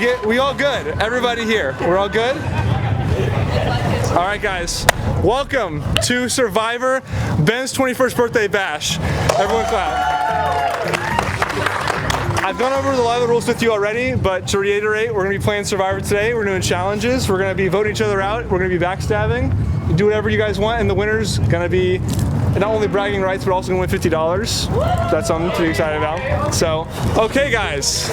We all good. Everybody here. We're all good? All right, guys. Welcome to Survivor, Ben's 21st birthday bash. Everyone clap. I've gone over a lot of the rules with you already, but to reiterate, we're going to be playing Survivor today. We're doing challenges. We're going to be voting each other out. We're going to be backstabbing. Do whatever you guys want, and the winner's going to be not only bragging rights, but also going to win $50. That's something to be excited about. So, okay, guys.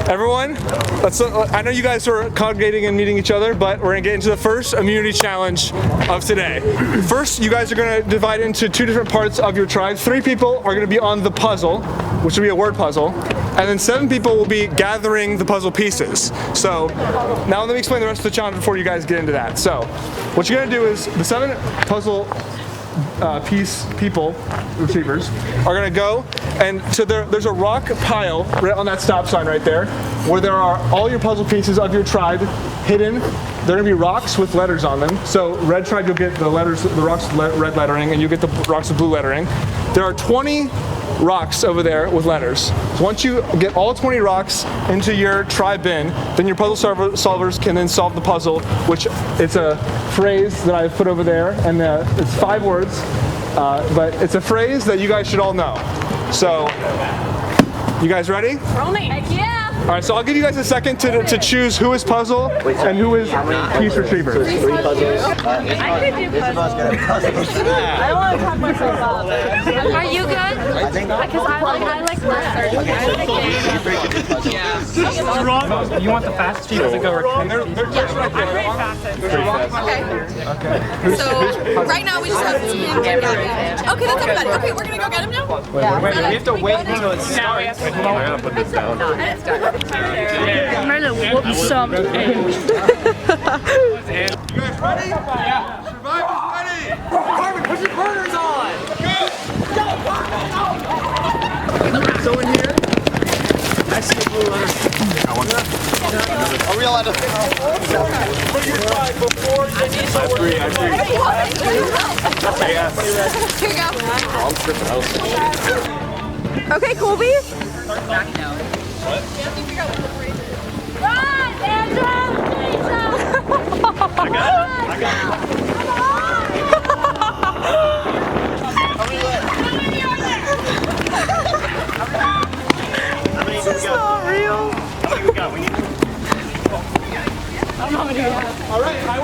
Everyone, I know you guys are congregating and meeting each other, but we're going to get into the first immunity challenge of today. First, you guys are going to divide into two different parts of your tribe. 3 people are going to be on the puzzle, which will be a word puzzle. And then 7 people will be gathering the puzzle pieces. So now let me explain the rest of the challenge before you guys get into that. So what you're gonna do is the 7 puzzle people, retrievers, are gonna go and so there's a rock pile right on that stop sign right there where there are all your puzzle pieces of your tribe hidden. They're gonna be rocks with letters on them. So red tribe, you'll get the rocks red lettering, and you'll get the rocks with blue lettering. There are 20 rocks over there with letters. So once you get all 20 rocks into your tribe bin, then your puzzle solvers can then solve the puzzle, which it's a phrase that I've put over there, and it's 5 words, but it's a phrase that you guys should all know. So, you guys ready? Rolling. Heck yeah. All right, so I'll give you guys a second to choose who is puzzle and who is piece retriever. 3 puzzles. I could do puzzles. I don't want to talk myself up. Are you good? Because I like research. Yeah. You want the fastest people to go retrieve? Okay. So right now we just have to get him. Okay, that's everybody. Okay, we're gonna go get him now. Yeah. Wait, we have to wait until it starts. I gotta put this down. I'm ready to whoop some. You guys ready? Yeah. Survivor's ready! Carmen, put your burners on! So in here, I see a blue letter. Are we allowed to? put your tribe before you get to Here you go. I'm tripping out. Okay, Colby. Run, Andrew! I got it. This is not real. How many we got? We need. All right, I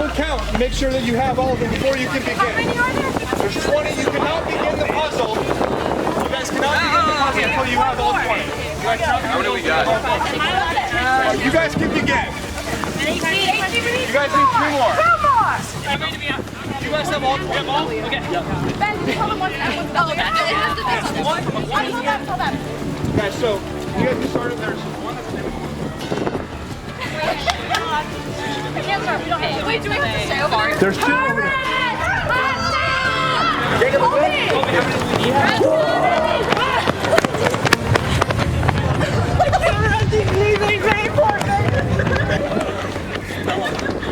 would count. Make sure that you have all of them before you can begin. There's 20. You cannot begin the puzzle. You guys cannot begin the puzzle until you have all 20. How many we got? You guys can begin. You guys need 2 more. 2 more. You guys have all 20. Okay. Ben, tell them what's Guys, so you guys can start if there's one that's Wait, do we have to stay over? There's 2 over there.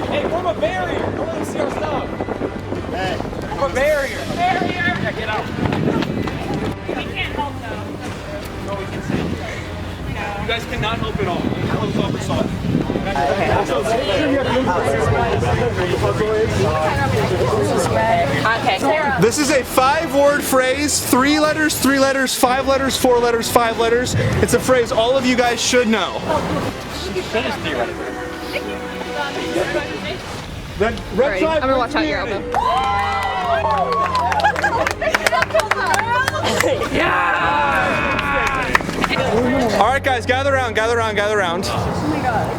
Hey, form a barrier. I want to see our stuff. Hey. Form a barrier. Yeah, get out. We can't help though. No, we can see. You guys cannot help at all. Puzzle solver solve. Okay. This is a 5-word phrase. 3 letters, 3 letters, 5 letters, 4 letters, 5 letters. It's a phrase all of you guys should know. That red tribe. I'm gonna watch out your elbow. All right, guys, gather around, gather around, gather around.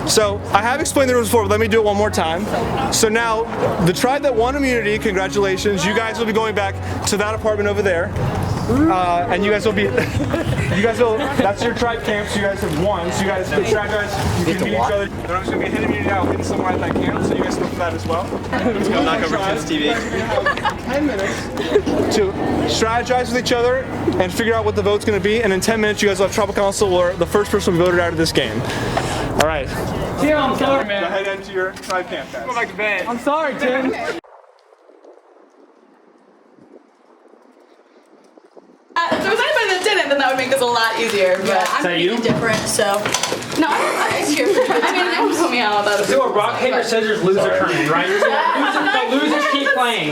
So I have explained the rules before, but let me do it one more time. So now, the tribe that won immunity, congratulations. You guys will be going back to that apartment over there. And you guys will be, that's your tribe camp, so you guys have won. So you guys can strategize, you can meet each other. They're just going to be hitting immunity now, hitting somewhere at that camp, so you guys know for that as well. Let's go knock over Tim's TV. You're going to have 10 minutes to strategize with each other and figure out what the vote's going to be. And in 10 minutes, you guys will have tribal council where the first person will be voted out of this game. All right. Tim, I'm sorry, Go man. ahead into your tribe camp, guys. Go back to bed. I'm sorry, Tim. If there was anybody that didn't, then that would make this a lot easier. But I'm that you? different, so No, I'm scared. I mean, no one told me how about it. Do a rock, paper, scissors, loser tournament, right? The losers keep playing,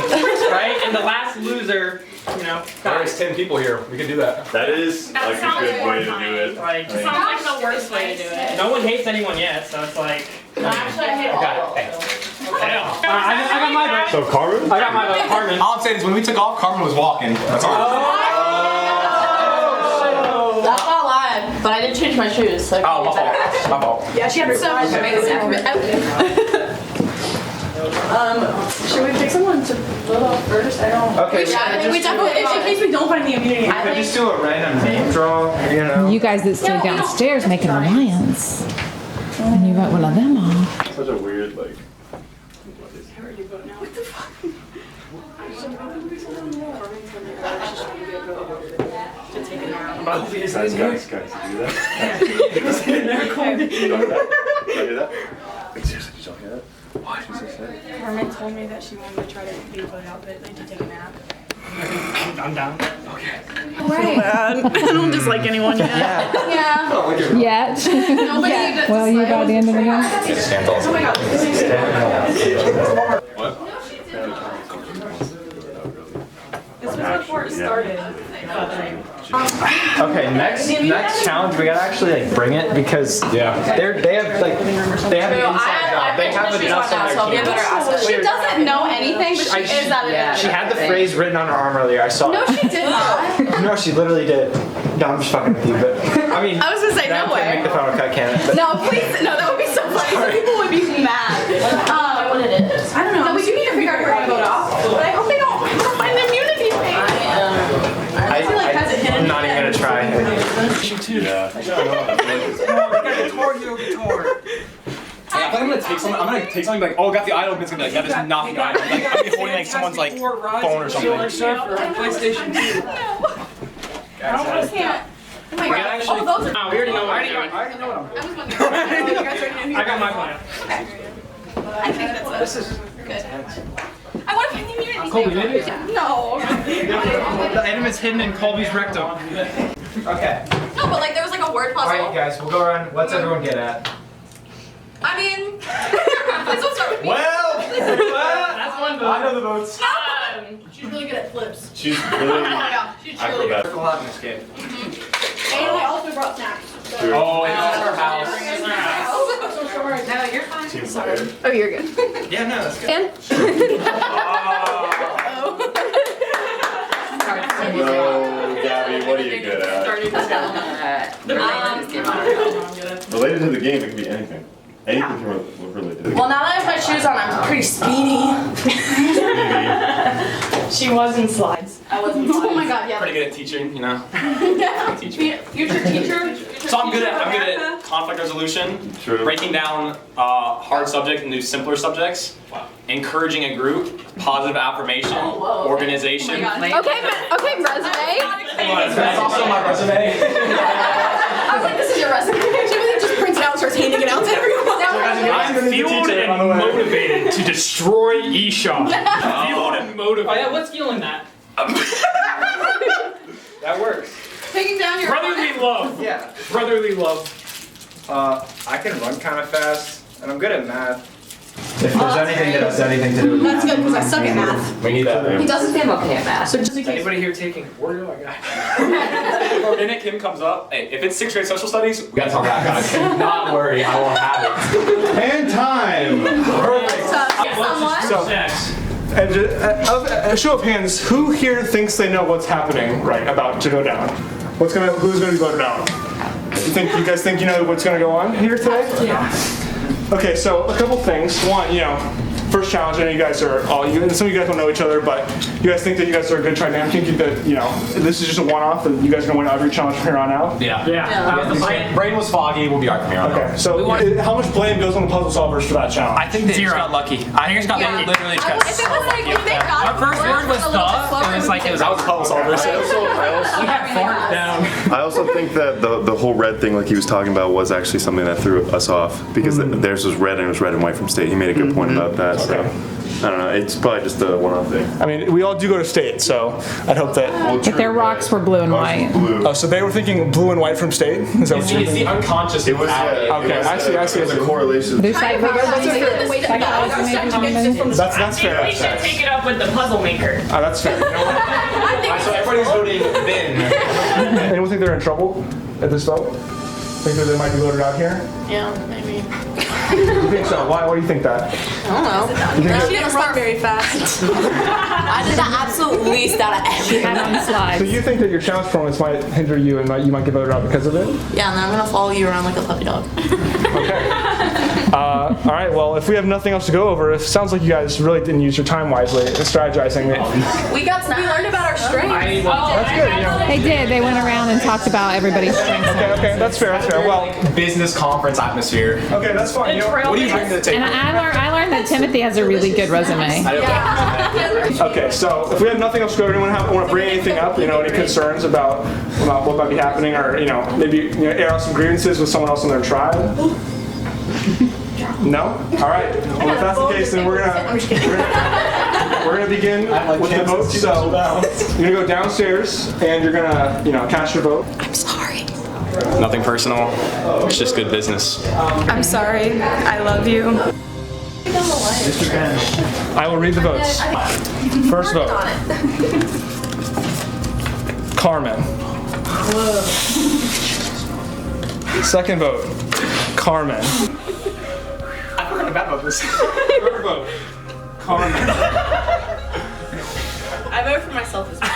right? And the last loser, you know. There's 10 people here. We can do that. That is like a good way to do it. Like, It sounds like the worst way to do it. no one hates anyone yet, so it's like. Actually, I hate all of them. I got my vote. So Carmen? I got my vote. Carmen. All I'm saying is when we took off, Carmen was walking. That's all. That's not lying, but I did change my shoes. So Oh, my fault. My fault. Yeah, she had her so should we pick someone to vote off first? I don't. Okay. Yeah, we definitely, in case we don't find the immunity. I think Just do a random name draw, you know. You guys that stayed downstairs make an alliance. And you wrote one of them off. Such a weird, like. Guys, do that. Hear that? Seriously, did y'all hear that? Why? She's so sad. Carmen told me that she wanted to try to be put out, but like to take a nap. I'm down. right. I don't dislike anyone yet. Yeah. Yet. Nobody Yeah. Well, you got the end of the game. Oh my god. This was before it started. Okay, next challenge we gotta actually like bring it because they have an inside job. They have enough on their team. She doesn't know anything, but she is at it. She had the phrase written on her arm earlier. I saw No, it. she did not. No, she literally did. No, I'm just fucking with you, but I mean, I was gonna say that no can't way. make the final cut, can it? But No, please, no, that would be so funny. Some people would be mad. What it is? I don't know. No, we do need to figure out who we're gonna vote off. But I hope they don't find the immunity thing. I feel like has it hidden. I'm not even gonna try. Yeah. I'm gonna take something. I'm gonna take something like, oh, got the idol. It's gonna be like, yeah, this is not the idol. Like, I'm gonna be holding like someone's like phone or something. PlayStation 2. I can't. Oh my god. Actually, Oh, those are. we already know what I was wondering. You guys already know who I got my plan. I think that's good. I want to find the immunity Colby, thing. maybe? No. The item is hidden in Colby's rectum. Okay. No, but like there was like a word All puzzle. right, guys, we'll go around. What's everyone get at? I mean, please don't start with me. Well, That's one vote. I know the votes. She's really good at flips. She's Oh really. my god, she's I really good. forgot. Circle out in this game. And I also brought snacks. Oh, it's our house. No, you're fine. Team player. Oh, you're good. Yeah, no, that's good. And? No, Gabby, what are you good at? Related to the game, it can be anything. Anything can relate to the game. Well, now that I have my shoes on, I'm pretty speedy. She was in slides. I was in slides. Oh my god, yeah. Pretty good at teaching, you know. Future teacher. So I'm good at conflict resolution, True. breaking down hard subjects into simpler subjects, encouraging a group, positive affirmation, organization. Okay, resume. That's also my resume. I was like, this is your resume. She just prints it out and starts handing it out to everyone. I'm fueled and motivated to destroy eShop. Fueled and motivated. Oh yeah, what's fueling that? That works. Taking down your Brotherly love. Yeah. Brotherly love. I can run kind of fast, and I'm good at math. If there's anything that has anything to do with That's good because I suck at math. We need that. He doesn't seem okay at math. So just in Is case. anybody here taking Warrior? I got. If minute Kim comes up, hey, if it's 6th grade social studies, we gotta talk about that, guys. Not worry, I won't have it. And time. Someone. So, and a show of hands, who here thinks they know what's happening right about to go down? Who's gonna be voted down? You guys think you know what's gonna go on here today? Yeah. Okay, so a couple things. One, first challenge. I know you guys are all. And some of you guys don't know each other, but you guys think that you guys are a good dynamic. Think that this is just a one-off. That you guys are gonna win every challenge from here on out. Yeah. Yeah. Brain was foggy, we'll be alright from here on out. Okay, so how much blame goes on the puzzle solvers for that challenge? I think they just got lucky. I think it's got Yeah. literally If it was like, if they got Our first word was the. It was like it was. That was puzzle solvers. I also think that the whole red thing, like he was talking about, was actually something that threw us off because theirs was red and it was red and white from state. He made a good point about that. So. I don't know. It's probably just a one-off thing. I mean, we all do go to state, so I'd hope that. But their rocks were blue and white. Blue. Oh, so they were thinking blue and white from state? Is that what you're It's the unconscious. It was. Yeah, Okay, it was, I see. It was a correlation. There's like That's fair. We should take it up with the puzzle maker. Oh, that's fair. You know what? So everybody's voting bin. Anyone think they're in trouble at this vote? Think that they might be voted out here? Yeah, maybe. You think so? Why do you think that? I don't know. She didn't start very fast. I did the absolute least out of everything. Hat on So slides. you think that your challenge performance might hinder you and you might get voted out because of it? Yeah, and then I'm gonna follow you around like a puppy dog. Okay. All right. Well, if we have nothing else to go over, it sounds like you guys really didn't use your time wisely in strategizing. We learned about our strengths. That's good. You know. They did. They went around and talked about everybody's strengths. Okay. That's fair. Well, Business conference atmosphere. okay. That's fine. You know, What do you bring to the table? And I learned that Timothy has a really good resume. okay. So if we have nothing else to go over, anyone want to bring anything up? You know, any concerns about what might be happening, or maybe air out some grievances with someone else in their tribe? No? All right. Well, if that's the case, then we're gonna begin with the vote. So you're gonna go downstairs and you're gonna cast your vote. I'm sorry. Nothing personal. It's just good business. I'm sorry. I love you. I will read the votes. First vote. Carmen. Second vote. Carmen. I forgot about this. Third vote. Carmen. I voted for myself as well.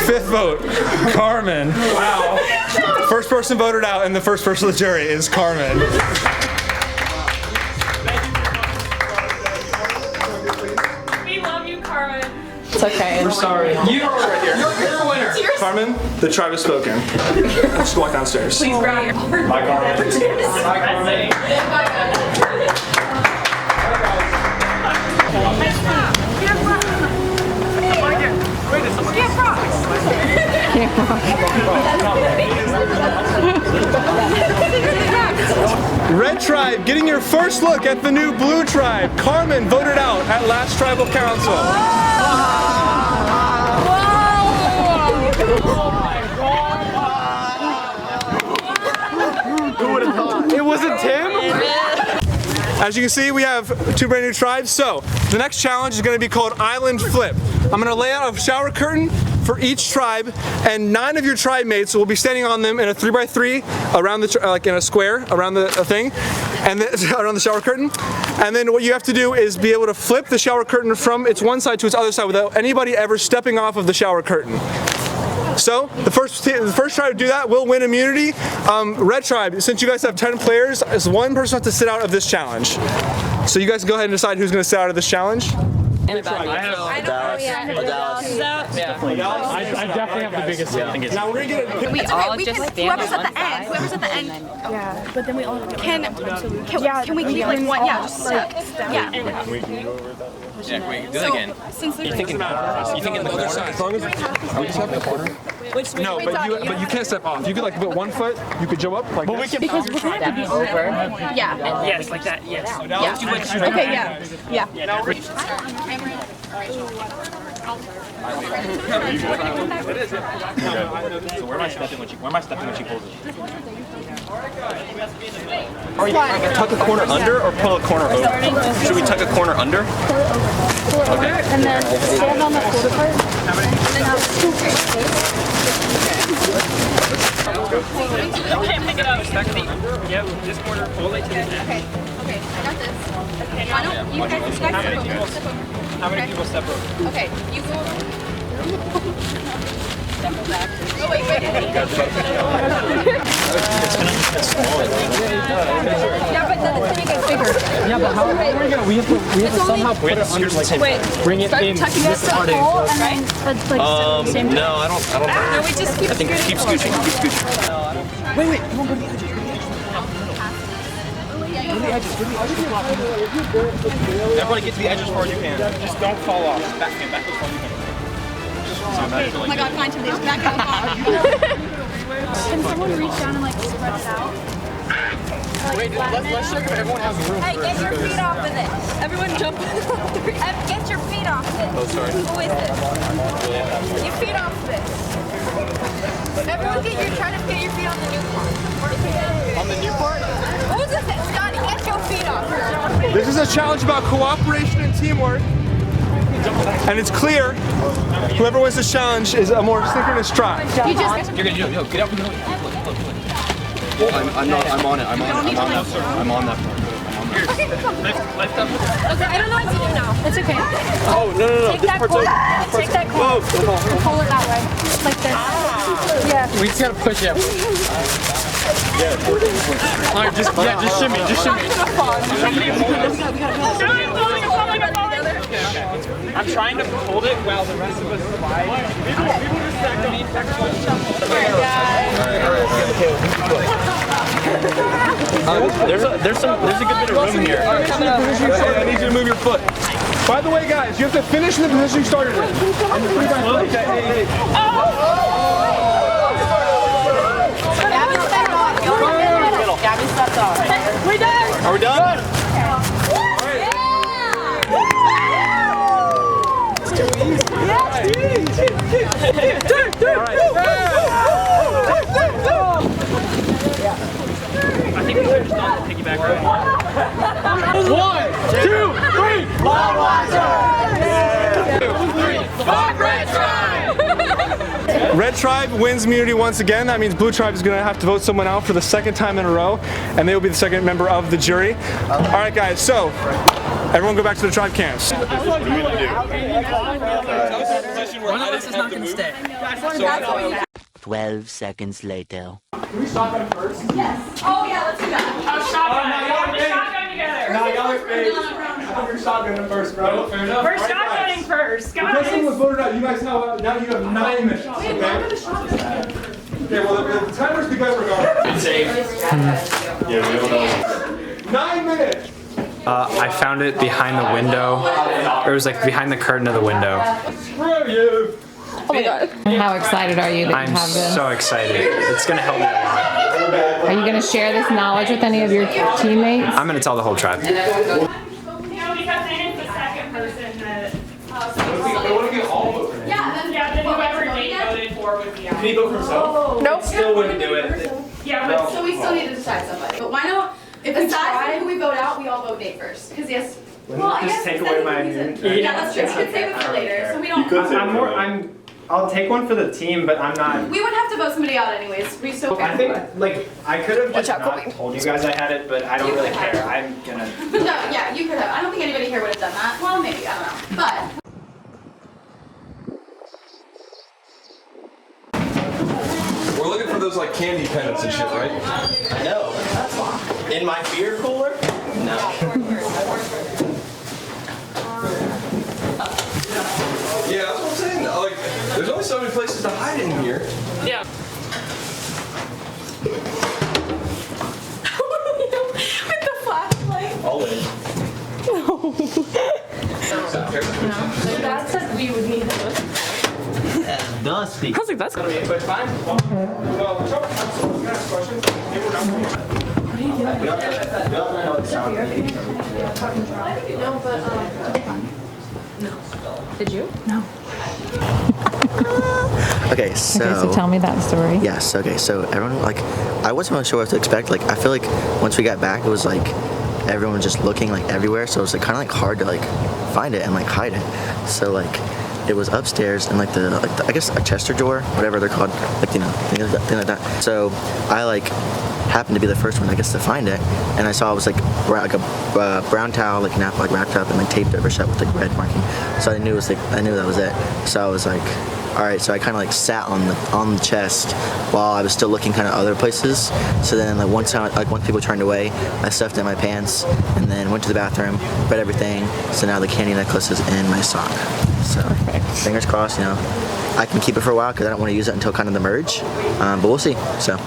Fifth vote. Carmen. Wow. First person voted out, and the first person of the jury is Carmen. We love you, Carmen. It's okay. We're sorry. You're a winner. Carmen, the tribe has spoken. Let's walk downstairs. Please grab your heart. Bye, Carmen. Red tribe getting your first look at the new blue tribe. Carmen voted out at last tribal council. Who would have thought? It wasn't Tim? As you can see, we have two brand new tribes. So the next challenge is going to be called Island Flip. I'm going to lay out a shower curtain for each tribe, and 9 of your tribe mates will be standing on them in a 3x3 around the like in a square around the thing, and then around the shower curtain. And then what you have to do is be able to flip the shower curtain from its one side to its other side without anybody ever stepping off of the shower curtain. So the first tribe to do that will win immunity. Red tribe, since you guys have 10 players, is one person has to sit out of this challenge. So you guys can go ahead and decide who's going to sit out of this challenge. I definitely have the biggest thing. Now we're going to get We all just stand Whoever's at the end. Whoever's at the end. Yeah, but then we all Can we keep like one? Yeah, just yeah. Yeah, wait, do that again. Since You think in the corner? as long as we just have the corner. No, but you can't step off. You could like put 1 foot. You could jump up like this. Because we're going to have to be over. Yeah. Yes, like that, yes. Yeah. Okay. Yeah. Yeah. So where am I stepping when she pulls it? Are you tuck a corner under or pull a corner over? Should we tuck a corner under? and then stand on the quarter part. You can't pick it up. Yep, this corner all the way to the end. Okay. I got this. I don't. You guys step over. How many people step over? Okay. You go. Step back. Oh wait. Yeah, but then it's gonna get bigger. Yeah, but how are we gonna? We have to somehow put it under, like, bring it in. This part in. No, No, I don't. No, we just keep. I think keep scooching. Wait, come on, go to the edges. Everybody get to the edge as far as you can. Just don't fall off. Back as far as you can. Oh my God, find some days back up. Can someone reach down and like spread it out? Wait, let's check if everyone has room. Hey, get your feet off of it. Everyone jump. Get your feet off of it. Oh, sorry. Who is this? Your feet off of it. Everyone try to get your feet on the new part. On the new part? Who's this? Scotty, get your feet off. This is a challenge about cooperation and teamwork. And it's clear whoever wins this challenge is a more synchronous stride. You just. You're gonna get up. I'm on it. I'm on that part. I'm on that part. Okay, lift up. Okay, I don't know what to do now. It's okay. Oh, no. Take that cord. Take that cord. And pull it that way. Like this. Yeah. We just gotta push it. Alright, just shimmy. I'm trying to hold it while the rest of us slide. There's a good bit of room here. I need you to move your foot. By the way, guys, you have to finish in the position you started in. Gabby stepped off. We're done. Are we done? I think we should start the piggyback ride. 1, 2, 3! Fuck Red Tribe! Red Tribe wins immunity once again. That means Blue Tribe is going to have to vote someone out for the second time in a row, and they will be the second member of the jury. All right, guys, so everyone go back to the tribe camps. One of us is not going to stay. 12 seconds later. Yes. Oh yeah, let's do that. Shotgun first, bro. Fair enough. We're shotgunning first, The person guys. was voted out. You guys have now you have 9 minutes. Okay. Okay. Well, the timer's because we're going. It's safe. Yeah, we don't know. 9 minutes. I found it behind the window. It was like behind the curtain of the window. Screw you. Oh my god. How excited are you that I'm you have this? so excited. It's gonna help me a lot. Are you going to share this knowledge with any of your teammates? I'm gonna tell the whole tribe. You know, because Zane's the second person that. Yeah, then whoever Nate voted for would be out. Can he vote for himself? Nope. Still wouldn't do it. Yeah, but So we still need to decide somebody. But why not? If aside from who we vote out, we all vote Nate first. Because yes. Well, I guess take then away he my can use it. immunity? Yeah, that's true. We could save it for later. So we don't. I'll take one for the team, but I'm not. We would have to vote somebody out anyways. We still. I think, like, I could have just not told you guys I had it, but I don't really care. I'm gonna. No, yeah, you could have. I don't think anybody here would have done that. Well, maybe, I don't know. But. We're looking for those like candy pennants and shit, right? I know. In my beer cooler? No. Yeah, that's what I'm saying. Like, there's only so many places to hide in here. yeah. With the flashlight. Always. Dad said we would need those. Dusty. I was like, that's gonna be a quick find. Did you? No. Okay, so. Okay, so tell me that story. Yes, okay, so everyone, like, I wasn't really sure what to expect. Like, I feel like once we got back, it was like everyone was just looking like everywhere, so it was like kind of like hard to like find it and like hide it. So like it was upstairs in like the I guess a Chester drawer, whatever they're called, like, you know, thing like that. So I like happened to be the first one, I guess, to find it, and I saw it was like a brown towel, like nap, like wrapped up and like taped over shut with like red marking. So I knew it was like I knew that was it. So I was like, all right. So I kind of like sat on the chest while I was still looking kind of other places. So then like once people turned away, I stuffed it in my pants and then went to the bathroom, read everything. So now the candy necklace is in my sock. So fingers crossed, you know, I can keep it for a while because I don't want to use it until kind of the merge, but we'll see. So.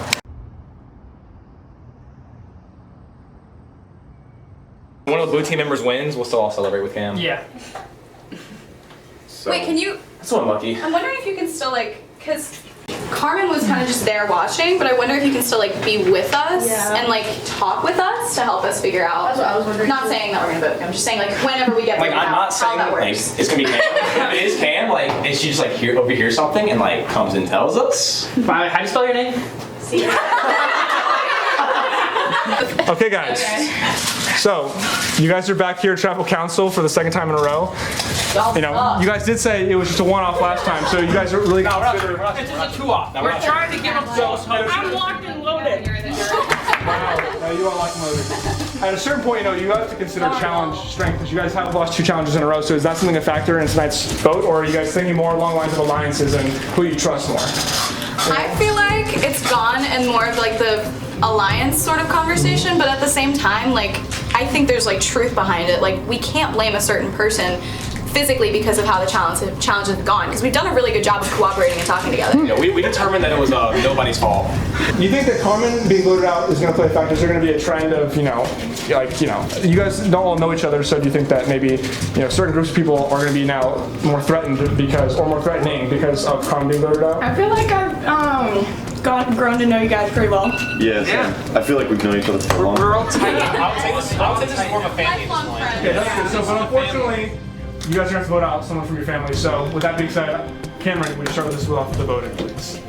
One of the blue team members wins, we'll still all celebrate with Cam. Yeah. So, Wait, can you? that's so unlucky. I'm wondering if you can still like, cause Carmen was kind of just there watching, but I wonder if you can still like be with us and like talk with us to help us figure out. That's what I was wondering. Not saying that we're gonna vote. I'm just saying like whenever we get Like I'm not saying like it's gonna be Cam. If it is Cam, like is she just like overhear something and like comes and tells us? How do you spell your name? Okay, guys. So, you guys are back here at Tribal Council for the second time in a row. You know, you guys did say it was just a one-off last time, so you guys are really consider. It's just a two-off. We're trying to give them those. I'm locked and loaded. Wow, you are locked and loaded. At a certain point, you know, you have to consider challenge strength because you guys have lost 2 challenges in a row. So, is that something a factor in tonight's vote, or are you guys thinking more along the lines of alliances and who you trust more? I feel like it's gone and more of like the alliance sort of conversation, but at the same time, like I think there's like truth behind it. Like we can't blame a certain person physically because of how the challenges have gone, because we've done a really good job of cooperating and talking together. Yeah, we determined that it was nobody's fault. You think that Carmen being voted out is going to play a factor? Is there going to be a trend of, you guys don't all know each other, so do you think that maybe, certain groups of people are going to be now more threatened or more threatening because of Carmen being voted out? I feel like I've grown to know you guys pretty well. Yeah. I feel like we've known each other for a long time. We're all tight. I would say this is more of a family at this point. Okay, that's good. So, but unfortunately, you guys are going to have to vote out someone from your family. So, with that being said, Cameron, would you start with us off with the voting, please?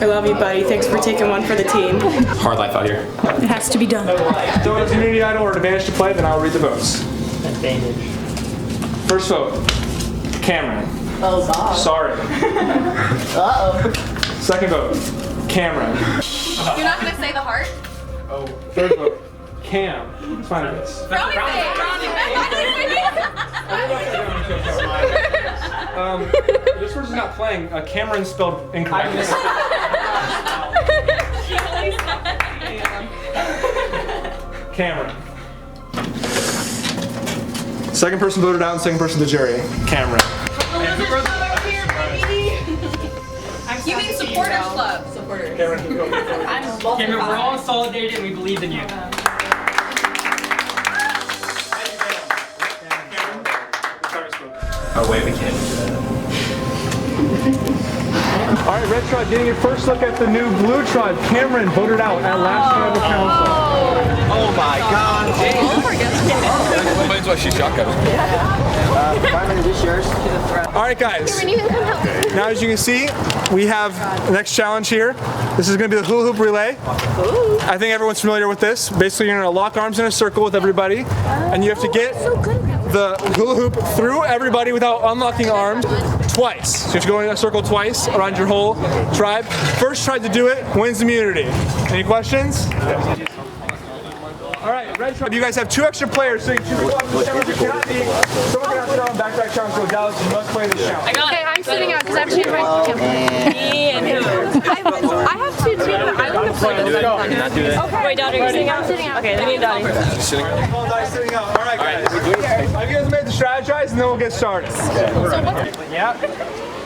I love you, buddy. Thanks for taking one for the team. Hard life out here. It has to be done. So, it's Community Idol or Advantage to play, then I'll read the votes. Advantage. First vote, Cameron. Oh, God. Sorry. Uh-oh. Second vote, Cameron. You're not going to say the heart? Oh. Third vote, Cam. It's fine if it's. This person's not playing. Cameron spelled incorrectly. Cameron. Second person voted out and second person to jury. Cameron. You mean supporters club? Supporters. Cameron, we're all solidated and we believe in you. Oh wait, we can't. All right, Red Tribe, getting your first look at the new Blue Tribe. Cameron voted out at last Tribal Council. Oh my God. Explains why she's shotgun. 5 minutes is yours. All right, guys. Now, as you can see, we have the next challenge here. This is going to be the hula hoop relay. I think everyone's familiar with this. Basically, you're going to lock arms in a circle with everybody, and you have to get the hula hoop through everybody without unlocking arms twice. So you have to go in a circle twice around your whole tribe. First tribe to do it wins immunity. Any questions? All right, Red Tribe, you guys have 2 extra players, so you choose one. Someone cannot be. Someone cannot sit on backpack challenge. So Dallas, you must play this challenge. Okay, I'm sitting out because I have to invite me and who? I have 2 too. I want to play this. Okay. Wait, Dottie, are you sitting out? I'm sitting out. Okay, let me Dottie. Sitting out. All right, guys. Have you guys made the strategize, and then we'll get started. Yeah.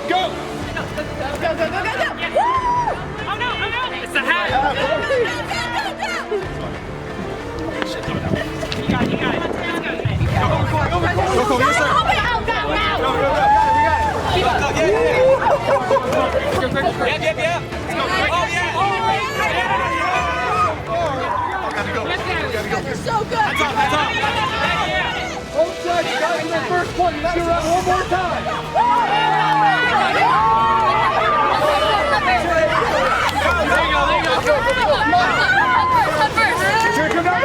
Go! Go, go, go, go, go! Woo! Oh no, oh no! It's the hat! Go, go, go, go, go! You got it, you got it. Let's go. Go, yes, sir. Go, out, go, out! Go, we got it. Keep up. Yeah. You're so good! That's up. Both sides got to their first point. You got to run one more time. Here come down.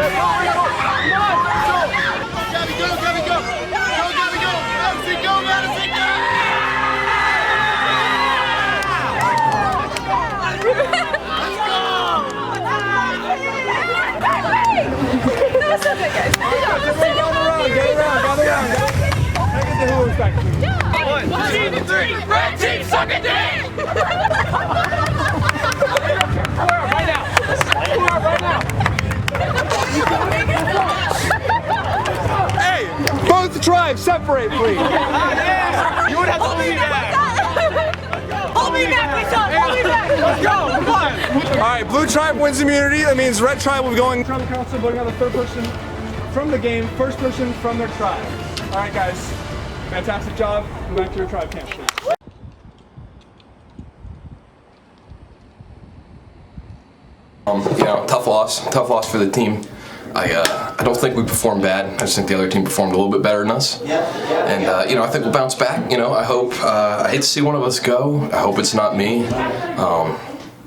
Gather around. Get the hula back. 1, 2, 3. Red team, suck a dick! Right now. Hey, both tribes separate, please. You would have to hold me back. Hold me back, hold me back. Let's go, come on. All right, Blue Tribe wins immunity. That means Red Tribe will be going Tribal Council, voting on the third person from the game, first person from their tribe. All right, guys, fantastic job. Go back to your tribe camp, please. tough loss for the team. I don't think we performed bad. I just think the other team performed a little bit better than us. And I think we'll bounce back. I hope. I hate to see one of us go. I hope it's not me.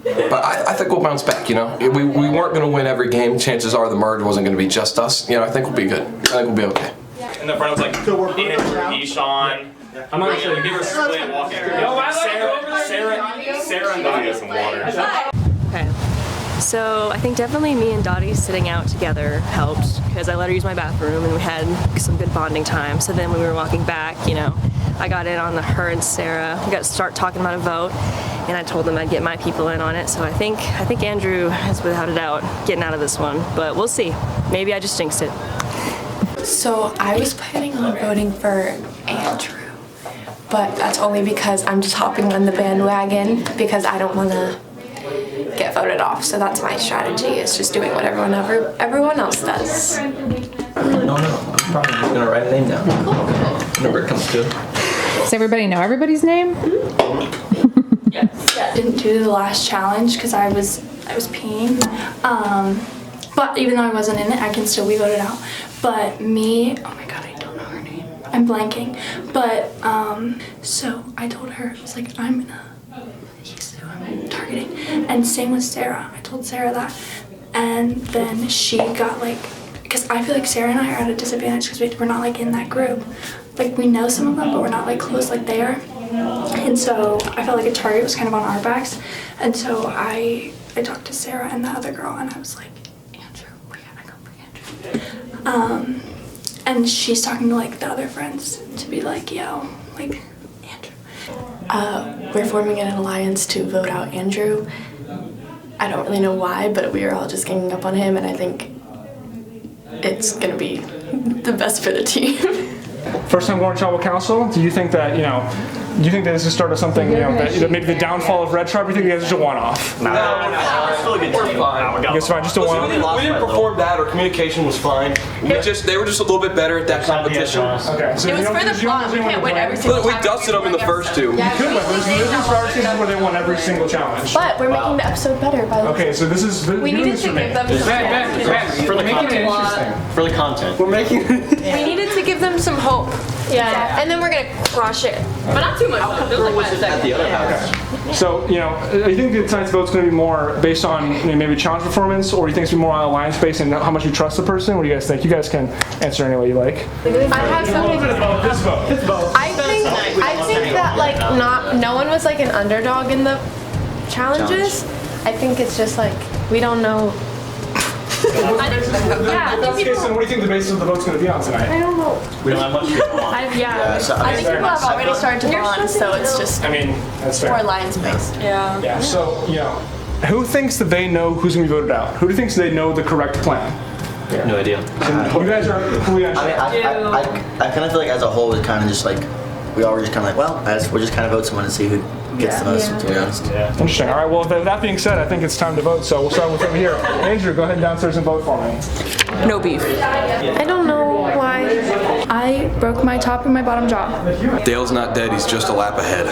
But I think we'll bounce back. We weren't going to win every game. Chances are the merge wasn't going to be just us. I think we'll be good. I think we'll be okay. And the front was like Andrew, Eshawn. I'm not sure. Give her a split walking. Sarah and Dottie get some water. Okay. So I think definitely me and Dottie sitting out together helped because I let her use my bathroom and we had some good bonding time. So then when we were walking back, I got in on her and Sarah. We got to start talking about a vote, and I told them I'd get my people in on it. So I think Andrew is without a doubt getting out of this one, but we'll see. Maybe I just jinxed it. So I was planning on voting for Andrew, but that's only because I'm just hopping on the bandwagon because I don't want to get voted off. So that's my strategy, is just doing what everyone else does. No, I'm probably just gonna write a name down. Whenever it comes to it. Does everybody know everybody's name? Yes. Yeah, didn't do the last challenge because I was peeing. But even though I wasn't in it, I can still be voted out. But me, oh my god, I don't know her name. I'm blanking. But so I told her, I was like, he's who I'm targeting. And same with Sarah. I told Sarah that. And then she got because I feel like Sarah and I are at a disadvantage because we're not in that group. We know some of them, but we're not close like they are. And so I felt like a target was kind of on our backs. And so I talked to Sarah and the other girl, and I was like, Andrew, we gotta go for Andrew. And she's talking to the other friends to be yo, Andrew. We're forming an alliance to vote out Andrew. I don't really know why, but we are all just ganging up on him, and I think it's gonna be the best for the team. First time going to tribal council. Do you think that do you think that this is the start of something that maybe the downfall of Red Tribe? Or you think you guys are just a one-off? No, we're fine. You guys fine, just a one-off. We didn't perform bad. Our communication was fine. They were just a little bit better at that competition. Okay, so It was for the fun. We can't win every single We time. dusted them in the first two. You could win. There's power seasons where they won every single challenge. But we're making the episode better by the way. Okay, so this is We needed to give them For the content. For the content. We're making We needed to give them some hope. Yeah. And then we're gonna crush it. But not too much. At the other house. So, I think the tonight's vote's going to be more based on maybe challenge performance, or do you think it's going to be more on alliance based and how much you trust the person? What do you guys think? You guys can answer any way you like. I have something. This vote. I think that no one was an underdog in the challenges. I think it's just we don't know. What do you think the basis of the vote's going to be on tonight? I don't know. We don't have much to go on. I think people have already started to bond, so it's just That's fair. more alliance based. Yeah. Yeah, so, who thinks that they know who's going to be voted out? Who thinks they know the correct plan? No idea. You guys are fully unsure. I kind of feel as a whole it's kind of just we all were just kind of we'll just kind of vote someone and see who gets the most, to be honest. Interesting. All right, well, that being said, I think it's time to vote, so we'll start with over here. Andrew, go ahead downstairs and vote for me. No beef. I don't know why. I broke my top and my bottom jaw. Dale's not dead. He's just a lap ahead.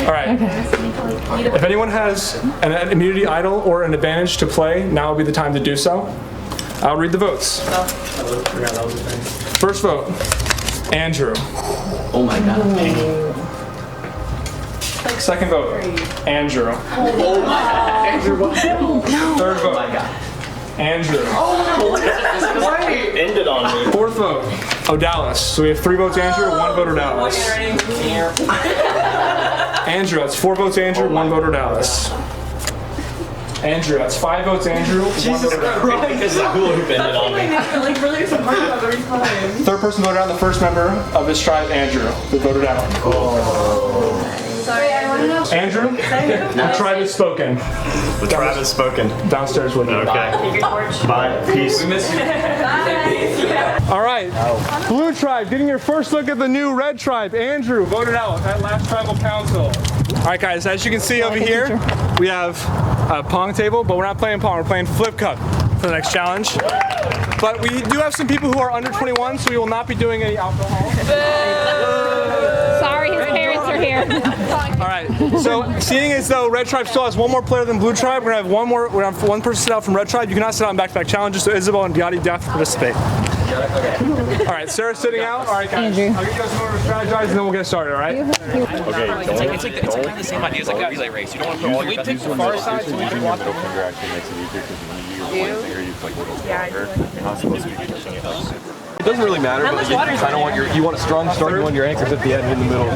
All right. If anyone has an immunity idol or an advantage to play, now would be the time to do so. I'll read the votes. First vote, Andrew. Oh my god. Second vote, Andrew. Oh my god. Andrew, what? Third vote, Andrew. Ended on me. Fourth vote, Odalis. So we have 3 votes Andrew, 1 vote Odalis. Andrew, that's 4 votes Andrew, 1 vote Odalis. Andrew, that's 5 votes Andrew, 1 vote Odalis. Because the hula hoop ended on me. Third person voted out, the first member of this tribe, Andrew, who voted out. Sorry, I want to know. Andrew, the tribe has spoken. The tribe has spoken. Downstairs with you. Okay. Bye. Peace. All right, Blue Tribe, getting your first look at the new Red Tribe. Andrew voted out at last tribal council. All right, guys, as you can see over here, we have a pong table, but we're not playing pong, we're playing flip cup for the next challenge. But we do have some people who are under 21, so we will not be doing any alcohol. Sorry, his parents are here. All right. right. So seeing as though Red Tribe still has one more player than Blue Tribe, we're gonna have one person sit out from Red Tribe. You cannot sit out in back-to-back challenges. So Isabel and Diati do have to participate. All right, Sarah's sitting out. All right, guys. Andrew. I'll get you guys in order to strategize, and then we'll get started. All right? Okay, it's like kind of the same idea as like a relay race. You don't want to put all your best. Pick the far side so we can walk. Middle finger actually makes it easier because when you use your one finger, you like a little stronger. You're not supposed to be pushing it up. It doesn't really matter, but you kind of want you want a strong start. You want your anchors at the end in the middle.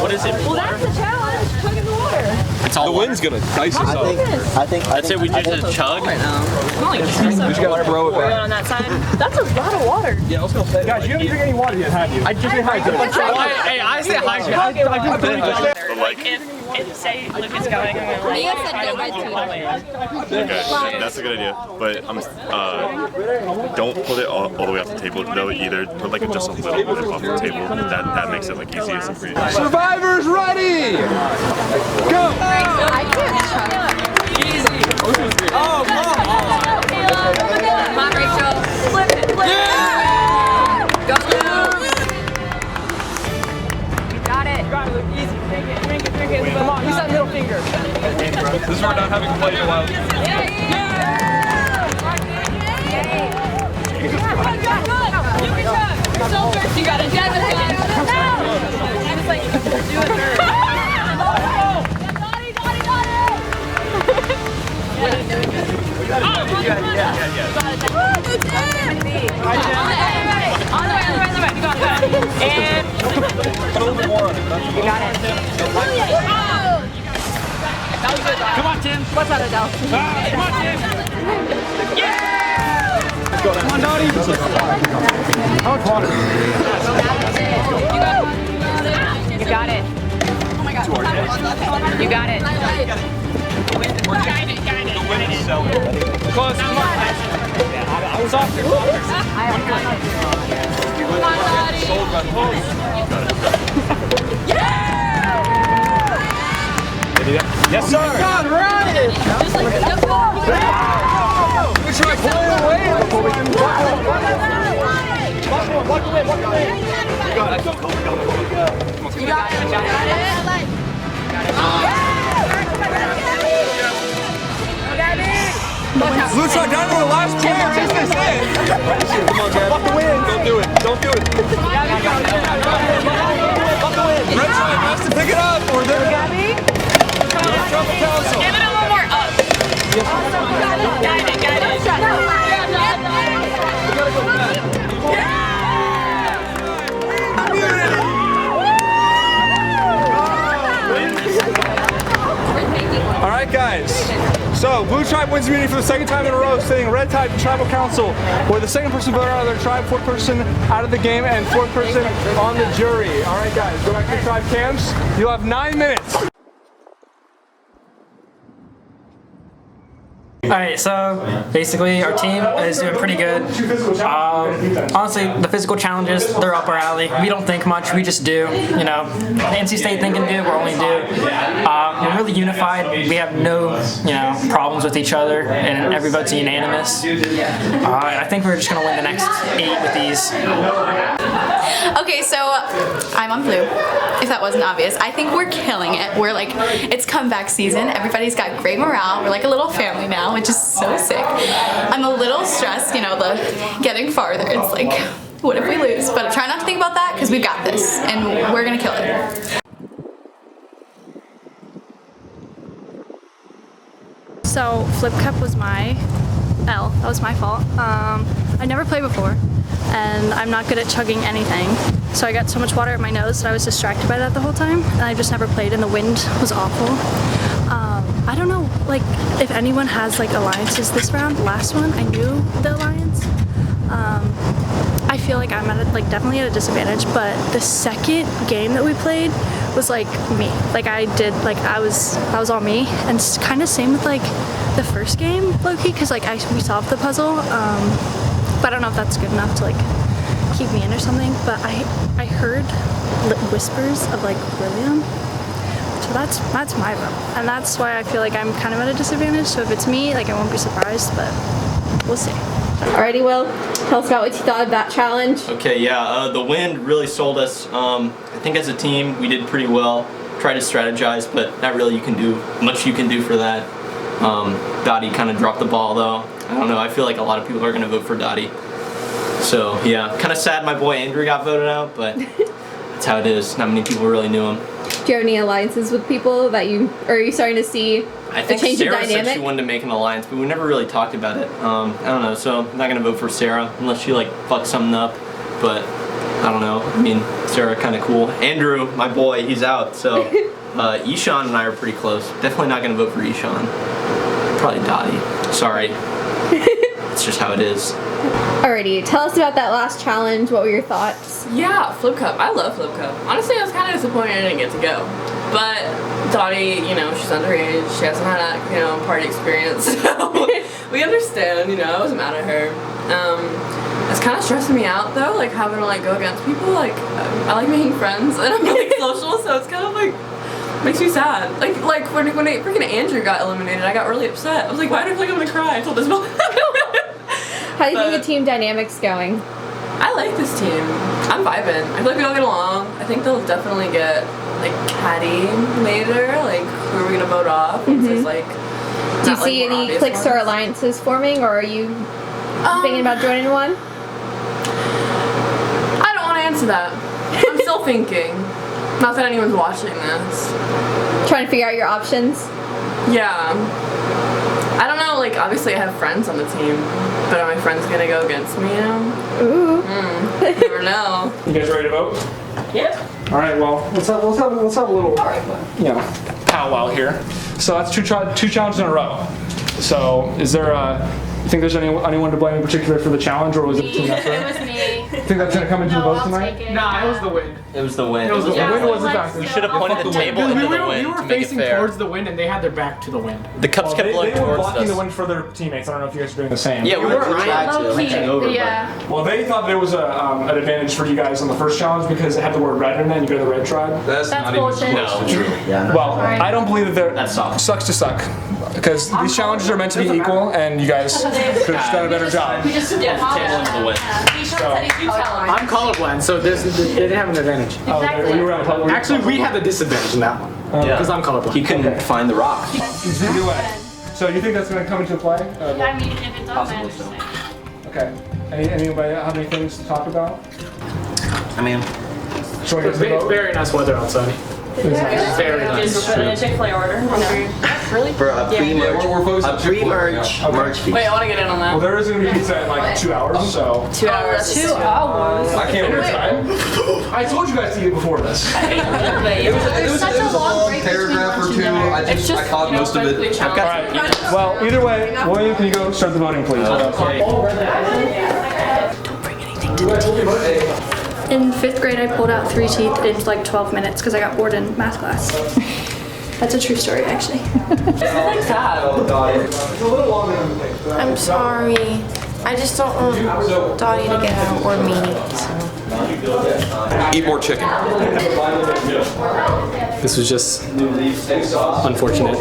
What is it? Well, that's the challenge. Chug in the water. It's all The wind's gonna dice us up. I'd say we just chug. You just gotta throw it Going back. on that side. That's a lot of water. Yeah, I was gonna say. Guys, you haven't drank any water yet, have you? I just hydrated. Hey, I say hi. Like, If say if it's going, I'm gonna Mia said go right to okay, that's a good idea. But don't put it all the way off the table though either. Put like just a little bit off the table. That makes it like easiest and breezy. Survivors ready! Go! I can't chug. Easy. Oh, come on, Rachel. Flip it, flip it. Go, you got it. Easy. Drink it. Come on, use that middle finger. This is where not having played in a while. You got it. It's like, do it first. Come on, Tim. What's that, Adele? Come on, Tim. Yeah! Come on, Dottie. How much water? You got it. Oh my God. You got it. Close. Come on. I was off there. Come on, Dottie. Yes, sir. God, right. We try to pull it away. Walk away. You got it. You got it. Blue Tribe down to the last player. Is this it? Come on, man. Fuck the wind. Don't do it. Red Tribe has to pick it up, or they're Gabby? Trouble Council. Give it a little more up. Got it. All right, guys. So Blue Tribe wins immunity for the second time in a row, sitting Red Tribe to Tribal Council, where the second person voted out of their tribe, fourth person out of the game, and fourth person on the jury. All right, guys, go back to your tribe camps. You'll have 9 minutes. Alright, so basically our team is doing pretty good. Honestly, the physical challenges, they're up our alley. We don't think much, we just do. You know, the NC State think and do, we're only do. We're really unified. We have no, problems with each other, and everybody's unanimous. I think we're just going to win the next 8 with these. Okay, so I'm on blue, if that wasn't obvious. I think we're killing it. We're like, it's comeback season. Everybody's got great morale. We're like a little family now, which is so sick. I'm a little stressed, the getting farther. It's like, what if we lose? But try not to think about that because we've got this and we're gonna kill it. So Flip Cup was my L. That was my fault. I never played before, and I'm not good at chugging anything. So I got so much water in my nose that I was distracted by that the whole time, and I just never played, and the wind was awful. I don't know, if anyone has alliances this round. Last one, I knew the alliance. I feel like I'm at definitely at a disadvantage, but the second game that we played was me. I was all me, and it's kind of same with the first game, low-key, because we solved the puzzle. But I don't know if that's good enough to keep me in or something. But I heard whispers of William. So that's my vote, and that's why I feel like I'm kind of at a disadvantage. So if it's me, I won't be surprised, but we'll see. Alrighty, Will, tell us about what you thought of that challenge. Okay, yeah, the wind really sold us. I think as a team we did pretty well. try to strategize, but not really much you can do for that. Dottie kind of dropped the ball though. I don't know, I feel like a lot of people are going to vote for Dottie. So yeah, kind of sad my boy Andrew got voted out, but that's how it is. Not many people really knew him. Do you have any alliances with people that are you starting to see I think a change Sarah in dynamic? said she wanted to make an alliance, but we never really talked about it. I don't know, so I'm not going to vote for Sarah unless she like fucks something up, but I don't know. I mean, Sarah kind of cool. Andrew, my boy, he's out, so Ishan and I are pretty close. Definitely not going to vote for Ishan. Probably Dottie. Sorry. It's just how it is. Alrighty, tell us about that last challenge. What were your thoughts? Yeah, Flip Cup. I love Flip Cup. Honestly, I was kind of disappointed I didn't get to go. But Dottie, you know, she's underage. She hasn't had that, you know, party experience. So we understand, you know, I wasn't mad at her. It's kind of stressing me out though, like having to like go against people. Like I like making friends and I'm really social, so it's kind of like makes me sad. Like when freaking Andrew got eliminated, I got really upset. I was like, why do I feel like I'm gonna cry? I told this. How do you think the team dynamic's going? I like this team. I'm vibing. I feel like we all get along. I think they'll definitely get like catty later. Like who are we gonna vote off? Mm-hmm. It's like. Do you see any cliques or alliances forming, or are you thinking about joining one? I don't want to answer that. I'm still thinking. Not that anyone's watching this. Trying to figure out your options? Yeah. I don't know, like, obviously I have friends on the team, but are my friends gonna go against me now? Ooh. Never know. You guys ready to vote? Yeah. All right, well, let's have a little, you know, powwow here. So that's two challenges in a row. So is there you think there's anyone to blame in particular for the challenge, or was it the team effort? It was me. Think that's gonna come into the vote tonight? Nah, it was the wind. It was the win. It was the win. Was the factor. You should have pointed the table into the wind We were to make it facing fair. towards the wind and they had their back to the wind. The cups kept blowing they were towards blocking us. the wind for their teammates. I don't know if you guys are doing the same. Yeah, we were reaching over. Yeah. Well, they thought there was an advantage for you guys on the first challenge because it had the word red in it, and you go to the red tribe. That's bullshit. Well, I don't believe that sucks to suck. Because these challenges are meant to be equal, and you guys could have just done a better job. We just didn't have the table into the wind. I'm colorblind, so they didn't have an advantage. Actually, we had the disadvantage in that one. Because I'm colorblind. He couldn't find the rock. Either way. So you think that's going to come into play? I mean, if it does, I understand. Okay. Anybody have any things to talk about? I mean, It's very nice weather outside. Very nice. Just put in a Chick-fil-A order. Really? for a pre-merge merge feast. Wait, I want to get in on that. Well, there is going to be pizza in like 2 hours, so. 2 hours. 2 hours. I can't wait time. I told you guys to eat before this. It was such a long paragraph or two. I caught most of it. All right. Well, either way, William, can you go start the voting, please? Don't bring anything to the team. In 5th grade, I pulled out 3 teeth in like 12 minutes because I got bored in math class. That's a true story, actually. I'm sorry. I just don't want Dottie to get out or me. So. Eat more chicken. This was just unfortunate.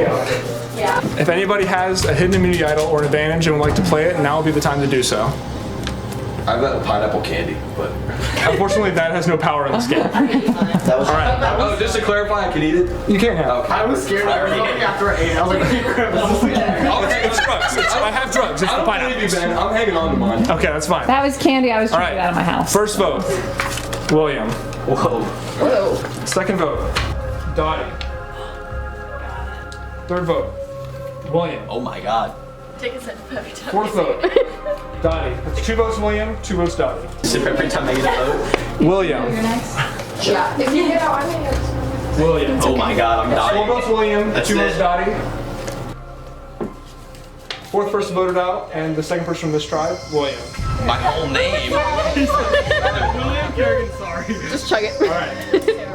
If anybody has a hidden immunity idol or an advantage and would like to play it, now would be the time to do so. I've got pineapple candy, but unfortunately that has no power in this game. That was alright. Oh, just to clarify, I can eat it? You can't have it. Okay. I was scared after I ate it. I was like, It's drugs. I have drugs. It's the pineapple. Ben. I'm hanging on to mine. Okay, that's fine. That was candy I was trying All to get out of my house. First vote, William. Whoa. Second vote, Dottie. Third vote, William. Oh my god. Take a sip every time. Fourth vote, Dottie. That's 2 votes William, 2 votes Dottie. Sip every time I get a vote. William. Yeah. If you hit out, I mean, William. Oh my god, I'm dying. 4 votes William, That's 2 votes it. Dottie. Fourth person voted out, and the second person from this tribe, William. My whole name. William Kerrigan, sorry. Just chug it. Alright.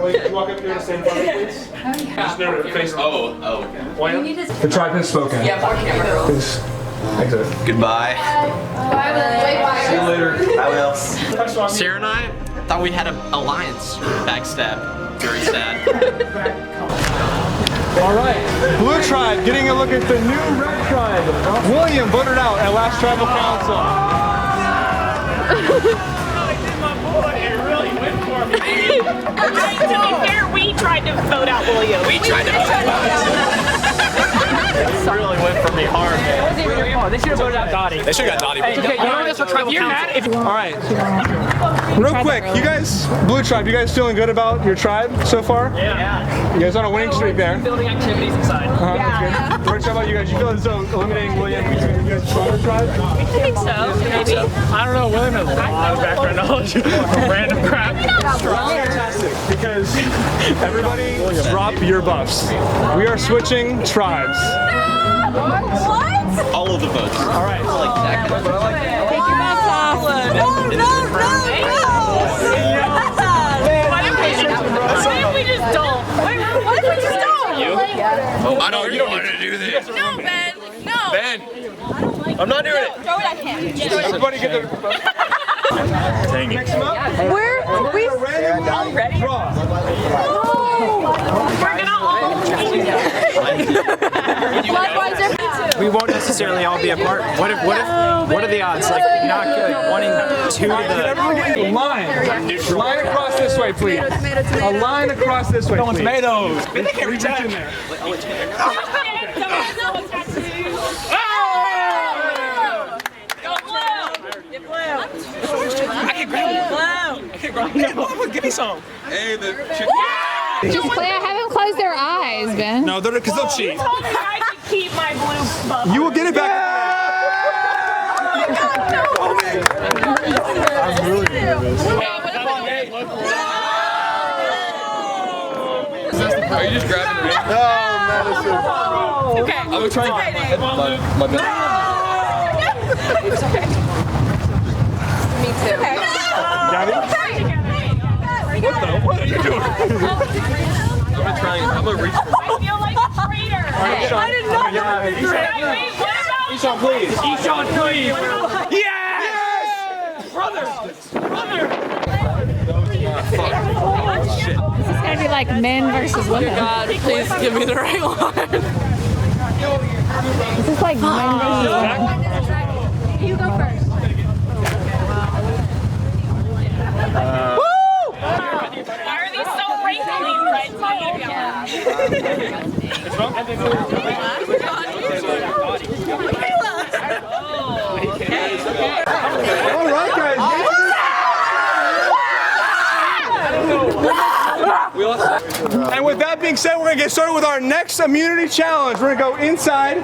William, can you walk up here and stand in front of me, please? Just near the face. Oh, okay. William, the tribe has spoken. Yeah, for camera girl. Please exit. Goodbye. See you later. I will. Sarah and I thought we had an alliance. Backstab. Very sad. All right, Blue Tribe getting a look at the new Red Tribe. William voted out at last tribal council. To be fair, we tried to vote out fool you. We tried to really went for me hard. They should have voted out Dottie. They should have got Dottie. Hey, okay, you know this for tribal council. All right. Real quick, you guys, Blue Tribe, you guys feeling good about your tribe so far? Yeah. You guys on a winning streak there. Building activities inside. That's good. Rich, how about you guys? You feel as though eliminating William between you guys stronger tribe? I think so, maybe. I don't know, William has a lot of background knowledge of random crap. Fantastic, because everybody drop your buffs. We are switching tribes. What? All of the votes. All right. Take your buffs off. No. Why if we just don't? What if we just don't? I know you don't want to do this. No, Ben. No. Ben. I'm not doing it. Throw it at him. Everybody get their Dang it. mix them up. Where? We already draw. We're gonna all. Likewise, We won't necessarily all be apart. What are the odds? Like not good. Wanting two to Everyone get a line. Line across this way, please. A line across this way, please. Tomatoes. They can't reach in there. I can grab it. Give me some. Hey, the chicken. Just play. Have them close their eyes, Ben. No, because they'll cheat. You told me I should keep my blue buff. You will get it back. I'm really nervous. Are you just grabbing it? No, medicine. Okay. I'm gonna try and get my bed. It's okay. Me too. Okay. Got it? What are you doing? I'm gonna reach for I feel like a traitor. I did not. Wait, what about? Eshawn, please. Eshawn, please. Yes! Brother. This is gonna be like men versus women. God, please give me the right one. This is like men versus women. You go first. Woo! Why are these so wrinkly red All right, guys. And with that being said, we're going to get started with our next immunity challenge. We're going to go inside.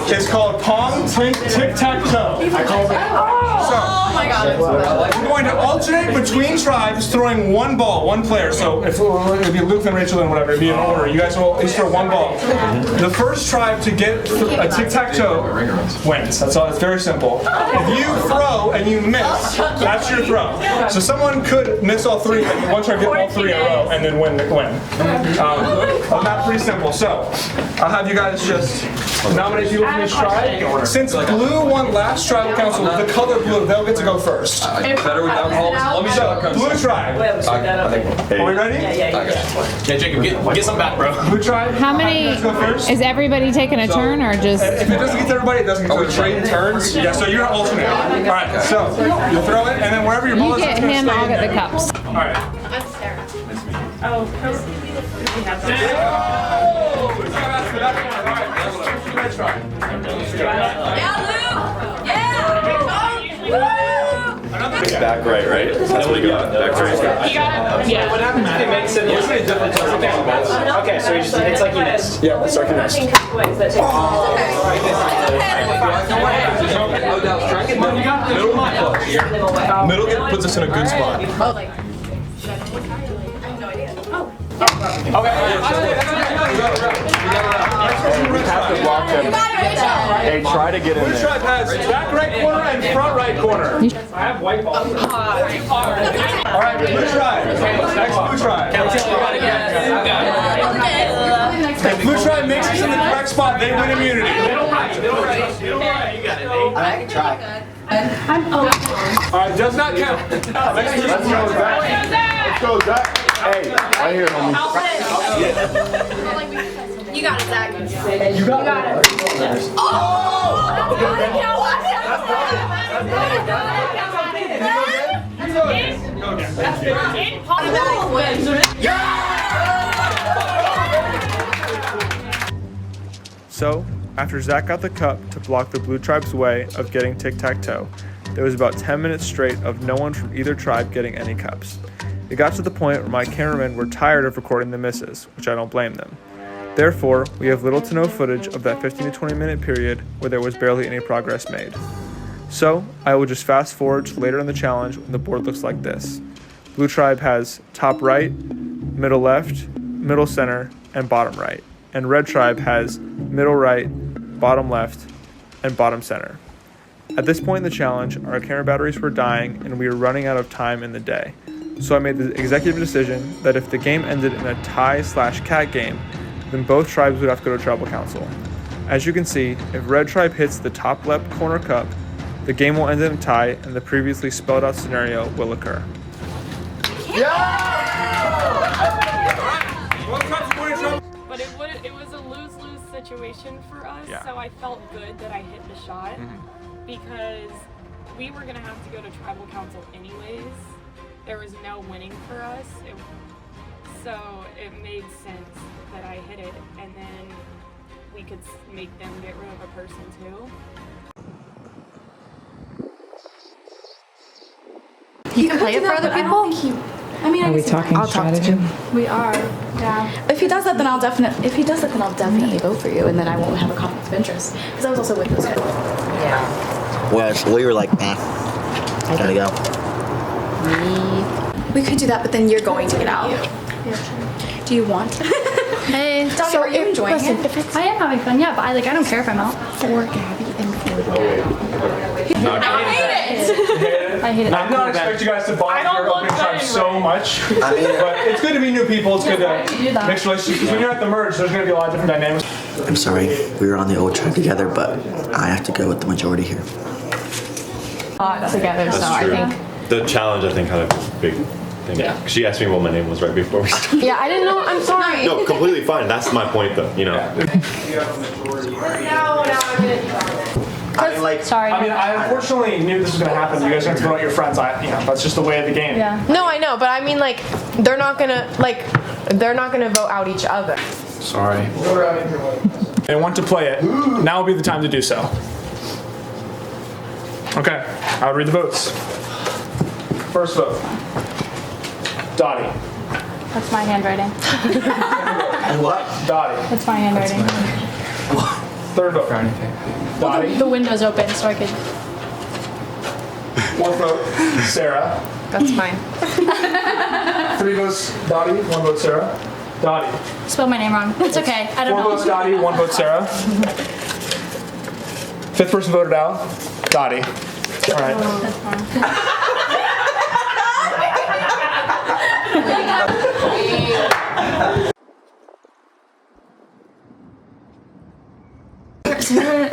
It's called Pong Tic-Tac-Toe. I call it. Oh my God. We're going to alternate between tribes throwing one ball, one player. So if it'll be Luke and Rachel and whatever, it'll be in order. You guys will each throw one ball. The first tribe to get a tic-tac-toe wins. That's all. It's very simple. If you throw and you miss, that's your throw. So someone could miss all three, but one tribe get all three in a row and then win. That's pretty simple. So I'll have you guys just nominate people from each tribe. Since blue won last tribal council, the color blue, they'll get to go first. Better with alcohol. Let me show you. Blue tribe. Are we ready? Yeah, Jacob, get some back, bro. Blue tribe. How many? Let's go first. Is everybody taking a turn or just? If it doesn't get to everybody, it doesn't get to everybody. Trading turns? Yeah, so you're alternate. All right, so you'll throw it, and then wherever your ball You is, get it's gonna him. stay I'll in get the there. cups. All right. Back right, right? That's what you got. Back right. Yeah. What happens if he makes it? Okay, so it's like you missed. Yeah, let's start next. Middle puts us in a good spot. Have to block them. Hey, try to get in Blue there. tribe has back right corner and front right corner. I have white balls. All right, blue tribe. Next blue tribe. If blue tribe makes us in the correct spot, they win immunity. I can try. All right, does not count. Next blue Let's go, Zach. Let's go, Zach. Hey, right here, homie. You got it, Zach. You got it. So, after Zach got the cup to block the blue tribe's way of getting tic-tac-toe, there was about 10 minutes straight of no one from either tribe getting any cups. It got to the point where my cameramen were tired of recording the misses, which I don't blame them. Therefore, we have little to no footage of that 15 to 20 minute period where there was barely any progress made. So, I will just fast forward to later in the challenge when the board looks like this. Blue tribe has top right, middle left, middle center, and bottom right. And red tribe has middle right, bottom left, and bottom center. At this point in the challenge, our camera batteries were dying and we were running out of time in the day. So I made the executive decision that if the game ended in a tie/cat game, then both tribes would have to go to tribal council. As you can see, if red tribe hits the top left corner cup, the game will end in a tie and the previously spelled out scenario will occur. But it was a lose-lose situation for us, so I felt good that I hit the shot because we were gonna have to go to tribal council anyways. There was no winning for us, so it made sense that I hit it, and then we could make them get rid of a person too. You can play it for other people? I mean, Are we talking strategy? We are, yeah. If he does that, then I'll definitely vote for you, and then I won't have a conflict of interest because I was also with those guys. Yeah. Well, so we were like, gotta go. We could do that, but then you're going to get out. Do you want to? Hey, Donnie, are you enjoying it? I am having fun, yeah, but I don't care if I'm out. For Gabby and for I hate it! I hate it. I did not expect you guys to bond your opening time so much. But it's good to meet new people. It's good to mix relationships. Because when you're at the merge, there's going to be a lot of different dynamics. I'm sorry, we were on the old tribe together, but I have to go with the majority here. Together, so I think. The challenge, I think, had a big thing. Yeah. She asked me what my name was right before we started. Yeah, I didn't know. I'm sorry. No, completely fine. That's my point, though. You know. Sorry. I mean, I unfortunately knew this was going to happen. You guys have to vote your friends. That's just the way of the game. Yeah. No, I know, but I mean, like, they're not gonna vote out each other. Sorry. They want to play it. Now would be the time to do so. Okay, I'll read the votes. First vote. Dottie. That's my handwriting. What? Dottie. That's my handwriting. Third vote. Dottie. The window's open, so I could. Fourth vote. Sarah. That's mine. 3 votes Dottie, 1 vote Sarah. Dottie. Spelled my name wrong. It's okay. I don't 4 know. votes Dottie, 1 vote Sarah. 5th person voted out. Dottie. All right. That's fine.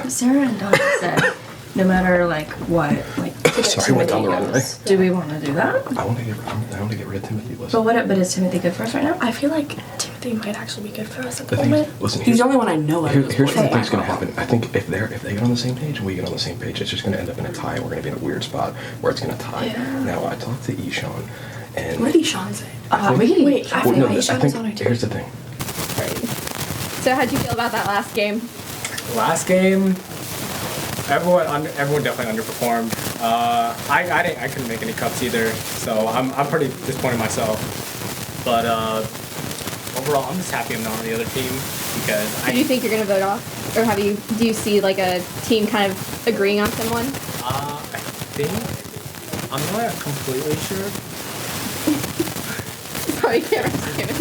Sarah and Dottie said, no matter what, Sorry, went down the wrong way. do we want to do that? I want to get rid of Timothy. But is Timothy good for us right now? I feel like Timothy might actually be good for us at the The thing is, moment. listen, He's the only one I know. Here's what I think is going to happen. I think if they get on the same page and we get on the same page, it's just going to end up in a tie. We're going to be in a weird spot where it's going to tie. Yeah. Now, I talked to Ishan, and What did Sean say? I Wait, I forgot I Ishan was on think it too. here's the thing. So how'd you feel about that last game? Last game, everyone definitely underperformed. I couldn't make any cups either, so I'm pretty disappointed myself. But overall, I'm just happy I'm not on the other team because Do you think you're gonna vote off, or do you see like a team kind of agreeing on someone? I think I'm not completely sure. Probably can't understand it.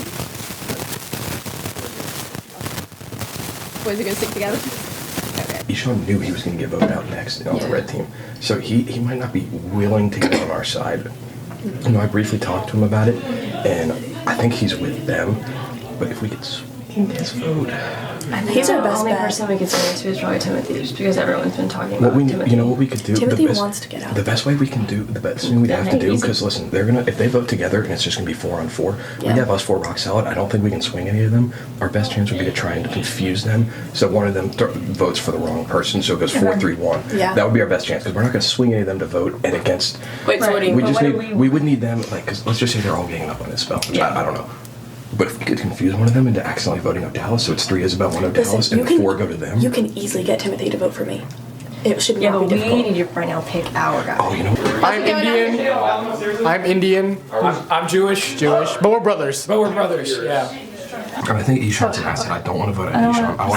Boys are gonna stick together. Ishan knew he was going to get voted out next on the red team, so he might not be willing to get on our side. You know, I briefly talked to him about it, and I think he's with them. But if we could swing his vote, He's our best only bet. person we could swing it to is probably Timothy, just because everyone's been talking what about we Timothy. you know what we could do. Timothy the best, wants to get out. The best way we can do the best thing we'd have to do, because listen, they're gonna if they vote together and it's just gonna be 4 on 4. We have us 4 rock solid. I don't think we can swing any of them. Our best chance would be to try and confuse them, so one of them votes for the wrong person, so it goes 4-3-1. Yeah. That would be our best chance, because we're not gonna swing any of them to vote and against. Wait, so what do you We just need we would need them, like, because let's just say they're all ganging up on this spell, which I don't know. But if we could confuse one of them into accidentally voting Odalis, so it's 3 Isabel, 1 Odalis, and 4 go to them. You can easily get Timothy to vote for me. It should not be difficult. We need to right now pick our guy. Oh, you know. I'm Indian. I'm Jewish, but we're brothers. Yeah. And I think Ishan's an asset. I don't want to vote on Ishan. I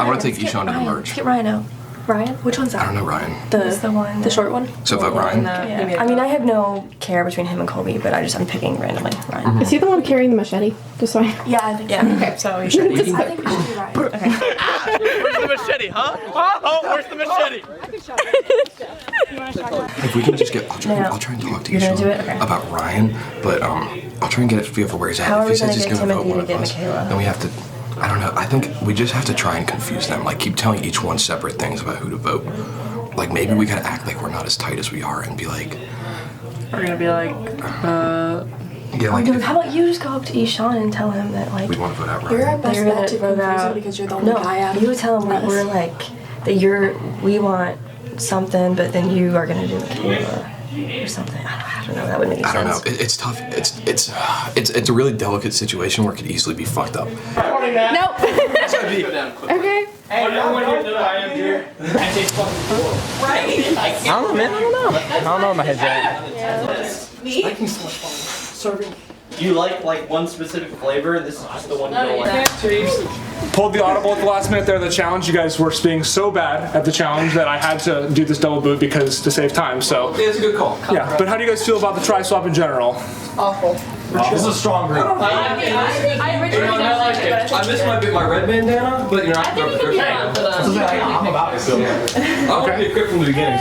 want to take Ishan to the merge. Get Ryan out. Ryan? Which one's that? I don't know Ryan. The short one? So vote Ryan. Yeah. I mean, I have no care between him and Colby, but I'm picking randomly Ryan. Is he the one carrying the machete? Just so I... Yeah, I think so. Okay, so you should. I think we should do Ryan. Okay. Where's the machete, huh? Oh, where's the machete? If we can just get, I'll try and talk to Ishan about Ryan, but I'll try and get a feel for where he's at. How If are he we says going to he's get going to vote Timothy one to of get us, Michaela? then we have to. I don't know. I think we just have to try and confuse them. Like keep telling each one separate things about who to vote. Like maybe we gotta act like we're not as tight as we are and be like. We're gonna be like, Yeah, like. Dude, how about you just go up to Ishan and tell him that like We want to vote out You're Ryan. our best You're bet gonna to vote confuse him out. because you're the only guy out of you tell him that us. we're like that we want something, but then you are gonna do Michaela or something. I don't know. That would make sense. I don't know. It's tough. It's a really delicate situation where it could easily be fucked up. Nope. Okay. Hey, everyone here that I am here. I don't know, man. I don't know where my head's at. Serving. You like one specific flavor, and this is just the one you don't like. Pulled the audible at the last minute there of the challenge. You guys were being so bad at the challenge that I had to do this double boot because to save time. So Yeah, it's a good call. yeah. But how do you guys feel about the try swap in general? awful. This is a strong group. I originally I like it. I miss my red bandana, but you're not. I'm about it. So I want to be equipped from the beginning.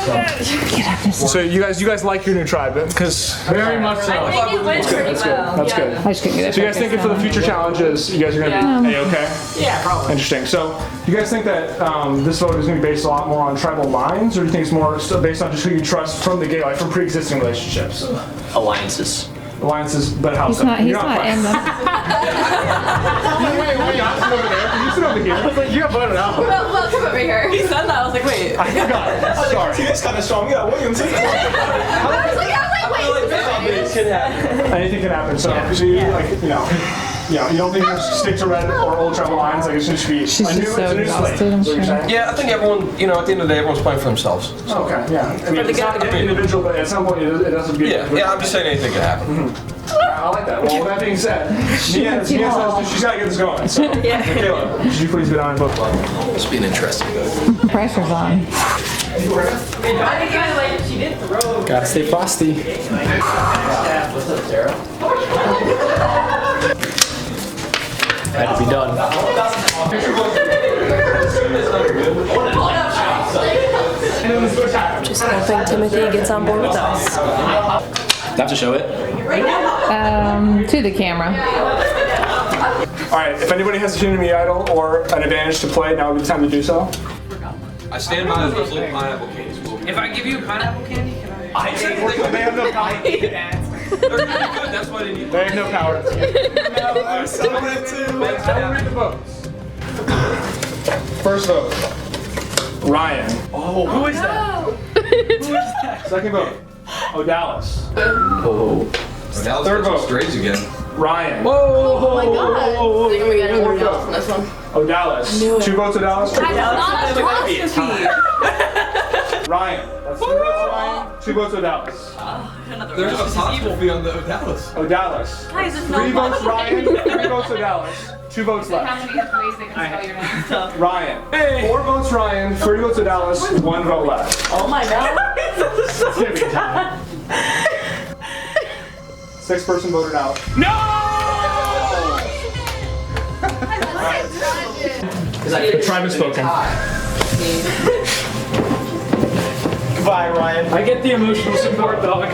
So you guys like your new tribe because Very much so. I think it went pretty well. that's good. I just couldn't get it. So you guys think for the future challenges, you guys are gonna be okay? Yeah, probably. Interesting. So you guys think that this vote is going to be based a lot more on tribal lines, or do you think it's more still based on just who you trust from the gay life, from pre-existing relationships? Alliances. Alliances, but how He's so? not. He's You're not in them. Wait, you sit over there. You sit over here. I was like, you got voted out. Well, come over here. He said that. I was like, wait. I forgot. Sorry. It's kind of strong. Yeah, Williams. I was like, wait. Anything can happen. So you like, you don't think you stick to red or old tribal lines? Like it should be She's just so exhausted, I'm sure. Yeah, I think everyone, at the end of the day, everyone's playing for themselves. So. Okay, yeah. I mean, it's not individual, but at some point it doesn't be. Yeah, I'm just saying anything can happen. I like that. Well, with that being said, Mia says she's got to get this going. So, Michaela, could you please be on both club? It's been interesting, though. Pressure's on. Gotta stay frosty. What's up, Sarah? Had to be done. Just hoping Timothy gets on board with us. Do I have to show it? To the camera. All right. If anybody has a Community Idol or an advantage to play, now would be the time to do so. I stand by those little pineapple candies. If I give you a pineapple candy, can I? They have no power. They're really good. That's why they need. They have no power. Read the votes. First vote, Ryan. Oh, who is that? Second vote, Odalis. Oh. Third vote, Strays again. Ryan. Oh my god. I think we got everyone else on this one. Odalis. 2 votes Odalis. Ryan. That's 3 votes Ryan. 2 votes Odalis. There's a apostrophe on the Odalis. Odalis. Guys, there's 3 votes Ryan. 3 votes Odalis. 2 votes left. How many ways they can spell your name? Ryan. 4 votes Ryan. 3 votes Odalis. 1 vote left. Oh my god. It's gonna be time. 6th person voted out. No! The tribe has spoken. Goodbye, Ryan. I get the emotional support, dog. All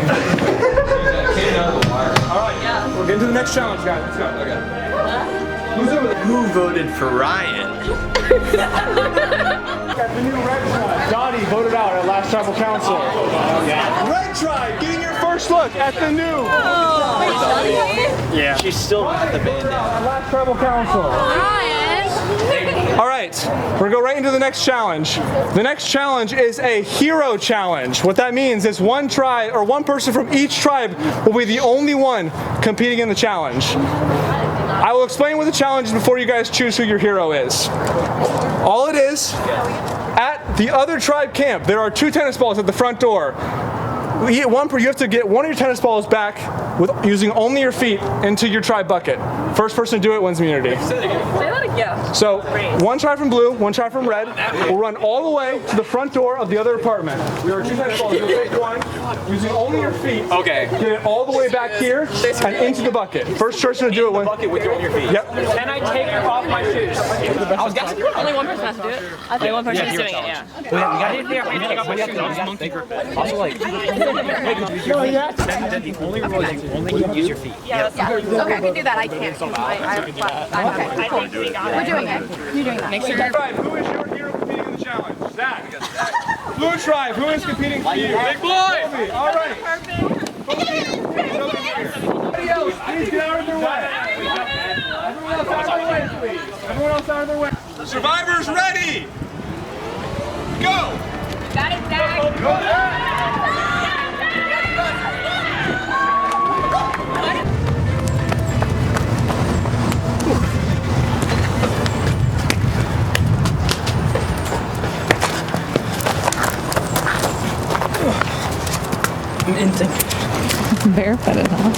right, we're getting to the next challenge, guys. Let's go. Okay. Who's over there? Who voted for Ryan? The new red tribe. Dottie voted out at last tribal council. Red tribe getting your first look at the new. Yeah. She's still got the bandana. Last tribal council. All right, we're gonna go right into the next challenge. The next challenge is a hero challenge. What that means is one tribe or one person from each tribe will be the only one competing in the challenge. I will explain what the challenge is before you guys choose who your hero is. All it is, at the other tribe camp, there are 2 tennis balls at the front door. You have to get one of your tennis balls back with using only your feet into your tribe bucket. First person to do it wins immunity. Say that again. So, one tribe from blue, one tribe from red. We'll run all the way to the front door of the other apartment. There are 2 tennis balls. You'll take one using only your feet. Okay. Get it all the way back here and into the bucket. First person to do it wins. Bucket with your feet. Yep. Can I take off my shoes? I was guessing. Only one person has to do it. Only one person is doing it, yeah. We got it there. I take off my shoes. Also, like, the only rule is you only can use your feet. Yeah. Okay, we can do that. I can't. Okay, cool. We're doing it. You're doing that. Make sure. Tribe, who is your hero competing in the challenge? Zach. Blue tribe, who is competing for you? Big boy. All right. Everybody else, please get out of their way. Everyone else out of their way, please. Everyone else out of their way. Survivors ready. Go. Got it, Zach. Go. Barefooted, huh?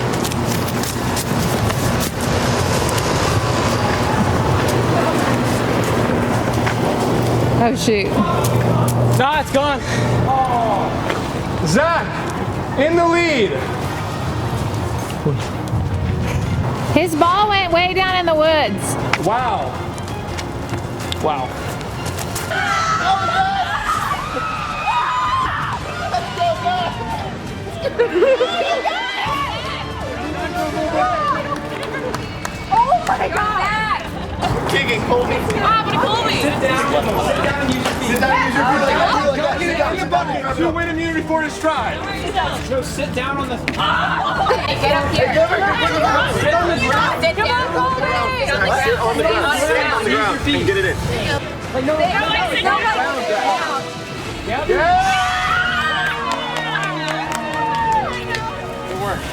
Oh shoot. Nah, it's gone. Oh. Zach, in the lead. His ball went way down in the woods. Wow. Wow. Oh my God! Kicking Colby. Ah, but Colby! Sit down. Sit down. Use your feet. Get a bucket to win immunity for his tribe. No, sit down on the. Okay, get up here. Sit on the ground. Sit down, Colby. Sit on the ground. And get it in. Yeah.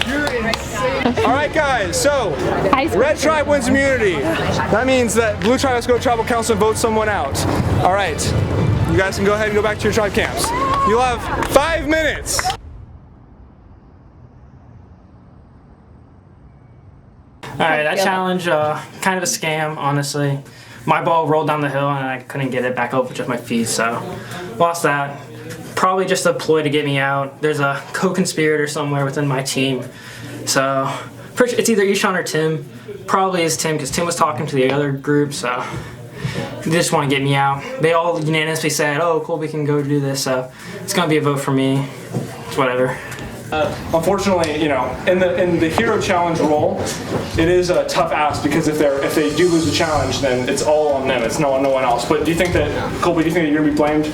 You're insane. All right, guys. So, red tribe wins immunity. That means that blue tribe has to go to tribal council and vote someone out. All right. You guys can go ahead and go back to your tribe camps. You'll have 5 minutes. Alright, that challenge, kind of a scam, honestly. My ball rolled down the hill and I couldn't get it back up with just my feet, so lost that. Probably just a ploy to get me out. There's a co-conspirator somewhere within my team. So, it's either Ishan or Tim. Probably is Tim, because Tim was talking to the other group, so they just want to get me out. They all unanimously said, oh, Colby can go do this, so it's going to be a vote for me. It's whatever. Unfortunately, you know, in the hero challenge role, it is a tough ask because if they do lose the challenge, then it's all on them. It's no one else. But do you think that, Colby, do you think that you're gonna be blamed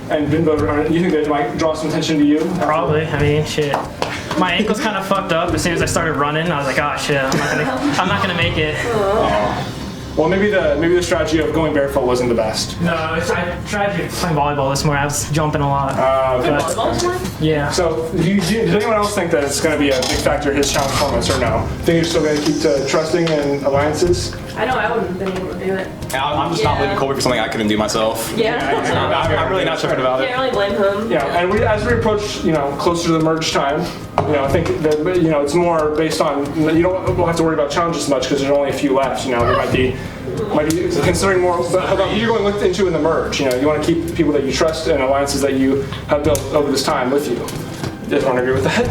and been voted on? Do you think that it might draw some attention to you? Probably. I mean, shit. My ankle's kind of fucked up. As soon as I started running, I was like, oh shit, I'm not gonna make it. Well, maybe the strategy of going barefoot wasn't the best. No, I tried playing volleyball this morning. I was jumping a lot. Yeah. So, does anyone else think that it's going to be a big factor in his challenge performance, or no? Think you're still going to keep trusting in alliances? I know I wouldn't have been able to do it. I'm just not blaming Colby for something I couldn't do myself. Yeah. I'm really not tripping about it. Can't really blame him. Yeah, and as we approach, closer to the merge time, I think that it's more based on you don't have to worry about challenges as much because there's only a few left. There might be considering more about who you're going into in the merge. You want to keep people that you trust and alliances that you have built over this time with you. You guys want to agree with that?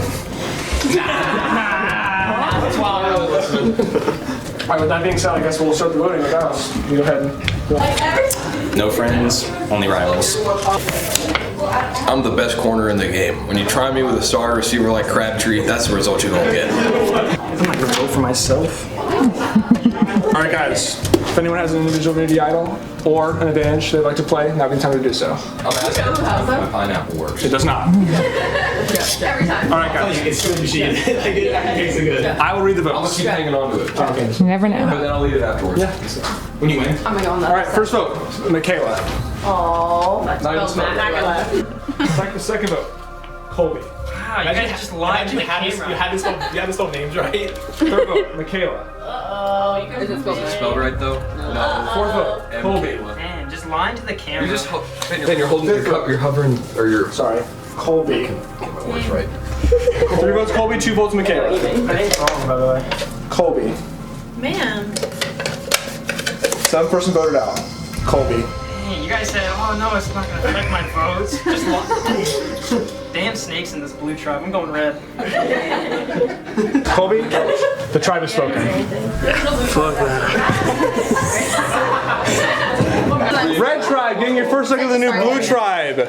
That's why I was listening. All right, with that being said, I guess we'll start the voting. Guys, you go ahead. No friends, only rivals. I'm the best corner in the game. When you try me with a star receiver like Crabtree, that's the result you're gonna get. I'm not gonna vote for myself. All right, guys. If anyone has an individual immunity idol or an advantage they'd like to play, now would be time to do so. I'm asking if my pineapple works. It does not. Every time. All right, guys. It's good machine. It good. I will read the votes. I'm gonna keep hanging on to it. Okay. You never know. But then I'll leave it afterwards. Yeah. When you win. I'm gonna go on that. All right, first vote, Michaela. Oh, Not even Matt. Second vote, Colby. Wow, you guys just lied to the camera. You had this whole names right. Third vote, Michaela. Is it Spelled right though? No. Fourth vote. Colby. Man, just lying to the camera. Ben, you're holding your cup. You're hovering, or you're. Sorry. Colby. Get my words right. 3 votes Colby, 2 votes Michaela. I think it's wrong, by the way. Colby. Man. 7th person voted out. Colby. Hey, you guys said, oh no, it's not gonna affect my votes. Just damn snakes in this blue tribe. I'm going red. Colby, the tribe has spoken. Fuck that. Red tribe getting your first look at the new blue tribe.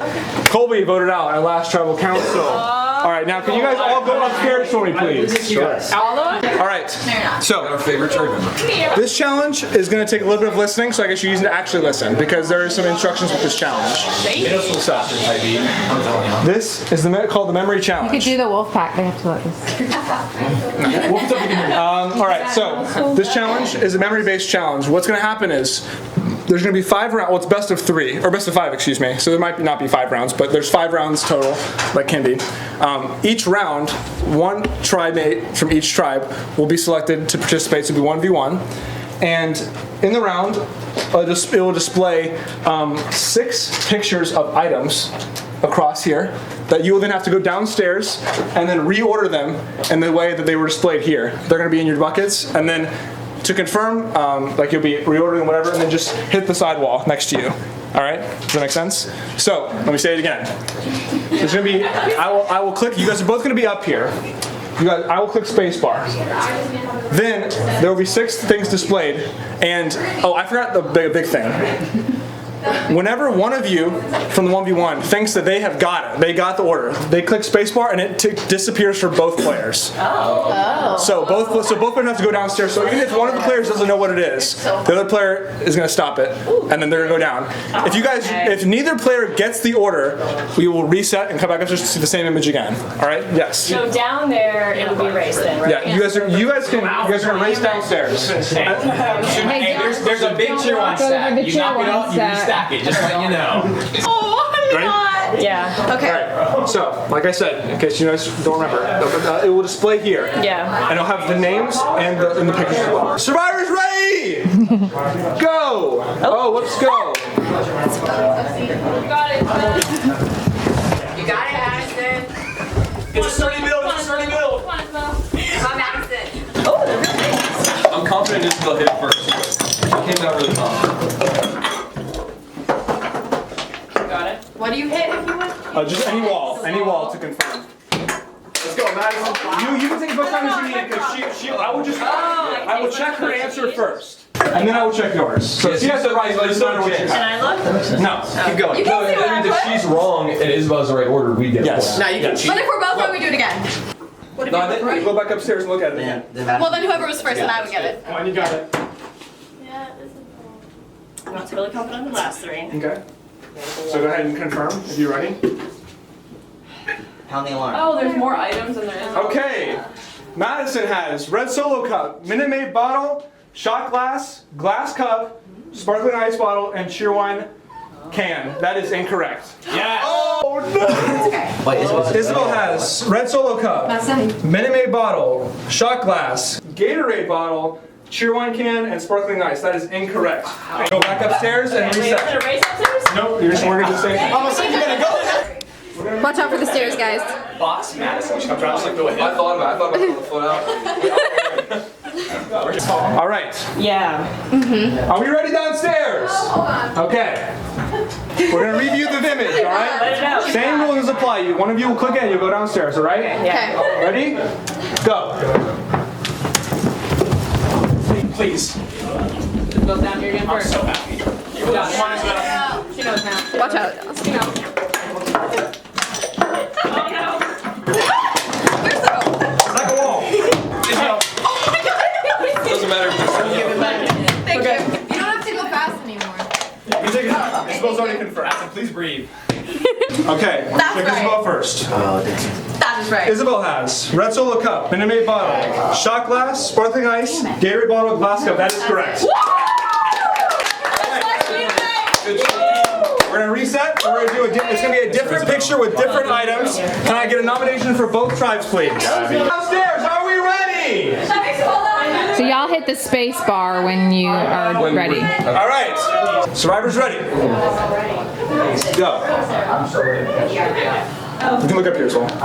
Colby voted out at last tribal council. All right, now can you guys all go upstairs for me, please? Sure. All right. So our favorite tribe member. This challenge is going to take a little bit of listening, so I guess you need to actually listen because there are some instructions with this challenge. So, this is called the memory You challenge. could do the wolf pack. They have to let this. All right, so this challenge is a memory-based challenge. What's going to happen is there's going to be 5 rounds. Well, it's best of 3, or best of 5, excuse me. So there might not be 5 rounds, but there's 5 rounds total, like can be. Each round, 1 tribe mate from each tribe will be selected to participate. So it'll be 1v1, and in the round, it will display 6 pictures of items across here that you will then have to go downstairs and then reorder them in the way that they were displayed here. They're going to be in your buckets, and then to confirm, like you'll be reordering whatever, and then just hit the sidewall next to you. All right? Does that make sense? So let me say it again. There's going to be. I will click. You guys are both going to be up here. You guys, I will click spacebar. Then there will be 6 things displayed, and oh, I forgot the big thing. Whenever one of you from the 1v1 thinks that they have got it, they got the order, they click spacebar and it disappears for both players. So both players have to go downstairs. So even if one of the players doesn't know what it is, the other player is going to stop it, and then they're going to go down. If neither player gets the order, we will reset and come back up to see the same image again. All right? Yes. So down there, it will be race then, right? Yeah. You guys are going to race downstairs. Hey, there's a big tier 1 stack. You knock it out, you restack it. Just letting you know. Oh, I'm not. Yeah. Okay. All right. So, like I said, in case you guys don't remember, it will display here. Yeah. And it'll have the names and the pictures as well. Survivor's ready! Go! Oh, let's go. You got it. You got it, Addison. It's a sturdy build. It's a sturdy build. Come on, Addison. I'm confident Isabel hit it first. She came out really calm. What do you hit if you win? Just any wall to confirm. Let's go, Madison. You can take as much time as you need because I will check her answer first. And then I will check yours. So if she has the right, it doesn't matter what you have. Can I look? No. Keep going. You can see what I If she's wrong and Isabel's the right order, we get Yes. one. No, you can cheat. But if we're both wrong, we do it again. What if No, you're both then right? go back upstairs and look at it again. Well, then whoever was first, then I would get it. Come on, you got it. Yeah, this is I'm not really confident in the last 3. Okay. So go ahead and confirm if you're ready. Pound the alarm. Oh, there's more items than there is. Okay. Madison has red Solo cup, Minute Maid bottle, shot glass, glass cup, sparkling ice bottle, and cheerwine can. That is incorrect. Yeah. Oh no! Wait, Isabel has red Solo cup, Minute Maid bottle, shot glass, Gatorade bottle, cheerwine can, and sparkling ice. That is incorrect. Go back upstairs and Wait, I'm gonna reset. race upstairs? Nope, we're gonna just say. Almost like you're gonna go. Watch out for the stairs, guys. Box Madison. She comes around just like go ahead. I thought about it on the foot out. All right. Yeah. Are we ready downstairs? Okay. We're gonna review the image, all right? Let it out. Same rules apply. One of you will click in, you'll go downstairs, all right? Yeah. Ready? Go. Please. Go down here again first. So happy. You got it. She knows now. Watch out. She knows. Oh no. Like a wall. Doesn't matter if you're Thank you. You don't have to go fast anymore. You take it out. Isabel's already confirmed. Please breathe. Okay. That's Check right. Isabel first. That is right. Isabel has red Solo cup, Minute Maid bottle, shot glass, sparkling ice, Gatorade bottle, glass cup. That is correct. We're gonna reset. And we're gonna do it's gonna be a different picture with different items. Can I get a nomination for both tribes, please? Downstairs. Are we ready? Hold on. So y'all hit the space bar when you are ready. All right. Survivor's ready. Go. You can look up here as well. Oh,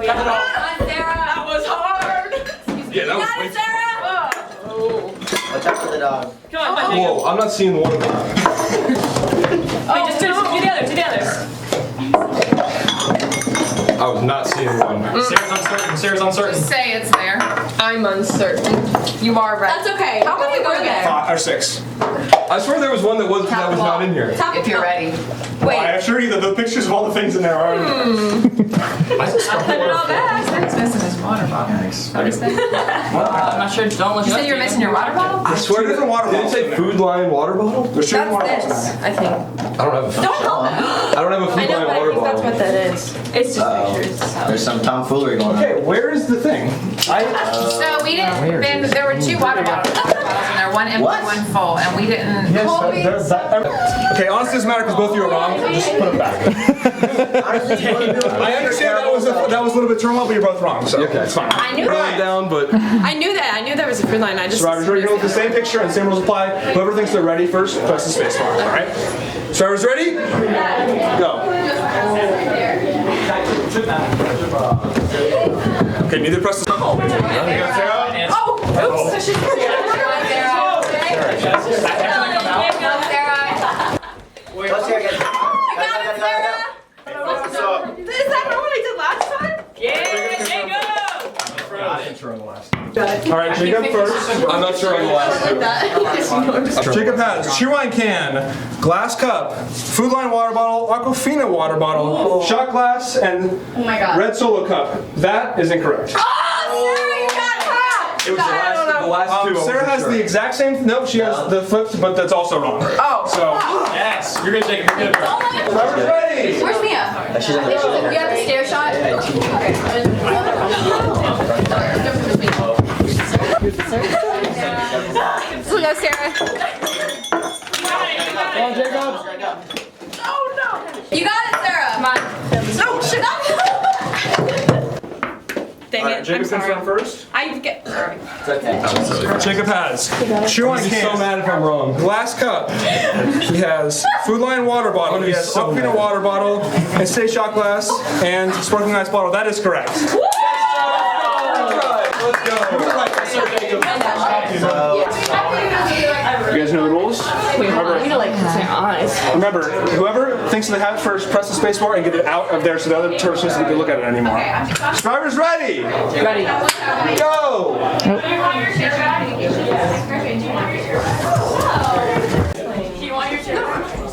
yeah. That was hard. Yeah, that was way Watch out for the dog. Come on, Whoa, I'm not seeing one of them. Wait, just do the others, do the others. I was not seeing one. Sarah's uncertain. Sarah's uncertain. Just say it's there. I'm uncertain. You are right. That's okay. How many were there? 5 or 6. I swear there was one that was not in here. If you're ready. Wait. I assure you that the pictures of all the things in there are. Put it all back. He's missing his water bottle. What is that? I'm not sure. Don't look. You said you're missing your water bottle? I swear there's a water bottle. Did it say food line water bottle? There's two water bottles. That's this, I think. I don't have a food line water bottle. That's what that is. It's just pictures. There's some tomfoolery going on. Okay, where is the thing? So we didn't. Then there were 2 water bottles in there, one empty, one full, and we didn't. Okay, honestly, it doesn't matter because both of you are wrong. Just put it back. I understand that was a little bit turmoil, but you're both wrong, so it's fine. I knew that. Down, but I knew that. I knew there was a food line. I just. Survivors ready? Go with the same picture and same rules apply. Whoever thinks they're ready first, press the space bar. All right. Survivors ready? Go. Okay, neither press the. Oh, oops. Is that not what I did last time? Yeah, All right, Jacob first. I'm not sure on the last two. Jacob has chew wine can, glass cup, food line water bottle, Aquafina water bottle, shot glass, and red Solo cup. That is incorrect. It was The last two. Sarah has the exact same. Nope, she has the flipped, but that's also wrong. Oh. So. Yes, you're gonna take it. You're good. Survivors ready? Where's Mia? She's in the You have the stair shot? So go, Sarah. Come on, Jacob. You got it, Sarah. Come on. No, shut up. Dang All right, it. Jacob I'm sorry. confirm first. I get. Sorry. Jacob has chew wine can. So mad if I'm wrong. Glass cup. He has food line water bottle. He has Aquafina water bottle and stay shot glass and sparkling ice bottle. That is correct. Let's go. You guys know the rules? Remember, whoever thinks they have it first, press the space bar and get it out of there so the other person doesn't look at it anymore. Survivors ready? Ready. Go! You want your chair?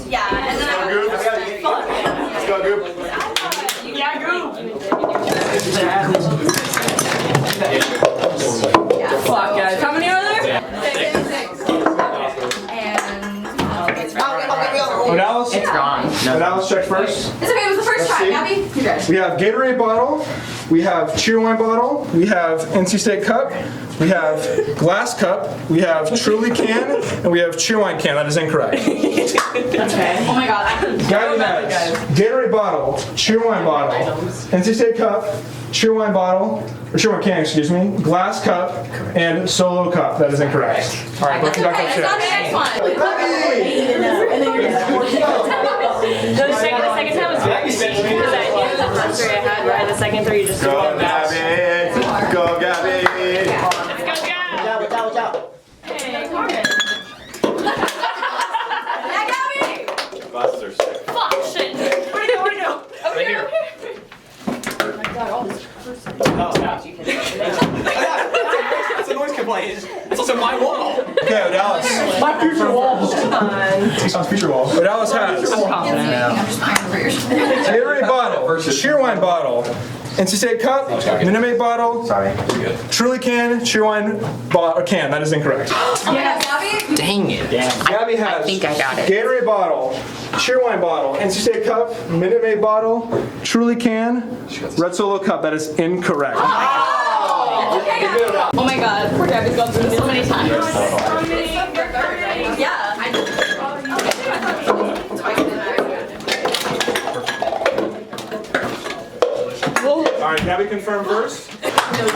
Yeah, and then Let's go, Goop. Yeah, Goop. Fuck, guys. How many are there? 6. Odalis? It's gone. Odalis, check first. It's okay, it was the first try, Gabby. You're good. We have Gatorade bottle, we have cheer wine bottle, we have NC State cup, we have glass cup, we have Truly can, and we have cheer wine can. That is incorrect. Okay. Oh my god. Gabby has Gatorade bottle, cheer wine bottle, NC State cup, cheer wine bottle, or cheer wine can, excuse me, glass cup, and Solo cup. That is incorrect. All right, That's okay, it's not the next one. The second time was very easy because I knew the first 3 I had, right? The second 3 you just Go, Gabby! Go, Gabby! Let's go, Gab! Watch out. Hey, Carmen. Yeah, Gabby. Glasses are sick. Fuck, shit. Where'd it go? Where'd it go? Over here. That's a noise complaint. It's also my wall. Okay, Odalis. My future wall. Sounds future wall. Odalis has Gatorade bottle, cheer wine bottle, NC State cup, Minute Maid bottle, Truly can, cheer wine can. That is incorrect. Yeah, Gabby. Dang it. Gabby has I think I got it. Gatorade bottle, cheer wine bottle, NC State cup, Minute Maid bottle, Truly can, Red Solo cup. That is incorrect. Oh my god. Poor Gabby's gone through this so many times. Yeah. All right, Gabby confirm first.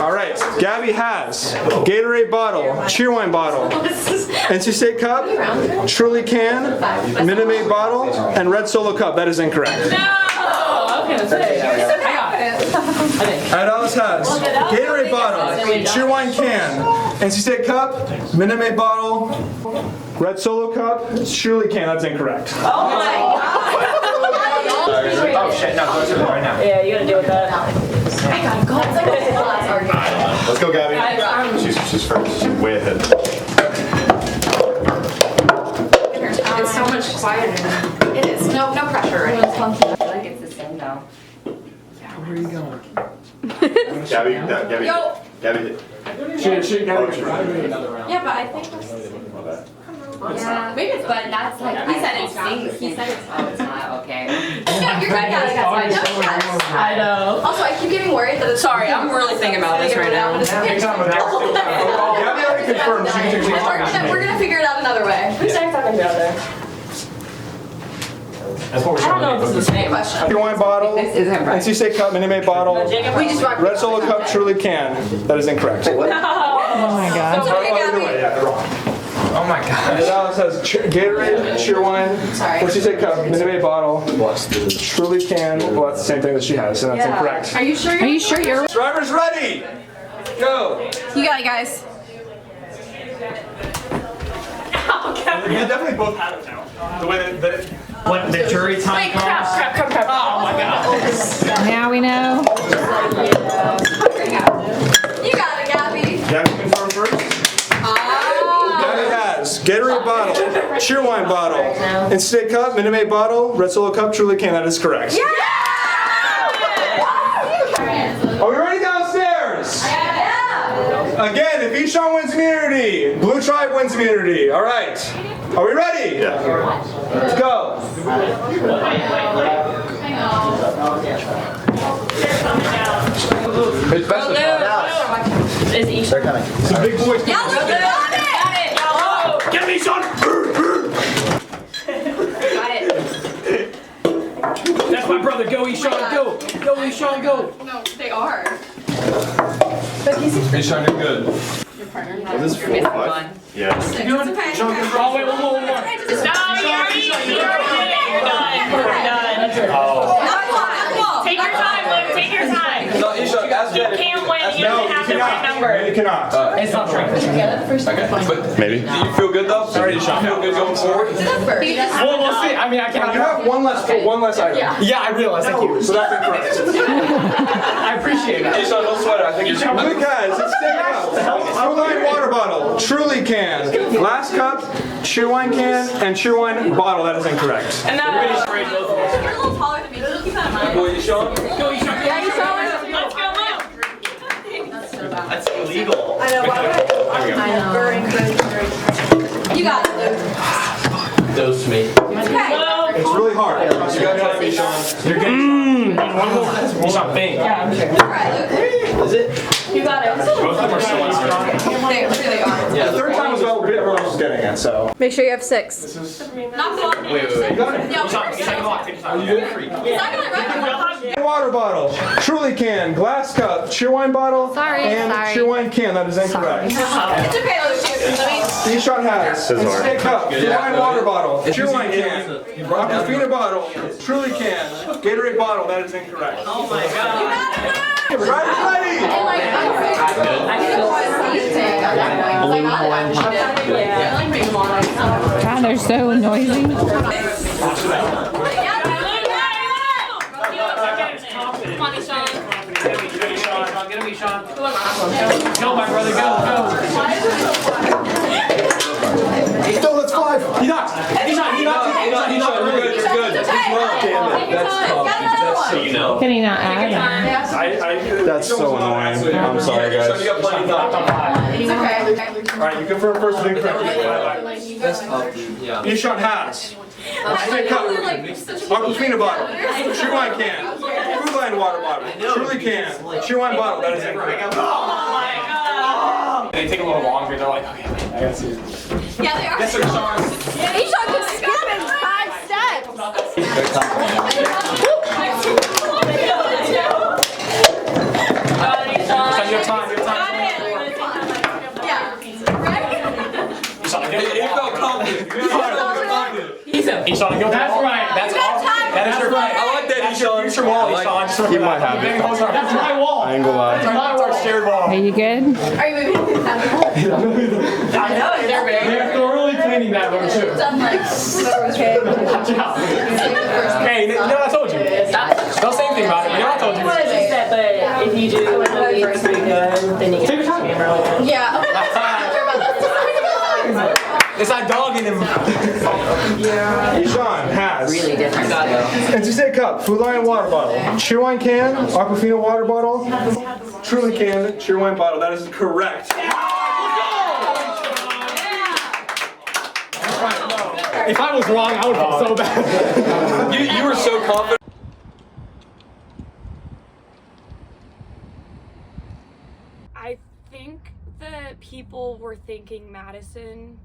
All right, Gabby has Gatorade bottle, Cheerwine bottle, NC State cup, Truly can, Minute Maid bottle, and Red Solo cup. That is incorrect. No! I was gonna say. I got it. Alice has Gatorade bottle, Cheerwine can, NC State cup, Minute Maid bottle, Red Solo cup, Truly can. That's incorrect. Oh my god! Oh shit, no, go to it right now. Yeah, you gotta deal with that. I gotta go. It's like the last argument. Let's go, Gabby. She's first. She's way ahead. It's so much quieter now. It is. No pressure, right? I feel like it's the same now. Where are you going? Gabby. Yo. Gabby. Yeah, but I think that's the same. Yeah, maybe it's, but that's like, he said it's stinks. He said it's, oh, it's not, okay. Yeah, you're good, Gabby, that's fine. I know. Also, I keep getting worried that it's. Sorry, I'm really thinking about this right now. Gabby already confirmed. We're gonna figure it out another way. Who's next talking about there? That's what we're I don't know if this is the same question. Cheerwine bottle, NC State cup, Minute Maid bottle, We just rock Red Solo cup, Truly can. That is incorrect. Oh my god. It's okay, Gabby. Yeah, they're wrong. Oh my gosh. Alice has Gatorade, Cheerwine, NC State cup, Minute Maid bottle, Truly can. Well, that's the same thing that she has, so that's incorrect. Are you sure? Are you sure you're? Drivers ready? Go. You got it, guys. You definitely both have it now. The way that When the jury time Wait, crap. Oh my god. Now we know. You got it, Gabby. Gabby confirm first. Gabby has Gatorade bottle, Cheerwine bottle, NC State cup, Minute Maid bottle, Red Solo cup, Truly can. That is correct. Are we ready downstairs? Again, if Ishan wins immunity, Blue Tribe wins immunity. All right. Are we ready? Yeah. Let's go. Who's best Is Isha? They're coming. It's a big boy. Yeah, let's get on it. Got it. Get me, son! Got it. That's my brother. Go, Ishan, go! Go, Ishan, go! No, they are. Ishan, you're good. This is 4-5. Yeah. Oh, wait, one more. No, you already did it. You're done. We're done. Take your time, Luke. Take your time. No, Ishan, as You can't win. You don't have the right number. You cannot. It's not true. Okay, but Maybe. you feel good though? Sorry, Ishan. You feel good going forward? Well, we'll see. I mean, I can't. You have one less item. Yeah, I realize. Thank you. So that's incorrect. I appreciate that. Ishan, don't sweat it. I think you're Good guys, let's stick up. Truly water bottle, Truly can, glass cup, Cheerwine can, and Cheerwine bottle. That is incorrect. And that You're a little taller than me. Just keep that in mind. Boy, Ishan. Go, Isha. Yeah, you saw it. Let's go, Luke. That's illegal. I know. Very encouraging. You got it, Luke. Dose me. Okay. It's really hard. You got time, Ishan. You're getting one more. Ishan, bang. Yeah, I'm sure. All right, Luke. Is it? You got it. Both of them are still on. They really are. Yeah. The third time was what everyone was getting at, so. Make sure you have 6. Not the one. Wait. You got it. Yeah, Ishan, take a lot. Take your time. I got it right. Water bottle, Truly can, glass cup, Cheerwine bottle, and Cheerwine can. That is incorrect. It's okay, Luke. Ishan has NC State cup, Cheerwine water bottle, Cheerwine can, Aquafina bottle, Truly can, Gatorade bottle. That is incorrect. Oh my god. Drivers ready? God, they're so noisy. Come on, Ishan. Get him, Ishan. Go, my brother, go. No, that's 5. He knocked. You're good. You're good. That's tough. That's so you know. Can he not add? That's so annoying. I'm sorry, guys. You got plenty of time. It's okay. All right, you confirm first and incorrect. That's tough, dude. Yeah. Ishan has NC cup, Aquafina bottle, Cheerwine can, Food Line water bottle, Truly can, Cheerwine bottle. That is incorrect. Oh my god. They take a little longer. They're like, okay, wait, I gotta see it. Yeah, they are. Yes, sir, Sean. Ishan could skip in 5 steps. Eshawn, go. That's right. That's awesome. That is your right. I like that, That's your future wall, Eshawn. Just remember He might that. have it. That's my wall. I ain't gonna lie. That's our shared wall. Are you good? Are you moving? I know, they're very. They're thoroughly cleaning that room too. I'm like, okay. Hey, you know what I told you? Don't say anything about it. You know what I told you? But if you do really pretty good, then you Take your time. Yeah. It's not dogging him. Eshawn has really different skill. NC State Cup, Food Lion water bottle, Cheerwine can, Aquafina water bottle, Truly can, Cheerwine bottle. That is correct. If I was wrong, I would feel so bad. You were so confident. I think that people were thinking Madison.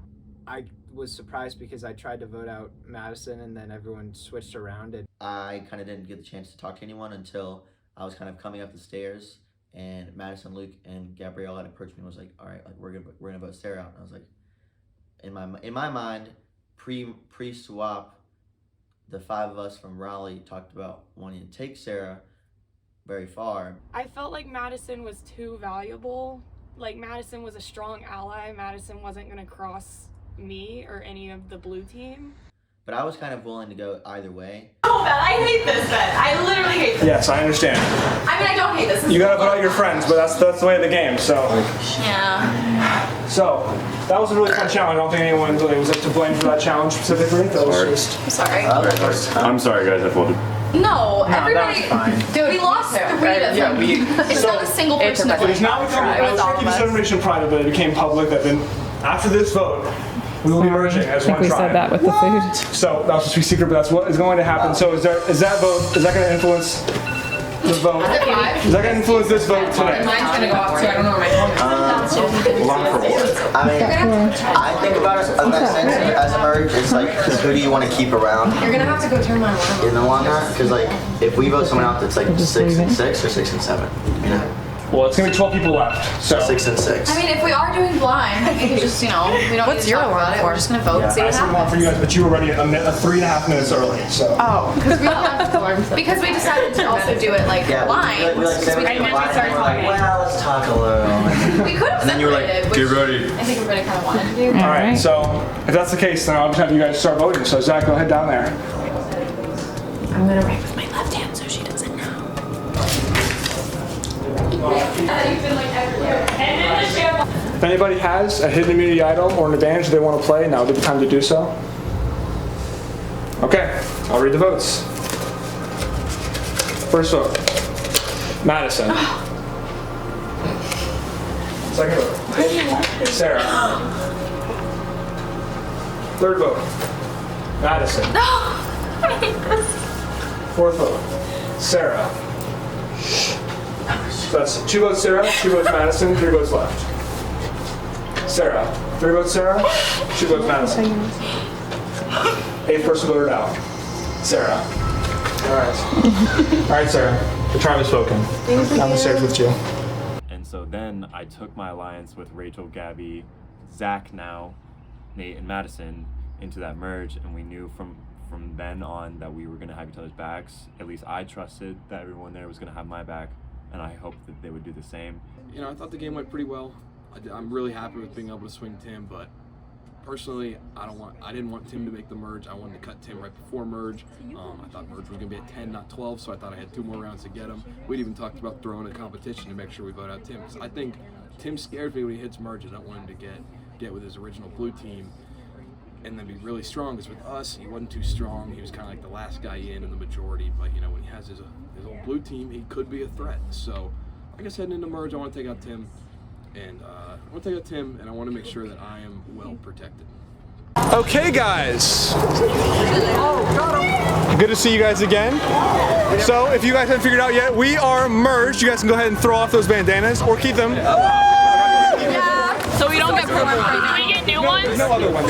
I was surprised because I tried to vote out Madison and then everyone switched around. And I kind of didn't get the chance to talk to anyone until I was kind of coming up the stairs, and Madison, Luke, and Gabrielle had approached me and was like, "All right, like we're gonna vote Sarah out." And I was like, in my mind, pre-swap, the 5 of us from Raleigh talked about wanting to take Sarah very far. I felt like Madison was too valuable. Like Madison was a strong ally. Madison wasn't gonna cross me or any of the blue team. But I was kind of willing to go either way. Oh, Ben, I hate this, Ben. I literally hate this. Yes, I understand. I mean, I don't hate this. You gotta vote out your friends, but that's the way of the game. So. Yeah. So that was a really fun challenge. I don't think anyone really was to blame for that challenge specifically. That was just. I'm sorry. I'm sorry, guys. I folded. No, everybody. Dude, we lost 3 of them. It's not a single person that It was not becoming. I was trying to keep this information private, but it became public that then after this vote, we will be merging as one tribe. I think we said that with the food. So that was supposed to be secret, but that's what is going to happen. So is that vote? Is that going to influence the vote? Is that going to influence this vote today? Mine's gonna go off too. I don't know where my phone is. I mean, I think about it in that sense as a merge. It's like, who do you want to keep around You're gonna have to go turn mine around. in the long run? Because like, if we vote someone out that's like 6 and 6 or 6 and 7, you know. Well, it's gonna be 12 people left. So 6 and 6. I mean, if we are doing blind, we could just, we don't need to talk about it. We're just gonna vote and see I what said one for you happens. guys, but you were already a 3.5 minutes early. So. Oh, because we decided to also do it like blind. We like said because we we like, well, let's talk a little. We could have And then you were like, separated, get which ready. I think everybody kind of wanted to do. All right. So if that's the case, then I'll just have you guys start voting. So Zach, go ahead down there. I'm gonna write with my left hand so she doesn't know. If anybody has a hidden immunity item or an advantage they want to play, now would be the time to do so. Okay, I'll read the votes. First vote, Madison. Second vote, Sarah. Third vote, Madison. Fourth vote, Sarah. So that's 2 votes Sarah, 2 votes Madison, 3 votes left. Sarah. 3 votes Sarah, 2 votes Madison. 8th person voted out. Sarah. All right, Sarah. The tribe has spoken. Down the stairs with you. And so then I took my alliance with Rachel, Gabby, Zach now, Nate, and Madison into that merge, and we knew from then on that we were going to have each other's backs. At least I trusted that everyone there was going to have my back, and I hoped that they would do the same. You know, I thought the game went pretty well. I'm really happy with being able to swing Tim, but personally, I didn't want Tim to make the merge. I wanted to cut Tim right before merge. I thought merge was going to be at 10, not 12, so I thought I had 2 more rounds to get him. We'd even talked about throwing a competition to make sure we vote out Tim, because I think Tim scares me when he hits merge. I don't want him to get with his original blue team and then be really strong, because with us, he wasn't too strong. He was kind of like the last guy in the majority, but you know, when he has his old blue team, he could be a threat. So I guess heading into merge, I want to take out Tim. And I want to make sure that I am well protected. Okay, guys. Good to see you guys again. So, if you guys haven't figured out yet, we are merged. You guys can go ahead and throw off those bandanas or keep them. So we don't get promo. Do we get new ones? No other ones.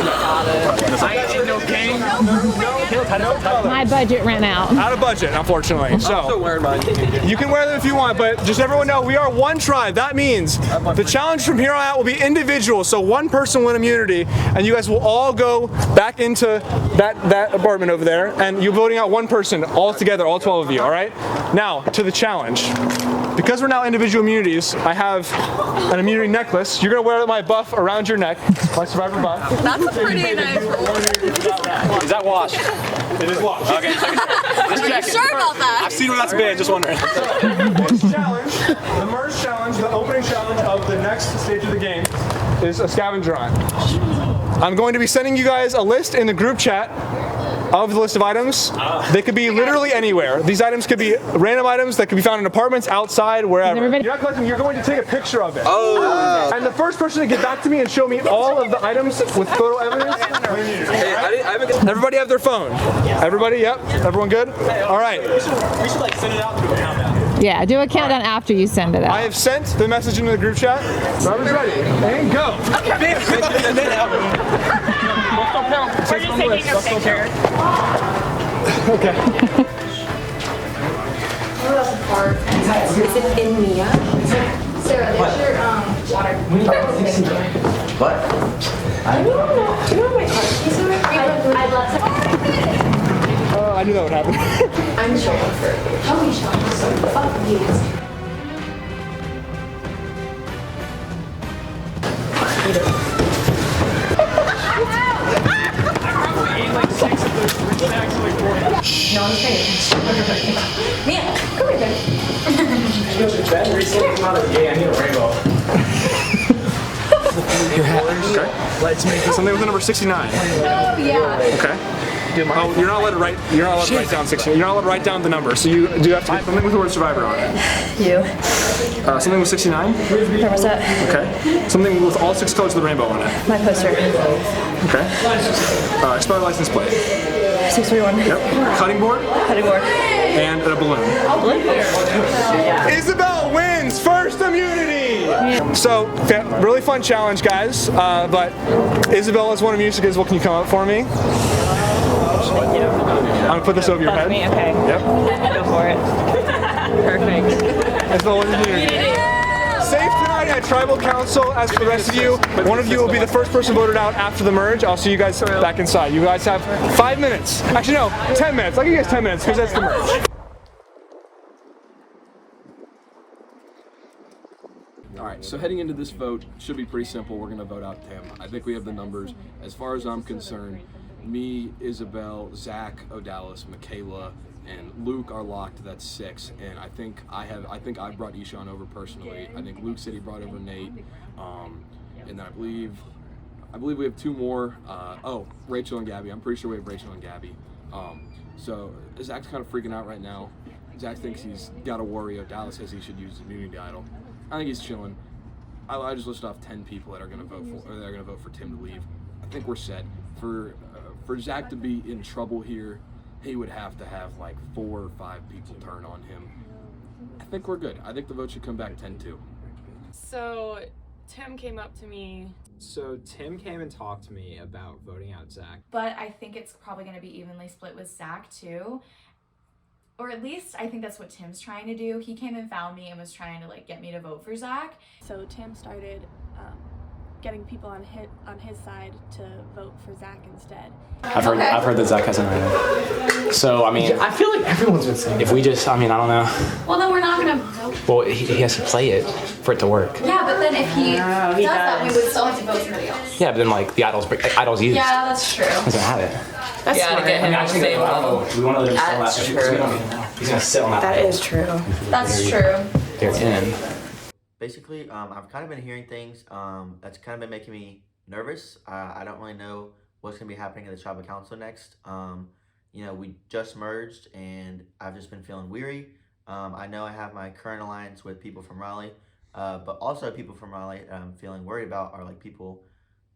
No game. My budget ran out. Out of budget, unfortunately. So wearing mine. you can wear them if you want, but just everyone know we are one tribe. That means the challenge from here on out will be individual. So one person win immunity, and you guys will all go back into that apartment over there, and you're voting out one person all together, all 12 of you. All right. Now to the challenge. Because we're now individual immunities, I have an immunity necklace. You're gonna wear my buff around your neck, my survivor buff. That's a pretty nice roll. Is that washed? It is washed. Okay. Are you sure about that? I've seen where that's been. Just wondering. This challenge, the merge challenge, the opening challenge of the next stage of the game, is a scavenger hunt. I'm going to be sending you guys a list in the group chat of the list of items. They could be literally anywhere. These items could be random items that could be found in apartments, outside, wherever. You're not collecting, you're going to take a picture of it. Oh. And the first person to get back to me and show me all of the items with photo evidence. Everybody have their phone? Everybody, yep. Everyone good? All right. We should like send it out to a countdown. Yeah, do a countdown after you send it out. I have sent the message into the group chat. Robert's ready. And go. Okay. We're just taking a picture. Okay. Is it in Mia? Sarah, there's your water. What? I don't know. Do you know my car keys are? I'd love to. I knew that would happen. I'm showing for. Tell me, Sean. So fuck you. No one's paying attention. Mia, come here, baby. Ben recently came out as gay. I need a rainbow. Okay. Let's make this something with the number 69. Oh yeah. Okay. Oh, you're not allowed to write. You're not allowed to write down 69. You're not allowed to write down the number. So you do have to something with the word survivor on it. You. Something with 69. Where was that? Okay. Something with all 6 colors of the rainbow on it. My poster. Okay. Expired license plate. 631. Yep. Cutting board. Cutting board. And a balloon. Isabel wins first immunity. So really fun challenge, guys. But Isabel is one of music. Isabel, can you come up for me? I'm gonna put this over your head. Me? Okay. Yep. Go for it. Perfect. Isabel, what did you do? Safe tonight at Tribal Council. As for the rest of you, one of you will be the first person voted out after the merge. I'll see you guys back inside. You guys have 5 minutes. Actually, no, 10 minutes. I'll give you guys 10 minutes because that's the merge. Alright, so heading into this vote should be pretty simple. We're going to vote out Tim. I think we have the numbers. As far as I'm concerned, me, Isabel, Zach, Odalis, Michaela, and Luke are locked. That's 6. And I think I brought Ishan over personally. I think Luke said he brought over Nate. And then I believe we have 2 more. Rachel and Gabby. I'm pretty sure we have Rachel and Gabby. So Zach's kind of freaking out right now. Zach thinks he's got to worry. Odalis says he should use his immunity idol. I think he's chilling. I just listed off 10 people that are going to vote for Tim to leave. I think we're set. For Zach to be in trouble here, he would have to have like 4 or 5 people turn on him. I think we're good. I think the vote should come back 10-2. So Tim came up to me. So Tim came and talked to me about voting out Zach. But I think it's probably going to be evenly split with Zach too. Or at least I think that's what Tim's trying to do. He came and found me and was trying to get me to vote for Zach. So Tim started getting people on his side to vote for Zach instead. I've heard that Zach hasn't heard it. So I mean, I feel like everyone's been saying. If we just, I don't know. Well, then we're not going to vote. Well, he has to play it for it to work. Yeah, but then if he does that, we would still have to vote somebody else. Yeah, but then the idol's used. Yeah, that's true. Doesn't have it. That's smart. To get him on the same level. We want to let him sell that. That's true. He's gonna sit on that. That is true. That's true. They're in. Basically, I've kind of been hearing things that's kind of been making me nervous. I don't really know what's going to be happening at the Tribal Council next. We just merged, and I've just been feeling weary. I know I have my current alliance with people from Raleigh, but also people from Raleigh that I'm feeling worried about are people.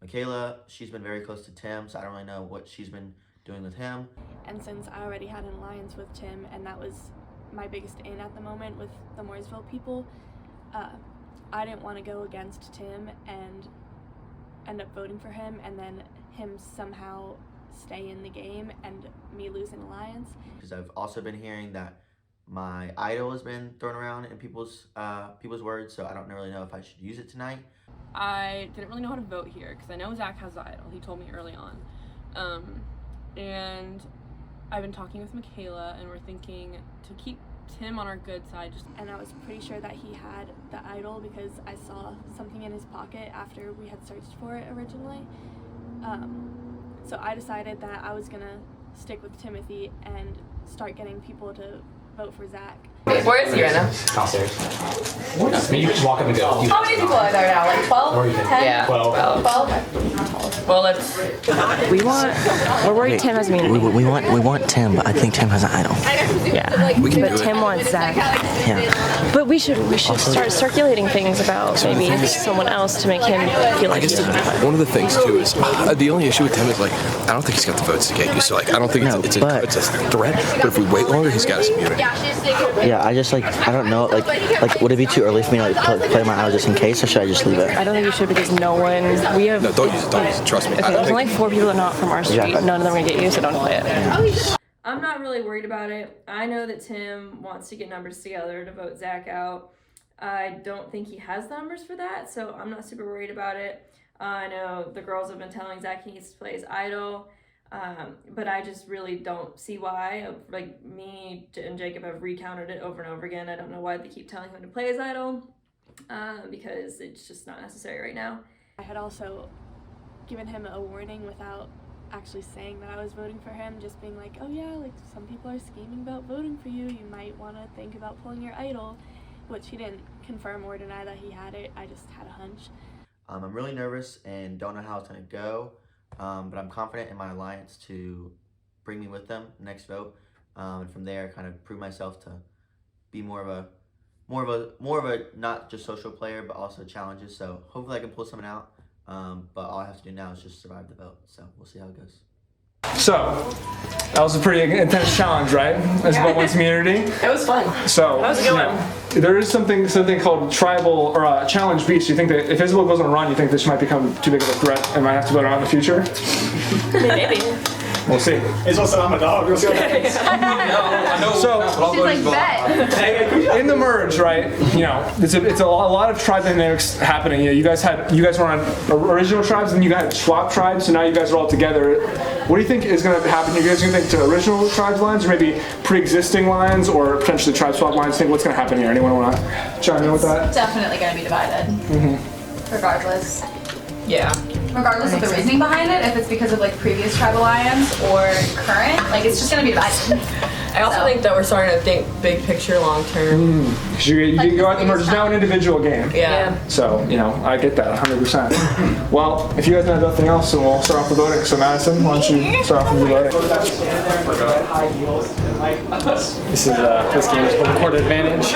Michaela, she's been very close to Tim, so I don't really know what she's been doing with him. And since I already had an alliance with Tim, and that was my biggest in at the moment with the Mooresville people, I didn't want to go against Tim and end up voting for him and then him somehow stay in the game and me lose an alliance. Because I've also been hearing that my idol has been thrown around in people's words, so I don't really know if I should use it tonight. I didn't really know how to vote here because I know Zach has the idol. He told me early on. And I've been talking with Michaela and we're thinking to keep Tim on our good side. And I was pretty sure that he had the idol because I saw something in his pocket after we had searched for it originally. So I decided that I was gonna stick with Timothy and start getting people to vote for Zach. Where is he right now? Downstairs. You just walk up and go. How many people are there now? Like 12? 10? Yeah. 12. Well, we're worried Tim has immunity. We want Tim, but I think Tim has an idol. Yeah, We can but do it. Tim wants Zach. Yeah. But we should start circulating things about maybe someone else to make him feel like he's One of the things too is the only issue with Tim is like I don't think he's got the votes to get you. So like I don't think it's a threat. But if we wait longer, he's got his immunity. Yeah, I just I don't know, like would it be too early for me to play my idol just in case, or should I just leave it? I don't think you should because no one. We have. No, don't use it. Trust me. Okay, there's only 4 people that are not from our street. Exactly. None of them are gonna get you, so don't play it. Yeah. I'm not really worried about it. I know that Tim wants to get numbers together to vote Zach out. I don't think he has the numbers for that, so I'm not super worried about it. I know the girls have been telling Zach he needs to play his idol. But I just really don't see why. Like, me and Jacob have recounted it over and over again. I don't know why they keep telling him to play his idol, because it's just not necessary right now. I had also given him a warning without actually saying that I was voting for him, just being like, oh yeah, like some people are scheming about voting for you. You might want to think about pulling your idol, which he didn't confirm or deny that he had it. I just had a hunch. I'm really nervous and don't know how it's going to go. But I'm confident in my alliance to bring me with them next vote, and from there kind of prove myself to be more of a not just social player but also challenges. So hopefully I can pull something out. But all I have to do now is just survive the vote. So we'll see how it goes. So, that was a pretty intense challenge, right? As about one's immunity. It was fun. So, That was a good one. There is something called tribal or challenge beast. You think that if Isabel goes on a run, you think this might become too big of a threat and might have to vote her out in the future? Maybe. We'll see. It's also I'm a dog. We'll see what happens. So, She's like, bet. in the merge, right? You know, it's a lot of tribe dynamics happening. You know, you guys were on original tribes, and you guys had swap tribes, so now you guys are all together. What do you think is going to happen? You guys going to think to original tribes lines, or maybe pre-existing lines, or potentially tribe swap lines? Think what's going to happen here? Anyone want to chime in with that? Definitely going to be divided. Regardless. Yeah. Regardless of the reasoning behind it, if it's because of like previous tribe alliance or current, like it's just gonna be divided. I also think that we're starting to think big picture, long term. Because you can go out the merge. It's now an individual game. Yeah. So, you know, I get that 100%. Well, if you guys have nothing else, then we'll start off the voting. So, Madison, why don't you start off with the voting? This game is home court advantage. I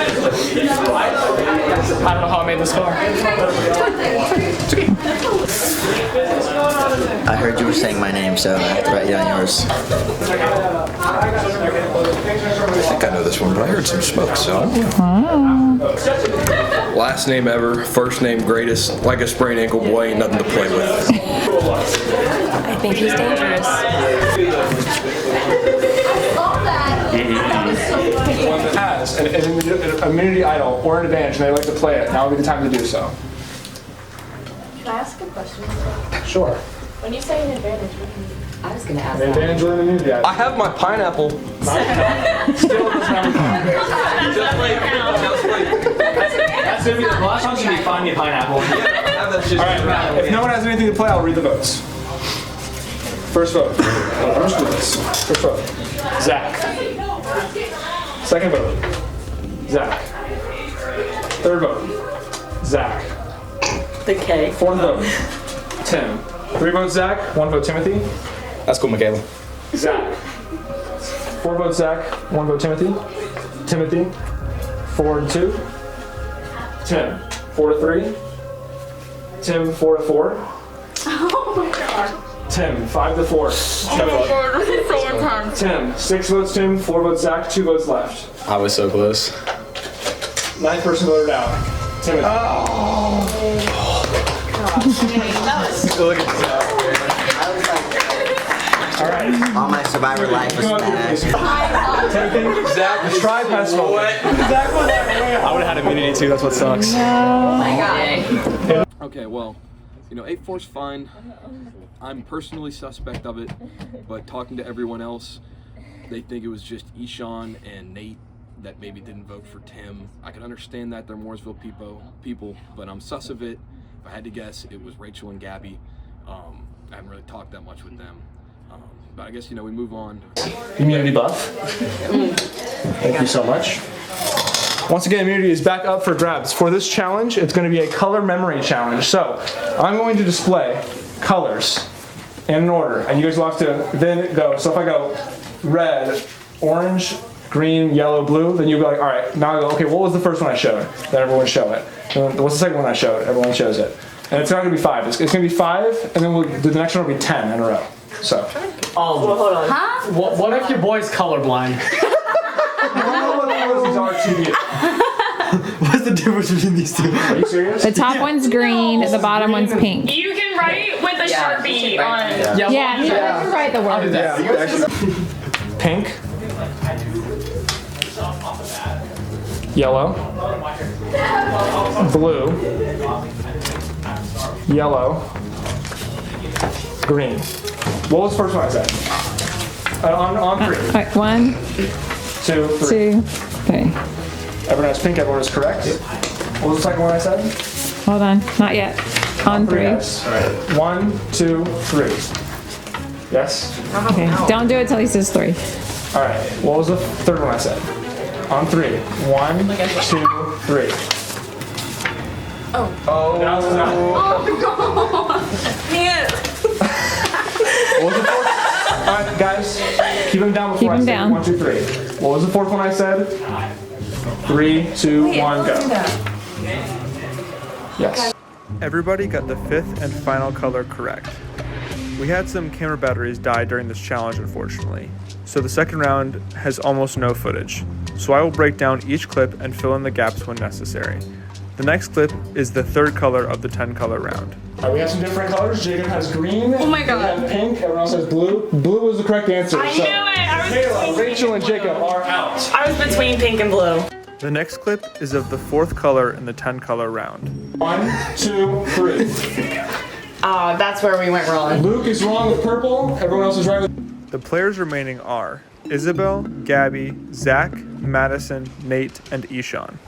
don't know how I made this far. I heard you were saying my name, so I have to write down yours. I think I know this one, but I heard some smoke, so. Last name ever, first name greatest, like a sprained ankle boy, ain't nothing to play with. I think he's dangerous. Has an immunity idol or an advantage, and they'd like to play it, now would be the time to do so. Can I ask a question? Sure. When you say an advantage, what do you mean? I was gonna ask An advantage or an immunity idol? I have my pineapple. Still doesn't have That's gonna be the last one's gonna be find me a pineapple. Alright, if no one has anything to play, I'll read the votes. First vote. First vote. Zach. Second vote. Zach. Third vote. Zach. The K. Fourth vote. Tim. 3 votes Zach, 1 vote Timothy. That's cool, Michaela. Zach. 4 votes Zach, 1 vote Timothy. Timothy. 4-2. Tim. 4-3. Tim. 4-4. Oh my god. Tim. 5-4. Oh my god, this is so intense. Tim. 6 votes Tim, 4 votes Zach, 2 votes left. I was so close. 9th person voted out. Timothy. That was Look at all right. All my survivor life was smashed. Zach, the tribe has spoken. I would have had immunity too. That's what sucks. Oh my god. Okay, well, you know, 8-4's fine. I'm personally suspect of it, but talking to everyone else, they think it was just Ishan and Nate that maybe didn't vote for Tim. I can understand that they're Mooresville people, but I'm sus of it. If I had to guess, it was Rachel and Gabby. I haven't really talked that much with them. But I guess, you know, we move on. Immunity buff. Thank you so much. Once again, immunity is back up for grabs. For this challenge, it's going to be a color memory challenge. So I'm going to display colors in an order, and you guys will have to then go. So if I go red, orange, green, yellow, blue, then you'll be like, all right, now I go, okay, what was the first one I showed? Then everyone show it. And what's the second one I showed? Everyone shows it. And it's not going to be 5. It's going to be 5, and then the next one will be 10 in a row. So. Hold on. Huh? What if your boy's colorblind? What's the difference between these two? Are you serious? The top one's green, the bottom one's pink. You can write with a Sharpie on. Yeah, you can write the word. Pink. Yellow. Blue. Yellow. Green. What was the first one I said? On 3. All right, 1, 2, 3. 2, 3. Everyone has pink, everyone is correct. What was the second one I said? Hold on, not yet. On 3. Yes. All right. 1, 2, 3. Yes? Okay, don't do it till he says 3. All right. What was the third one I said? On 3. 1, 2, 3. Oh. That was not. Oh no! Man. What was the fourth? All right, guys, keep them down before I say 1, 2, 3. What was the fourth one I said? 3, 2, 1, go. Yes. Everybody got the 5th and final color correct. We had some camera batteries die during this challenge, unfortunately, so the second round has almost no footage. So I will break down each clip and fill in the gaps when necessary. The next clip is the 3rd color of the 10 color round. We have some different colors. Jacob has green. Oh my god. We have pink. Everyone else has blue. Blue was the correct answer. I knew it. I was Kayla, Rachel, and Jacob are out. I was between pink and blue. The next clip is of the 4th color in the 10 color round. 1, 2, 3. That's where we went wrong. Luke is wrong with purple. Everyone else is right with. The players remaining are Isabel, Gabby, Zach, Madison, Nate, and Ishan.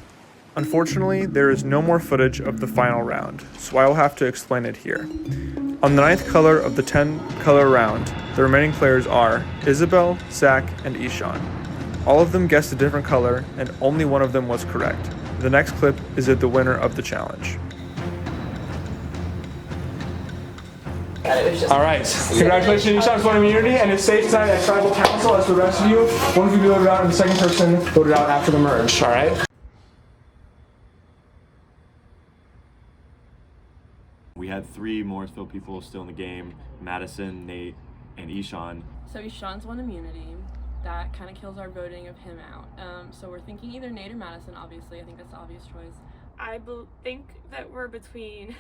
Unfortunately, there is no more footage of the final round, so I will have to explain it here. On the 9th color of the 10 color round, the remaining players are Isabel, Zach, and Ishan. All of them guessed a different color, and only one of them was correct. The next clip is of the winner of the challenge. Alright, congratulations, Ishan's won immunity, and it's safe tonight at Tribal Council as the rest of you. One of you voted out, and the second person voted out after the merge, alright? We had 3 Mooresville people still in the game: Madison, Nate, and Ishan. So Ishan's won immunity. That kind of kills our voting of him out. So we're thinking either Nate or Madison, obviously. I think that's the obvious choice. I think that we're between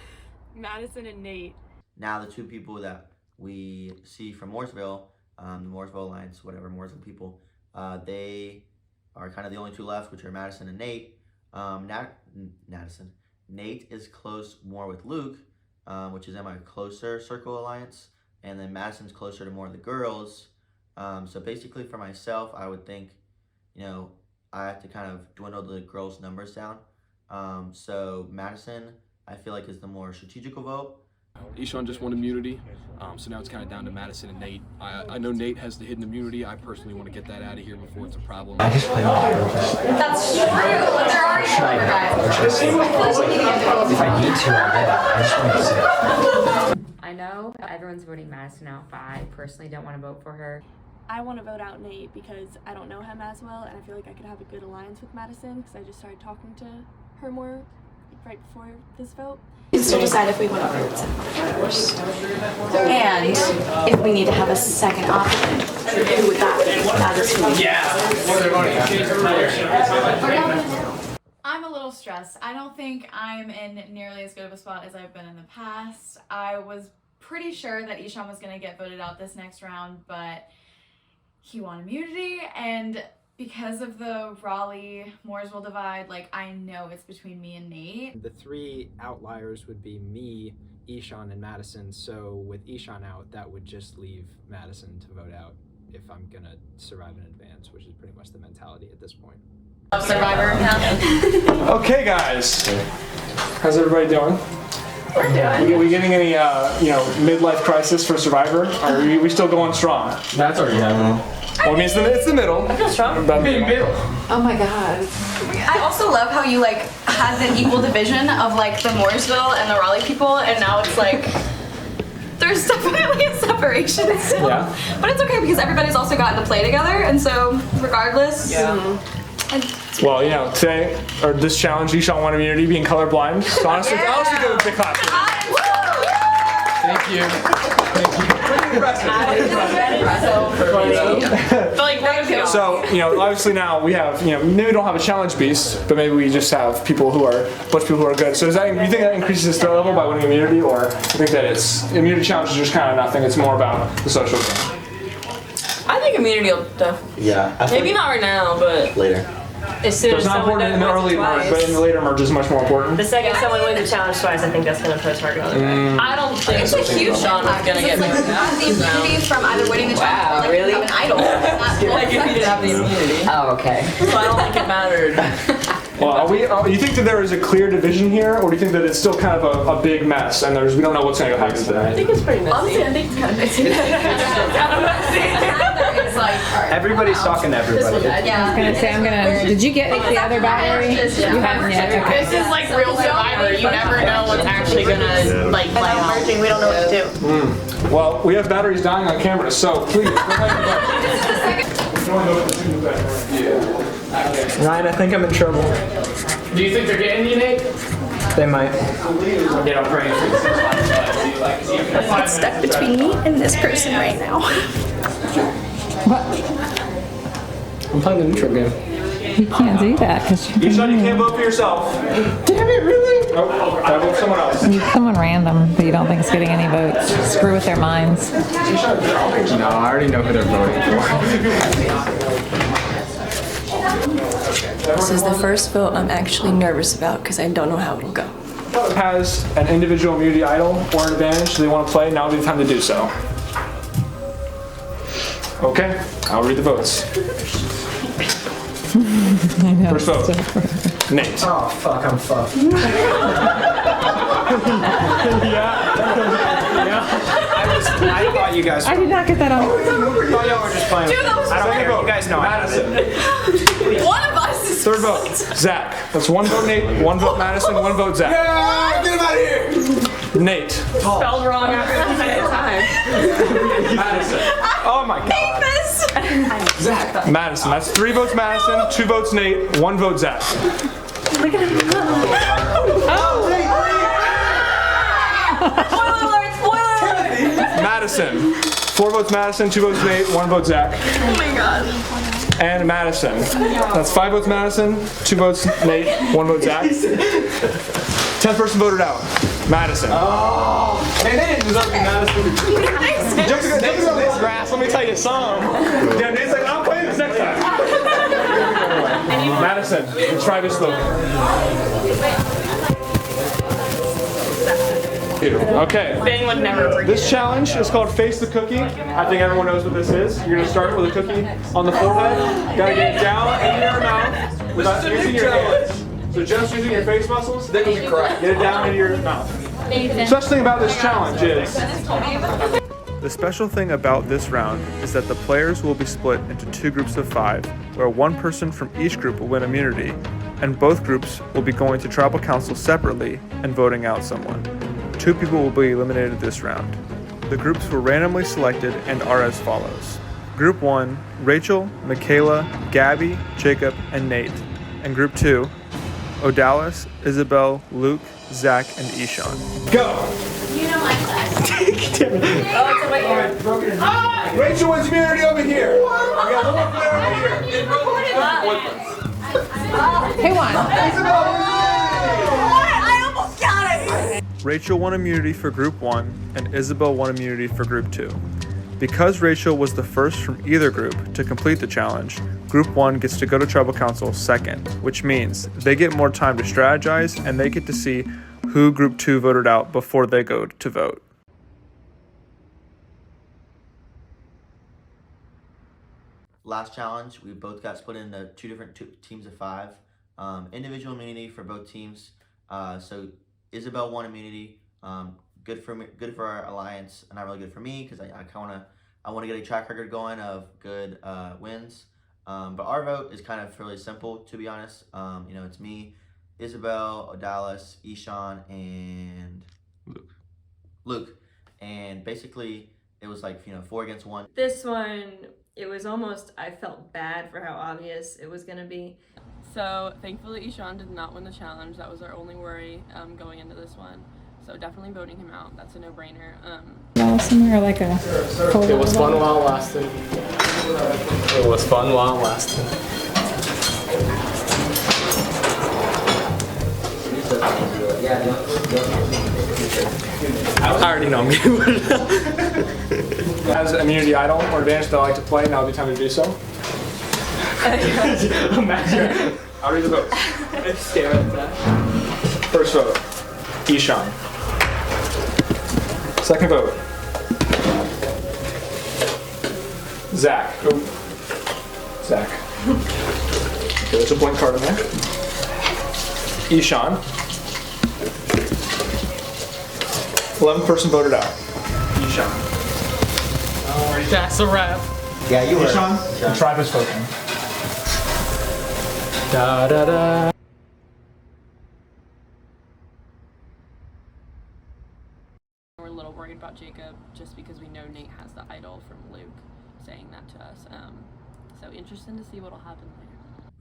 Madison and Nate. Now the 2 people that we see from Mooresville, the Mooresville Alliance, whatever, Mooresville people, they are kind of the only 2 left, which are Madison and Nate. Nate is close more with Luke, which is in my closer circle alliance, and then Madison's closer to more of the girls. So basically for myself, I would think, you know, I have to kind of dwindle the girls' numbers down. So Madison, I feel like, is the more strategical vote. Ishan just won immunity, so now it's kind of down to Madison and Nate. I know Nate has the hidden immunity. I personally want to get that out of here before it's a problem. That's true, but there are younger guys. If I need to, I'll get it. I just want to say. I know everyone's voting Madison out, but I personally don't want to vote for her. I want to vote out Nate because I don't know him as well, and I feel like I could have a good alliance with Madison because I just started talking to her more right before this vote. We still decide if we want to vote, of course. And if we need to have a second option, who would that be? I'm a little stressed. I don't think I'm in nearly as good of a spot as I've been in the past. I was pretty sure that Ishan was gonna get voted out this next round, but he won immunity, and because of the Raleigh-Mooresville divide, like, I know it's between me and Nate. The 3 outliers would be me, Ishan, and Madison. So with Ishan out, that would just leave Madison to vote out if I'm gonna survive in advance, which is pretty much the mentality at this point. Survivor. Okay, guys. How's everybody doing? We're doing. Are we getting any, midlife crisis for Survivor? Or are we still going strong? That's already happening. Well, I mean, it's the middle. I feel strong. About the middle. Oh my god. I also love how you like had the equal division of like the Mooresville and the Raleigh people, and now it's like there's definitely a separation still. Yeah. But it's okay because everybody's also gotten to play together, and so regardless. Well, you know, today, or this challenge, Ishan won immunity being colorblind. So honestly, give a big clap. Thank you. So, you know, obviously now we have, you know, maybe we don't have a challenge beast, but maybe we just have people who are, a bunch of people who are good. So you think that increases the skill level by winning immunity, or you think that it's, immunity challenge is just kind of nothing, it's more about the social game? I think immunity will definitely. Yeah. Maybe not right now, but later. As soon It's as not someone important in the wins early it merge, twice. but in the later merge is much more important. The second someone wins the challenge twice, I think that's going to put a target on their back. I don't think it's a huge shot I'm gonna get like the immunity from either winning the challenge or like really? becoming an idol. Like if you didn't have the immunity. Oh, okay. So I don't think it mattered. Well, you think that there is a clear division here, or do you think that it's still kind of a big mess and we don't know what's going to happen I today? think it's pretty messy. Honestly, I think it's kind of messy. It's like Everybody's talking to everybody. yeah. Did you get the other battery? You haven't yet. Okay. This is like real Survivor. You never know what's actually gonna like play out. We don't know what to do. Well, we have batteries dying on camera, so please go ahead and vote. Ryan, I think I'm in trouble. Do you think they're getting you, Nate? They might. They don't pray. It's stuck between me and this person right now. I'm playing the neutral game. You can't do that because You can't vote for yourself. Damn it, really? Oh, I vote for someone else. someone random that you don't think is getting any votes. Screw with their minds. No, I already know who they're voting This is the first vote I'm actually nervous about because I don't know how it'll go. Has an individual immunity idol or an advantage, so they want to play, now would be the time to do so. Okay, I'll read the votes. I know. First vote, Nate. Oh, fuck, I'm fucked. I thought you guys. I did not get that on. I thought y'all were just playing. Dude, that was I don't Second care. vote, You guys know Madison. One of us is Third vote, Zach. That's one vote Nate, one vote Madison, one vote Zach. Yeah, get him out of here! Nate. Spelled wrong after the second time. Madison. Oh my god. Zach. Madison. That's 3 votes Madison, 2 votes Nate, 1 vote Zach. Look at him. Spoiler alert! Spoiler alert! Madison. 4 votes Madison, 2 votes Nate, 1 vote Zach. Oh my god. And Madison. That's 5 votes Madison, 2 votes Nate, 1 vote Zach. 10th person voted out. Madison. Oh, they didn't deserve to be Madison. Just because Nate's on this grass, let me tell you some. Yeah, Nate's like, I'm playing this next time. Madison, let's try this look. Okay. Ben would never forget. This challenge is called Face the Cookie. I think everyone knows what this is. You're gonna start with a cookie on the forehead. Gotta get it down into your mouth without using your hands. So just using your face muscles, Then you cry. get it down into your mouth. Such thing about this challenge is the special thing about this round is that the players will be split into 2 groups of 5, where 1 person from each group will win immunity, and both groups will be going to tribal council separately and voting out someone. 2 people will be eliminated this round. The groups were randomly selected and are as follows. Group 1, Rachel, Michaela, Gabby, Jacob, and Nate. And Group 2, Odalis, Isabel, Luke, Zach, and Ishan. Go! You know my class. Rachel wins immunity over here. We got a little player over here. Who won? I almost got it. Rachel won immunity for Group 1 and Isabel won immunity for Group 2. Because Rachel was the first from either group to complete the challenge, Group 1 gets to go to Tribal Council second, which means they get more time to strategize and they get to see who Group 2 voted out before they go to vote. Last challenge, we both got split into two different teams of 5. Individual immunity for both teams. So Isabel won immunity. Good for our alliance, and not really good for me because I want to get a track record going of good wins. But our vote is kind of fairly simple, to be honest. It's me, Isabel, Odalis, Ishan, and Luke. And basically, it was like 4 against 1. This one, it was almost, I felt bad for how obvious it was gonna be. So thankfully Ishan did not win the challenge. That was our only worry going into this one. So definitely voting him out. That's a no-brainer. Somewhere like a. It was fun while it lasted. It was fun while it lasted. I already know I'm getting voted out. As immunity idol or advantage that I like to play, now would be time to do so. Imagine. I'll read the votes. Stare at that. First vote, Ishan. Second vote, Zach. Oh. Zach. Okay, there's a blank card in there. Ishan. 11th person voted out. Ishan. That's a wrap. Yeah, you were. Ishan, the tribe has spoken. Da da da. We're a little worried about Jacob just because we know Nate has the idol from Luke saying that to us. So interesting to see what'll happen later.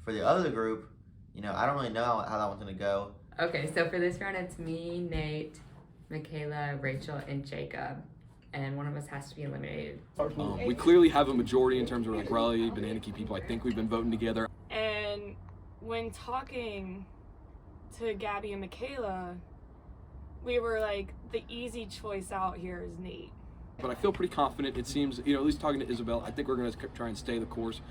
For the other group, I don't really know how that one's gonna go. Okay, so for this round, it's me, Nate, Michaela, Rachel, and Jacob. And one of us has to be eliminated. We clearly have a majority in terms of like Raleigh, Banana Key people. I think we've been voting together. And when talking to Gabby and Michaela, we were like, the easy choice out here is Nate. But I feel pretty confident. It seems, at least talking to Isabel, I think we're gonna try and stay the course.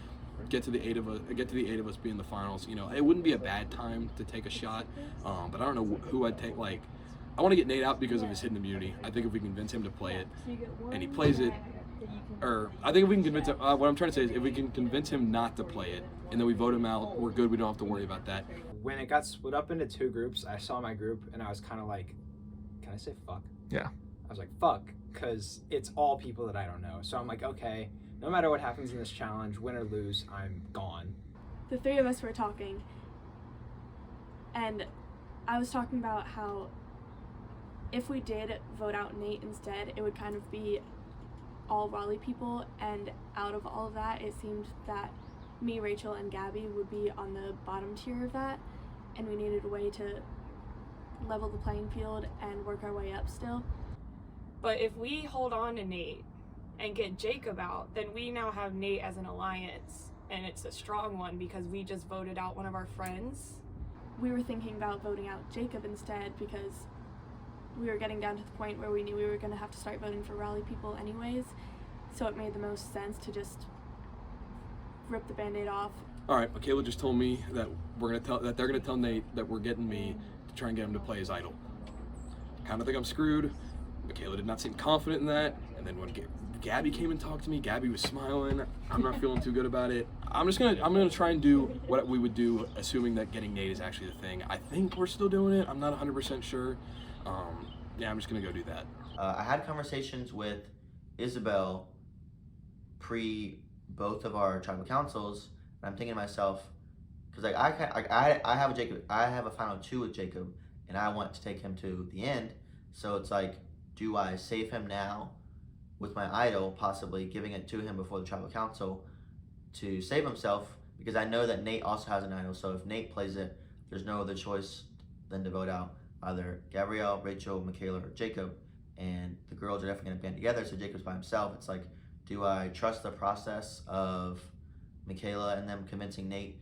Get to the eight of us being the finals. It wouldn't be a bad time to take a shot. But I don't know who I'd take. Like, I want to get Nate out because of his hidden immunity. I think if we convince him to play it, and he plays it, or I think if we can convince him, what I'm trying to say is if we can convince him not to play it, and then we vote him out, we're good. We don't have to worry about that. When it got split up into 2 groups, I saw my group and I was kind of like, can I say fuck? Yeah. I was like, fuck, because it's all people that I don't know. So I'm like, okay, no matter what happens in this challenge, win or lose, I'm gone. The 3 of us were talking, and I was talking about how if we did vote out Nate instead, it would kind of be all Raleigh people, and out of all of that, it seemed that me, Rachel, and Gabby would be on the bottom tier of that, and we needed a way to level the playing field and work our way up still. But if we hold on to Nate and get Jacob out, then we now have Nate as an alliance, and it's a strong one because we just voted out one of our friends. We were thinking about voting out Jacob instead because we were getting down to the point where we knew we were going to have to start voting for Raleigh people anyways, so it made the most sense to just rip the Band-Aid off. All right, Michaela just told me that they're gonna tell Nate that we're getting me to try and get him to play his idol. Kind of think I'm screwed. Michaela did not seem confident in that, and then when Gabby came and talked to me, Gabby was smiling. I'm not feeling too good about it. I'm gonna try and do what we would do, assuming that getting Nate is actually the thing. I think we're still doing it. I'm not 100% sure. Yeah, I'm just gonna go do that. I had conversations with Isabel pre both of our tribal councils, and I'm thinking to myself, because I have a final 2 with Jacob, and I want to take him to the end. So it's like, do I save him now with my idol, possibly giving it to him before the tribal council to save himself? Because I know that Nate also has an idol, so if Nate plays it, there's no other choice than to vote out either Gabrielle, Rachel, Michaela, or Jacob, and the girls are definitely gonna band together, so Jacob's by himself. It's like, do I trust the process of Michaela and them convincing Nate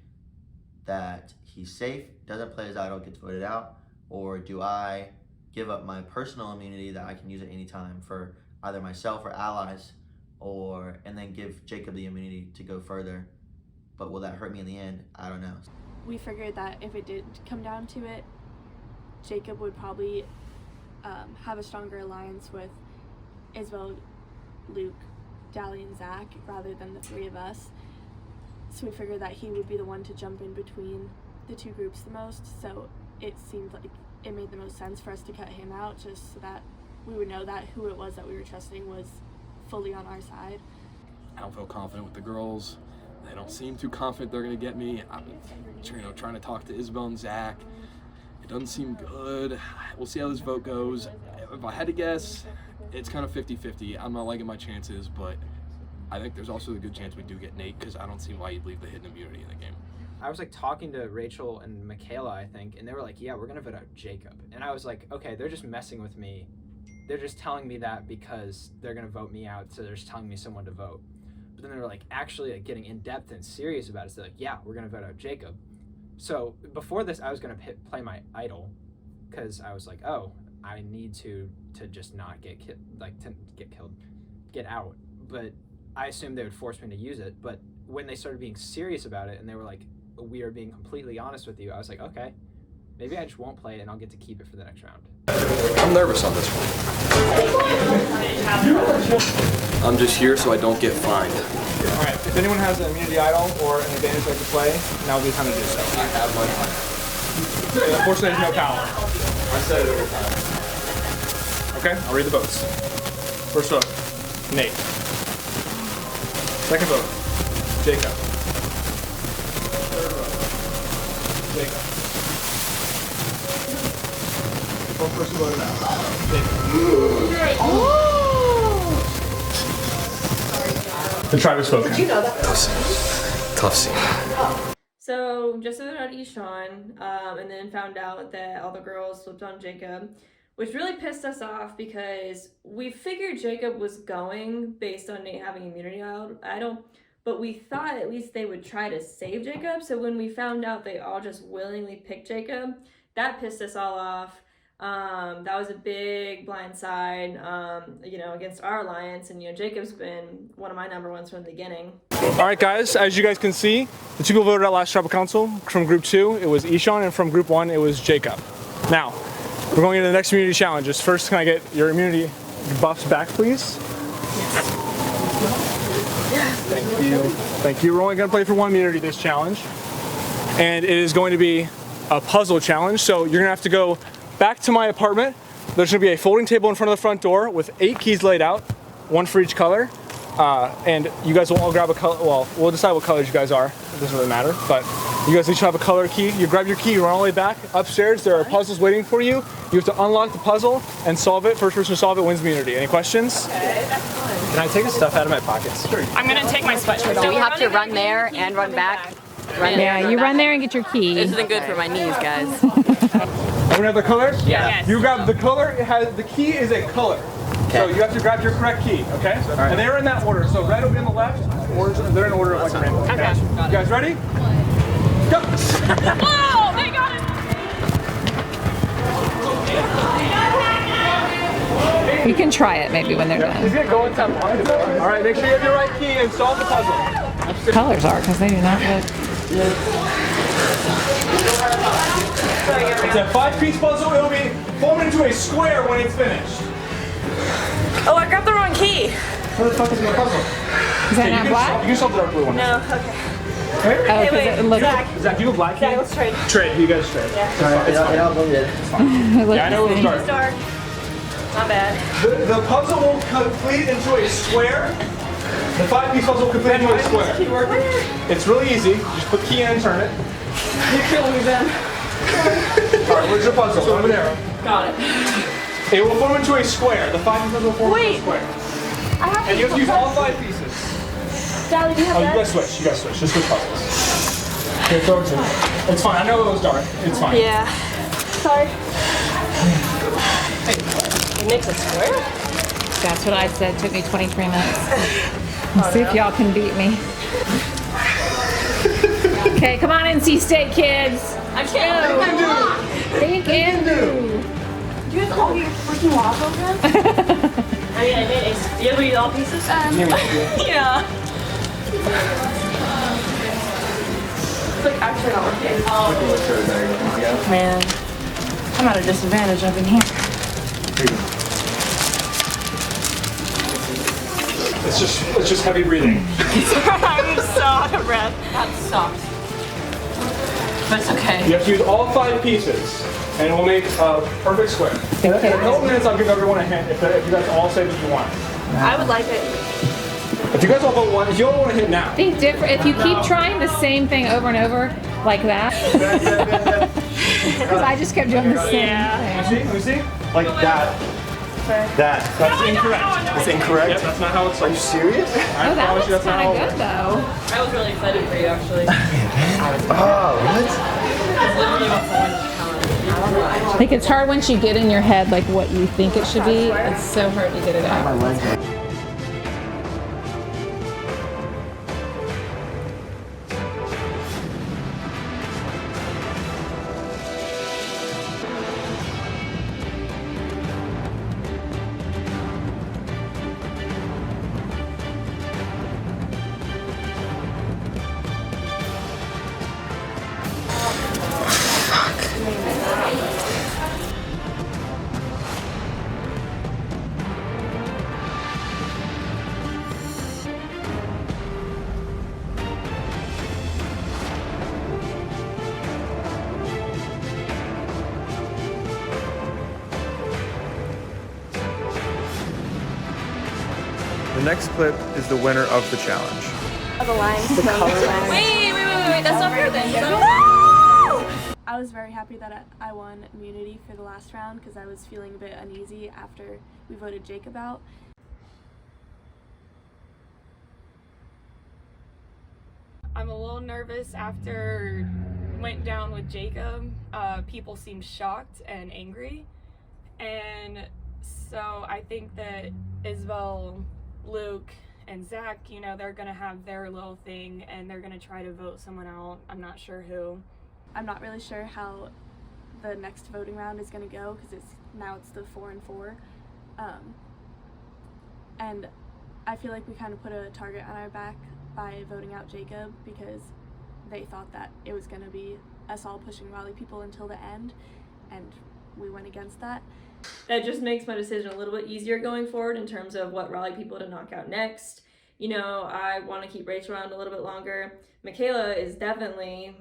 that he's safe, doesn't play his idol, gets voted out, or do I give up my personal immunity that I can use at any time for either myself or allies, and then give Jacob the immunity to go further. But will that hurt me in the end? I don't know. We figured that if it did come down to it, Jacob would probably have a stronger alliance with Isabel, Luke, Dally, and Zach rather than the three of us. So we figured that he would be the one to jump in between the two groups the most. So it seemed like it made the most sense for us to cut him out, just so that we would know that who it was that we were trusting was fully on our side. I don't feel confident with the girls. They don't seem too confident they're gonna get me. I'm trying to talk to Isabel and Zach. It doesn't seem good. We'll see how this vote goes. If I had to guess, it's kind of 50-50. I'm not liking my chances, but I think there's also a good chance we do get Nate, because I don't see why you'd leave the hidden immunity in the game. I was like talking to Rachel and Michaela, I think, and they were like, yeah, we're gonna vote out Jacob. And I was like, okay, they're just messing with me. They're just telling me that because they're gonna vote me out, so they're just telling me someone to vote. But then they were like actually like getting in depth and serious about it. So they're like, yeah, we're gonna vote out Jacob. So before this, I was gonna play my idol, because I was like, oh, I need to just not get get out. But I assumed they would force me to use it. But when they started being serious about it and they were like, we are being completely honest with you, I was like, okay, maybe I just won't play it and I'll get to keep it for the next round. I'm nervous on this one. I'm just here so I don't get fined. All right, if anyone has an immunity idol or an advantage like to play, now would be the time to do so. I have my time. Unfortunately, there's no power. I said it every time. Okay, I'll read the votes. First vote, Nate. Second vote, Jacob. Third vote, Jacob. One person voted out. Jacob. The tribe has spoken. Did you know that? Tough scene. So just voted out Ishan, and then found out that all the girls flipped on Jacob, which really pissed us off because we figured Jacob was going based on Nate having immunity idol, but we thought at least they would try to save Jacob. So when we found out they all just willingly picked Jacob, that pissed us all off. That was a big blindside, against our alliance, and Jacob's been one of my number ones from the beginning. All right, guys, as you guys can see, the two people voted out last tribal council. From group 2, it was Ishan, and from group 1, it was Jacob. Now, we're going into the next immunity challenges. First, can I get your immunity buffs back, please? Thank you. Thank you. We're only going to play for one immunity this challenge, and it is going to be a puzzle challenge. So you're going to have to go back to my apartment. There's going to be a folding table in front of the front door with 8 keys laid out, 1 for each color. And you guys will all grab a color. Well, we'll decide what colors you guys are. It doesn't really matter, but you guys each have a color key. You grab your key, you run all the way back upstairs. There are puzzles waiting for you. You have to unlock the puzzle and solve it. First person to solve it wins immunity. Any questions? Okay, that's fun. Can I take the stuff out of my pockets? Sure. I'm gonna take my sweatshirt off. So we have to run there and run back. You run there and get your key. This isn't good for my knees, guys. Everyone have the colors? Yes. You grab the color. The key is a color. So you have to grab your correct key, okay? Right. And they're in that order. So red will be on the left, orange, they're in order of like rainbow. Okay. You guys ready? Go! Oh, they got it! You can try it maybe when they're done. Is it going to all right, make sure you have your right key and solve the puzzle. Colors are, because they do not look. It's a 5-piece puzzle. It'll be formed into a square when it's finished. Oh, I grabbed the wrong key. What the fuck is in the puzzle? Is that not black? You can solve the dark blue one. No, okay. Okay? Oh, because it looks... Zach, do you have black key? Yeah, let's trade. Trade, you guys trade. Yeah. Sorry, it's fine. It's fine. Yeah, I know it was dark. It's dark. Not bad. The puzzle will complete into a square. The 5-piece puzzle will complete into a square. It's really easy. Just put key in and turn it. You're killing me, Ben. Alright, where's your puzzle? Over there. Got it. It will form into a square. The 5 pieces will form into a square. And you have to use all 5 pieces. Dally, do you have that? You guys switch. You guys switch. Just switch puzzles. Okay, throw it to me. It's fine. I know it was dark. It's fine. Yeah. Sorry. It makes a square? That's what I said. It took me 23 minutes. Let's see if y'all can beat me. Okay, come on, NC State kids. I can't. They can do. Do you have all your freaking waffle again? I mean, I did. You ever eat all pieces? Yeah. It's like actually not working. Man, I'm at a disadvantage up in here. It's just heavy breathing. I'm so out of breath. That sucks. But it's okay. You have to use all 5 pieces, and we'll make a perfect square. In a couple minutes, I'll give everyone a hint if you guys all say what you want. I would like it. If you guys all vote one, if you all want to hit now. Think different. If you keep trying the same thing over and over, like that. Because I just kept doing the same thing. Let me see. Like that. That's incorrect. It's incorrect? Yep, that's not how it's. Are you serious? Oh, that looks kind of good though. I was really excited for you actually. Oh, what? Like it's hard once you get in your head like what you think it should be. It's so hard to get it out. The next clip is the winner of the challenge. The lines. The color lines. Wait, that's not fair then. I was very happy that I won immunity for the last round because I was feeling a bit uneasy after we voted Jacob out. I'm a little nervous after went down with Jacob. People seemed shocked and angry. And so I think that Isabel, Luke, and Zach, you know, they're gonna have their little thing and they're gonna try to vote someone out. I'm not sure who. I'm not really sure how the next voting round is gonna go because it's the 4 and 4. And I feel like we kind of put a target on our back by voting out Jacob because they thought that it was gonna be us all pushing Raleigh people until the end, and we went against that. That just makes my decision a little bit easier going forward in terms of what Raleigh people to knock out next. You know, I want to keep Rachel around a little bit longer. Michaela is definitely,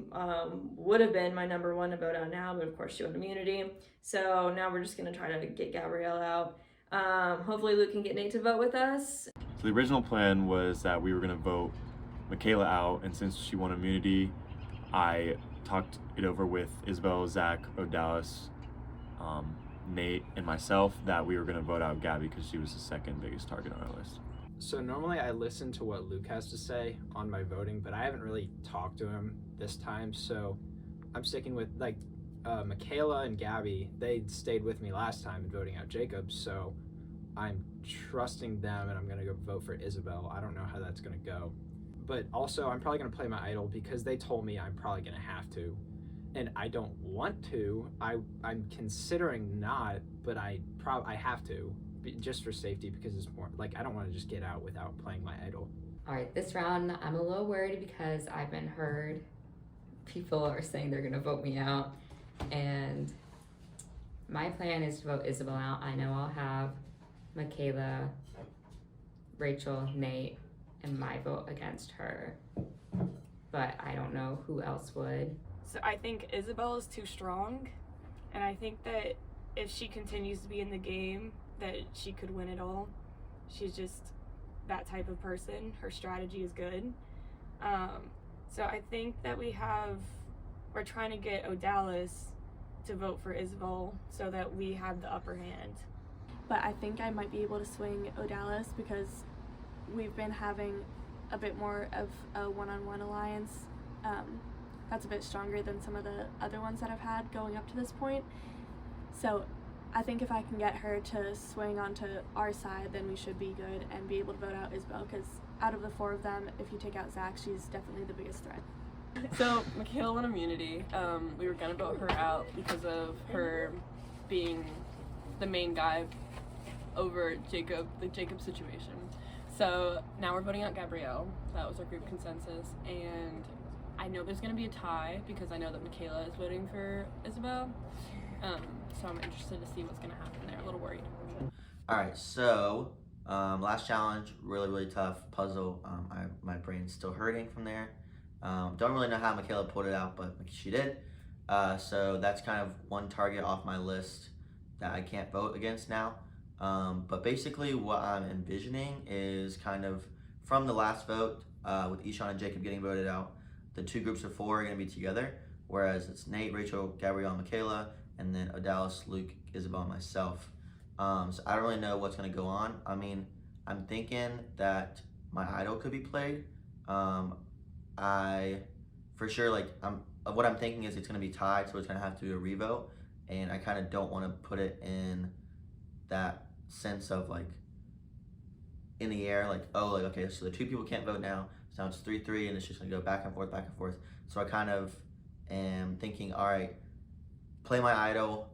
would have been my number 1 to vote out now, but of course she won immunity. So now we're just going to try to get Gabrielle out. Hopefully Luke can get Nate to vote with us. So the original plan was that we were going to vote Michaela out, and since she won immunity, I talked it over with Isabel, Zach, Odalis, Nate, and myself that we were going to vote out Gabby because she was the second biggest target on our list. So normally I listen to what Luke has to say on my voting, but I haven't really talked to him this time, so I'm sticking with like Michaela and Gabby. They stayed with me last time in voting out Jacob, so I'm trusting them and I'm gonna go vote for Isabel. I don't know how that's gonna go, but also I'm probably gonna play my idol because they told me I'm probably gonna have to, and I don't want to. I'm considering not, but I have to. Just for safety, because it's more like I don't want to just get out without playing my idol. All right, this round I'm a little worried because I've been heard people are saying they're gonna vote me out, and my plan is to vote Isabel out. I know I'll have Michaela, Rachel, Nate, and my vote against her, but I don't know who else would. So I think Isabel is too strong, and I think that if she continues to be in the game, that she could win it all. She's just that type of person. Her strategy is good. So I think that we're trying to get Odalis to vote for Isabel so that we have the upper hand. But I think I might be able to swing Odalis because we've been having a bit more of a one-on-one alliance. That's a bit stronger than some of the other ones that I've had going up to this point. So I think if I can get her to swing onto our side, then we should be good and be able to vote out Isabel, because out of the 4 of them, if you take out Zach, she's definitely the biggest threat. So Michaela won immunity. We were gonna vote her out because of her being the main guy over Jacob, the Jacob situation. So now we're voting out Gabrielle. That was our group consensus. And I know there's going to be a tie because I know that Michaela is voting for Isabel. So I'm interested to see what's going to happen there. A little worried. All right, so last challenge, really tough puzzle. My brain's still hurting from there. Don't really know how Michaela pulled it out, but she did. So that's kind of one target off my list that I can't vote against now. But basically what I'm envisioning is kind of from the last vote with Ishan and Jacob getting voted out, the 2 groups of 4 are going to be together, whereas it's Nate, Rachel, Gabrielle, and Michaela, and then Odalis, Luke, Isabel, and myself. So I don't really know what's going to go on. I mean, I'm thinking that my idol could be played. For sure, like, what I'm thinking is it's going to be tied, so it's going to have to be a revote, and I kind of don't want to put it in that sense of, like, in the air, like, oh, like, okay, so the 2 people can't vote now, so now it's 3-3, and it's just going to go back and forth. So I kind of am thinking, all right, play my idol,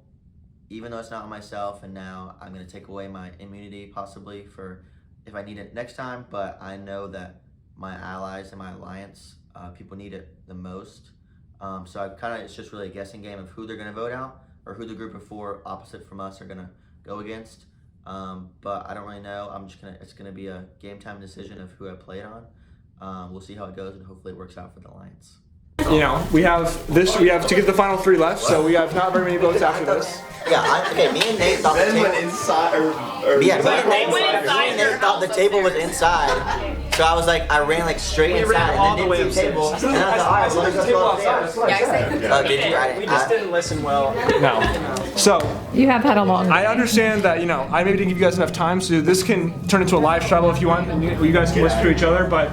even though it's not on myself, and now I'm going to take away my immunity possibly for if I need it next time, but I know that my allies and my alliance, people need it the most. So I kind of, it's just really a guessing game of who they're going to vote out or who the group of 4 opposite from us are going to go against. But I don't really know. It's going to be a game time decision of who I play it on. We'll see how it goes, and hopefully it works out for the alliance. You know, we have to get the final 3 left, so we have not very many votes after this. Yeah, okay, me and Nate thought the table went inside, me and Nate thought the table was inside. So I was like, I ran like straight inside and then did the table. And I was like, alright, well, let's just go upstairs. Oh, did you? We just didn't listen well. No. So you have had a long. I understand that, you know, I maybe didn't give you guys enough time, so this can turn into a live travel if you want, and you guys can listen to each other, but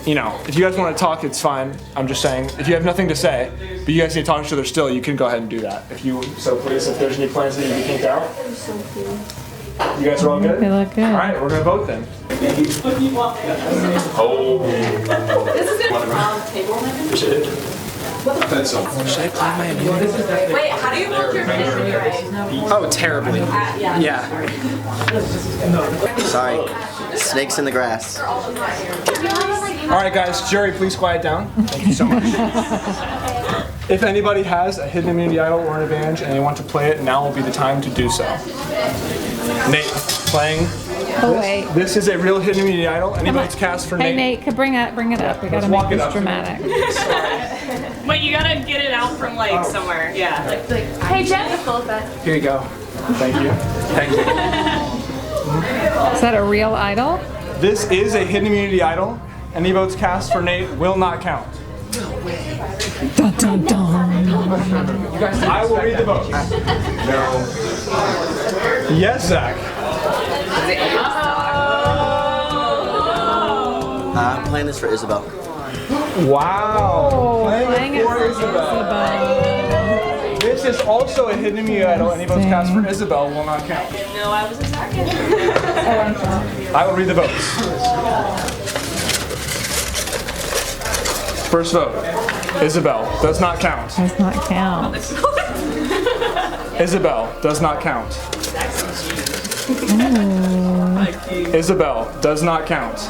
you know, if you guys want to talk, it's fine. I'm just saying, if you have nothing to say, but you guys need to talk to each other still, you can go ahead and do that. If you so please, if there's any plans that you can out. You guys are all good? They look good. All right, we're going to vote then. Oh. This is good. Table Should I play my immunity? Wait, how do you hold your finish when you're right? Oh, terribly. Yeah. Sorry. Snakes in the grass. All right, guys. Jerry, please quiet down. Thank you so much. If anybody has a hidden immunity idol or an advantage and they want to play it, now will be the time to do so. Nate, playing. Oh wait. This is a real hidden immunity idol. Any votes cast for Hey Nate? Nate, could bring it up. We gotta make this dramatic. Wait, you gotta get it out from like somewhere. Yeah. Hey, Jen. Here you go. Thank you. Thank you. Is that a real idol? This is a hidden immunity idol. Any votes cast for Nate will not count. Dun, dun, dun. I will read the votes. No. Yes, Zach. I'm playing this for Isabel. Wow. Playing it for Isabel. This is also a hidden immunity idol. Any votes cast for Isabel will not count. No, I was a second. I will read the votes. First vote, Isabel, does not count. Does not count. Isabel, does not count. Isabel, does not count.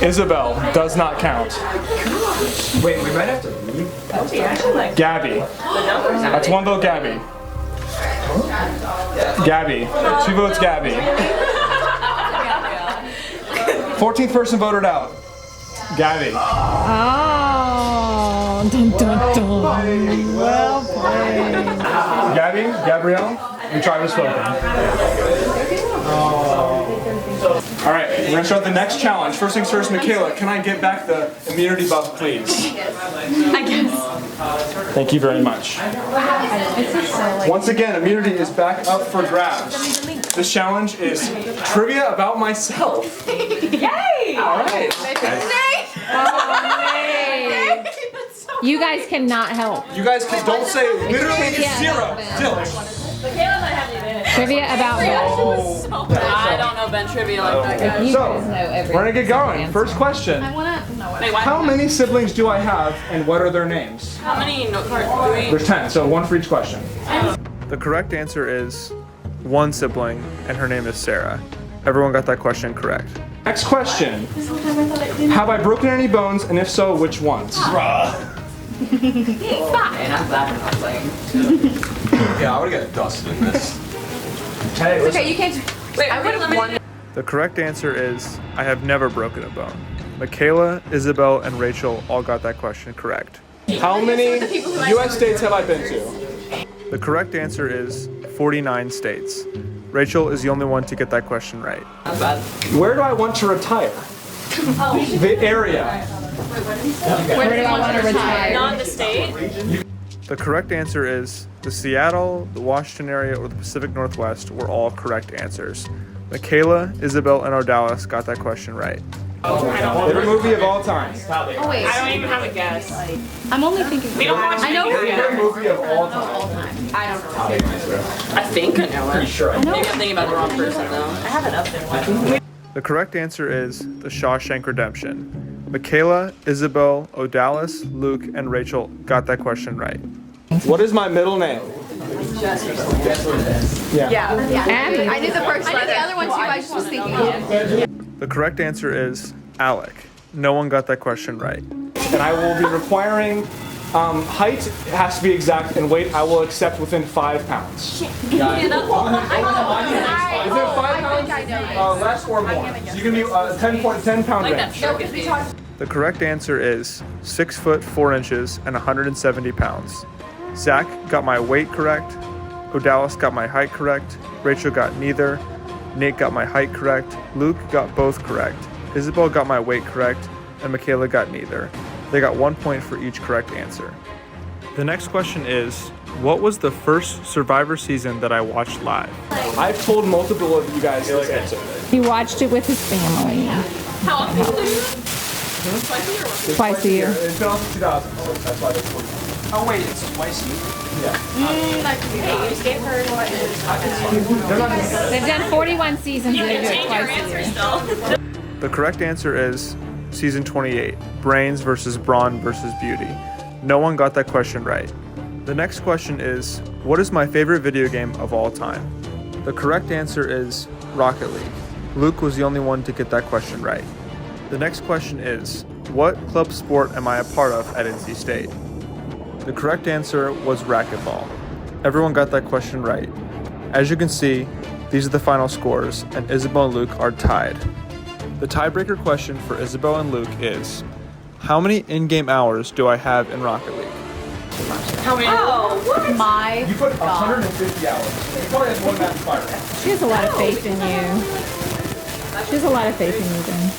Isabel, does not count. Wait, we might have to leave. Gabby. That's 1 vote, Gabby. Gabby. 2 votes, Gabby. 14th person voted out. Gabby. Oh, dun, dun, dun. Well played. Gabby, Gabrielle, your tribe is spoken. All right, we're gonna start the next challenge. First things first, Michaela, can I get back the immunity buff, please? I guess. Thank you very much. Once again, immunity is back up for grabs. This challenge is trivia about myself. Yay! All right. You guys cannot help. You guys don't say literally 0. Zilch. Trivia about what? I don't know Ben trivia like that, guys. So, we're gonna get going. First question. How many siblings do I have and what are their names? How many note cards do we? There's 10, so 1 for each question. The correct answer is one sibling, and her name is Sarah. Everyone got that question correct. Next question. Have I broken any bones, and if so, which ones? Man, I'm glad I'm not playing. Yeah, I would have got dusted in this. Hey, Okay, you can't. Wait, I would have won. The correct answer is I have never broken a bone. Michaela, Isabel, and Rachel all got that question correct. How many U.S. states have I been to? The correct answer is 49 states. Rachel is the only one to get that question right. Where do I want to retire? The area. Where do I want to retire? Not the state. The correct answer is the Seattle, the Washington area, or the Pacific Northwest were all correct answers. Michaela, Isabel, and Odalis got that question right. Favorite movie of all time. Oh wait. I don't even have a guess. I'm only thinking. We don't watch I know. Favorite movie of all time. I don't know. I think I know it. Pretty sure. Maybe I'm thinking about the wrong person though. I have it up there. The correct answer is The Shawshank Redemption. Michaela, Isabel, Odalis, Luke, and Rachel got that question right. What is my middle name? Yeah. I knew the first letter. I knew the other one too. I just was thinking. The correct answer is Alec. No one got that question right. And I will be requiring height has to be exact, and weight I will accept within 5 pounds. Within 5 pounds, less or more. So you can be 10 pound range. The correct answer is 6 foot 4 inches and 170 pounds. Zach got my weight correct. Odalis got my height correct. Rachel got neither. Nate got my height correct. Luke got both correct. Isabel got my weight correct. And Michaela got neither. They got 1 point for each correct answer. The next question is, what was the first Survivor season that I watched live? I've told multiple of you guys this answer. He watched it with his family. How often do you do it? Twice a year. It's been on since 2000, so that's why that's 40. Oh wait, it's twice a year? Yeah. That could be. You just gave her They've done 41 seasons. You They can do it change your twice a answer year. still. The correct answer is season 28, Brains versus Brawn versus Beauty. No one got that question right. The next question is, what is my favorite video game of all time? The correct answer is Rocket League. Luke was the only one to get that question right. The next question is, what club sport am I a part of at NC State? The correct answer was racquetball. Everyone got that question right. As you can see, these are the final scores, and Isabel and Luke are tied. The tiebreaker question for Isabel and Luke is, how many in-game hours do I have in Rocket League? How many? Oh, what? My You put 150 hours. You probably have one map fire. She has a lot of faith in you. She has a lot of faith in you, then.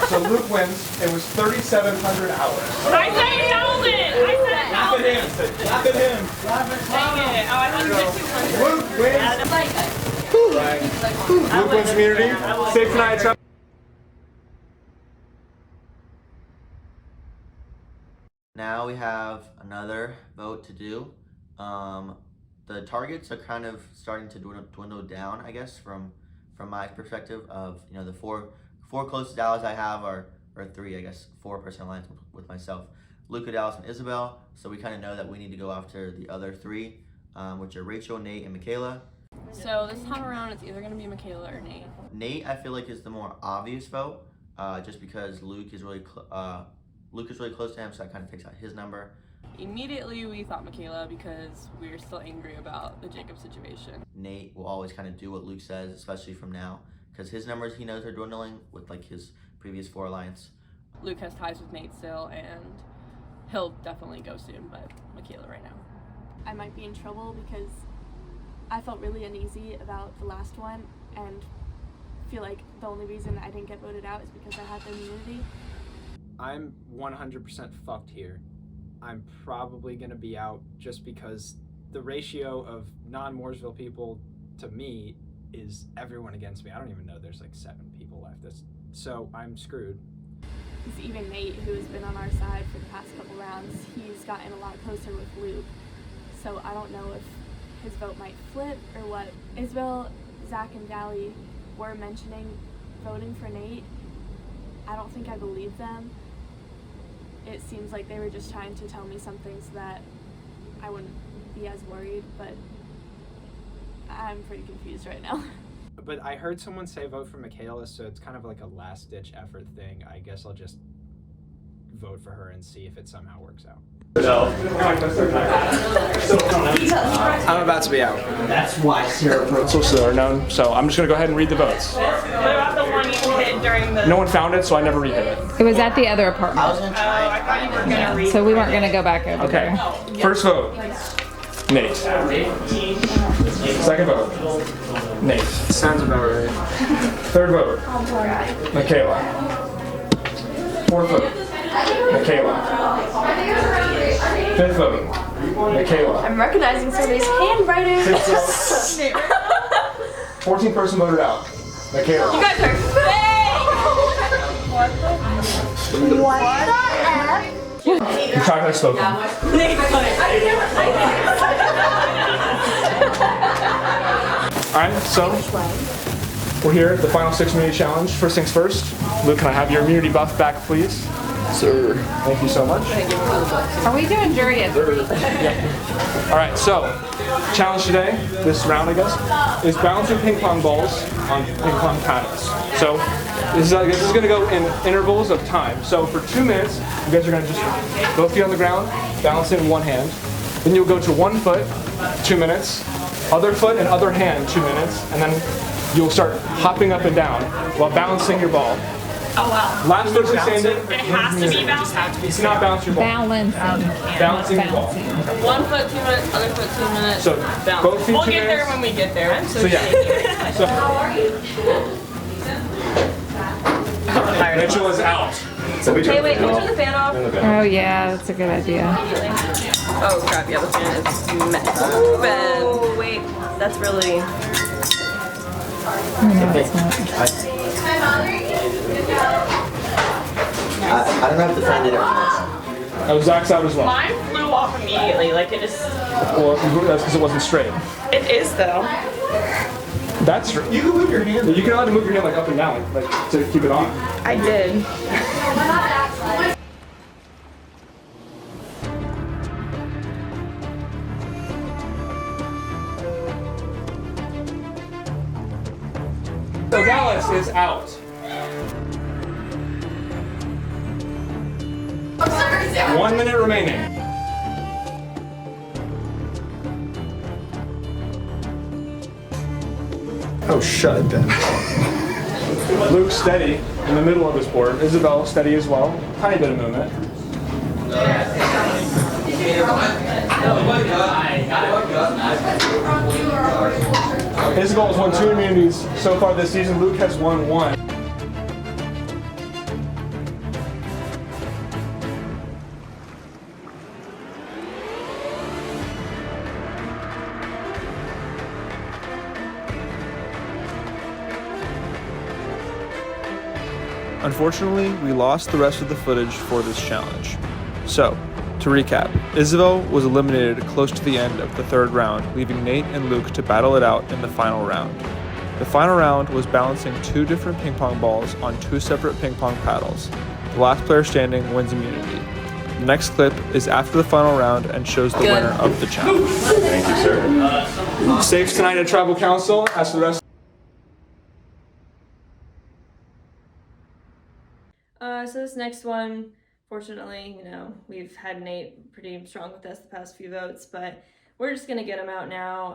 So Luke wins. It was 3,700 hours. I said Sheldon! I said Laugh at him. Laugh at him. Dang it. Oh, I thought you said 200. Luke wins. Luke wins immunity. Safe tonight. Now we have another vote to do. The targets are kind of starting to dwindle down, I guess, from my perspective of, the four closest allies I have are 3, I guess, 4-person alliance with myself, Luke, Dallas, and Isabel. So we kind of know that we need to go after the other 3, which are Rachel, Nate, and Michaela. So this time around, it's either going to be Michaela or Nate. Nate, I feel like, is the more obvious vote, just because Luke is really close to him, so that kind of takes out his number. Immediately, we thought Michaela because we were still angry about the Jacob situation. Nate will always kind of do what Luke says, especially from now, because his numbers he knows are dwindling with like his previous 4 alliance. Luke has ties with Nate still, and he'll definitely go soon, but Michaela right now. I might be in trouble because I felt really uneasy about the last one and feel like the only reason I didn't get voted out is because I had the immunity. I'm 100% fucked here. I'm probably going to be out just because the ratio of non-Mooresville people to me is everyone against me. I don't even know there's like 7 people left. So I'm screwed. Because even Nate, who has been on our side for the past couple rounds, he's gotten a lot closer with Luke. So I don't know if his vote might flip or what. Isabel, Zach, and Dally were mentioning voting for Nate. I don't think I believe them. It seems like they were just trying to tell me something so that I wouldn't be as worried, but I'm pretty confused right now. But I heard someone say vote for Michaela, so it's kind of like a last-ditch effort thing. I guess I'll just vote for her and see if it somehow works out. I'm about to be out. That's why Sarah Socials are known, so I'm just going to go ahead and read the votes. What about the one you hit during the... No one found it, so I never rehit it. It was at the other apartment. I thought you were going to read. So we weren't going to go back over Okay. there. First vote, Nate. Second vote, Nate. Sounds about right. Third vote, Michaela. Fourth vote, Michaela. Fifth vote, Michaela. I'm recognizing somebody's handwriting. 14th person voted out, Michaela. You guys are fake! What the F? Your child has spoken. Alright, so we're here at the final 6 immunity challenge. First things first, Luke, can I have your immunity buff back, please? Sir. Thank you so much. Are we doing jury at 3? Alright, so challenge today, this round I guess, is balancing ping pong balls on ping pong paddles. So this is going to go in intervals of time. So for 2 minutes, you guys are going to just both feet on the ground, balance it in one hand. Then you'll go to 1 foot, 2 minutes, other foot and other hand, 2 minutes, and then you'll start hopping up and down while balancing your ball. Oh wow. Last person standing. It has to be balanced. You cannot bounce your ball. Balancing your ball. 1 foot, 2 minutes, other foot, 2 minutes. So bounce. both feet We'll 2 get there minutes. when we get there. I'm so So yeah. So How are you? Rachel is out. Hey, wait, can we turn the fan off? Oh yeah, that's a good idea. Oh crap, yeah, the fan is moving. Oh, wait, that's really... I don't know if the fan did it. Oh, Zach's out as well. Mine flew off immediately, like it just... Well, that's because it wasn't straight. It is though. That's true. You can move your hand. You can allowed to move your hand like up and down, like to keep it on. I did. So Dallas is out. Oh, 1 minute remaining. Oh, shut it then. Luke steady in the middle of his board. Isabel steady as well. Tiny bit of movement. Isabel has won 2 immunities so far this season. Luke has won 1. Unfortunately, we lost the rest of the footage for this challenge. So, to recap, Isabel was eliminated close to the end of the 3rd round, leaving Nate and Luke to battle it out in the final round. The final round was balancing 2 different ping pong balls on 2 separate ping pong paddles. The last player standing wins immunity. The next clip is after the final round and shows the winner of the challenge. Thank you, sir. Saves tonight at Tribal Council. As for the rest. So this next one, fortunately, you know, we've had Nate pretty strong with us the past few votes, but we're just gonna get him out now.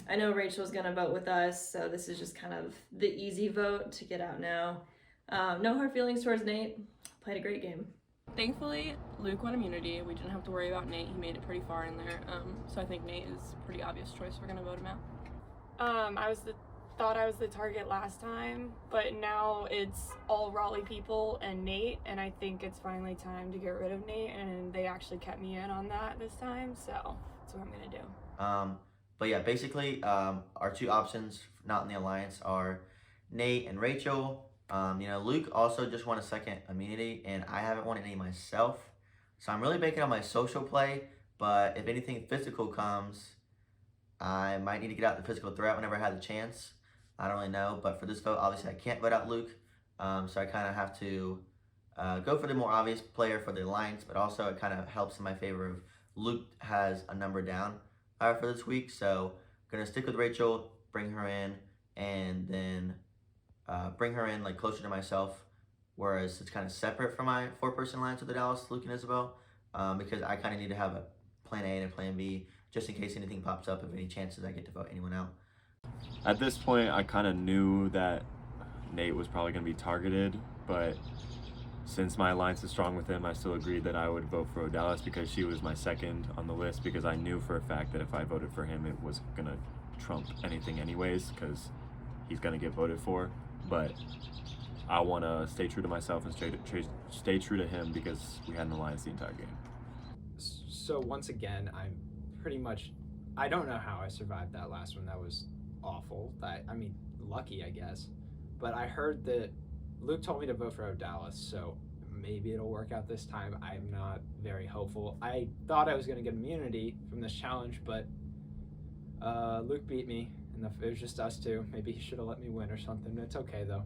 I know Rachel's gonna vote with us, so this is just kind of the easy vote to get out now. No hard feelings towards Nate. Played a great game. Thankfully, Luke won immunity. We didn't have to worry about Nate. He made it pretty far in there. So I think Nate is a pretty obvious choice. We're gonna vote him out. Thought I was the target last time, but now it's all Raleigh people and Nate, and I think it's finally time to get rid of Nate, and they actually kept me in on that this time, so that's what I'm gonna do. But yeah, basically, our 2 options not in the alliance are Nate and Rachel. You know, Luke also just won a 2nd immunity, and I haven't won any myself. So I'm really banking on my social play, but if anything physical comes, I might need to get out the physical threat whenever I have the chance. I don't really know, but for this vote, obviously I can't vote out Luke, so I kind of have to go for the more obvious player for the alliance, but also it kind of helps in my favor of Luke has a number down for this week, so gonna stick with Rachel, bring her in, and then bring her in like closer to myself, whereas it's kind of separate from my 4-person alliance with the Dallas, Luke, and Isabel, because I kind of need to have a plan A and a plan B just in case anything pops up, if any chances I get to vote anyone out. At this point, I kind of knew that Nate was probably going to be targeted, but since my alliance is strong with him, I still agreed that I would vote for Odalis because she was my second on the list, because I knew for a fact that if I voted for him, it was going to trump anything anyways, because he's going to get voted for. But I want to stay true to myself and stay true to him because we had an alliance the entire game. So once again, I'm pretty much, I don't know how I survived that last one. That was awful. I mean, lucky, I guess. But I heard that Luke told me to vote for Odalis, so maybe it'll work out this time. I'm not very hopeful. I thought I was going to get immunity from this challenge, but Luke beat me, and it was just us two. Maybe he should have let me win or something. It's okay, though.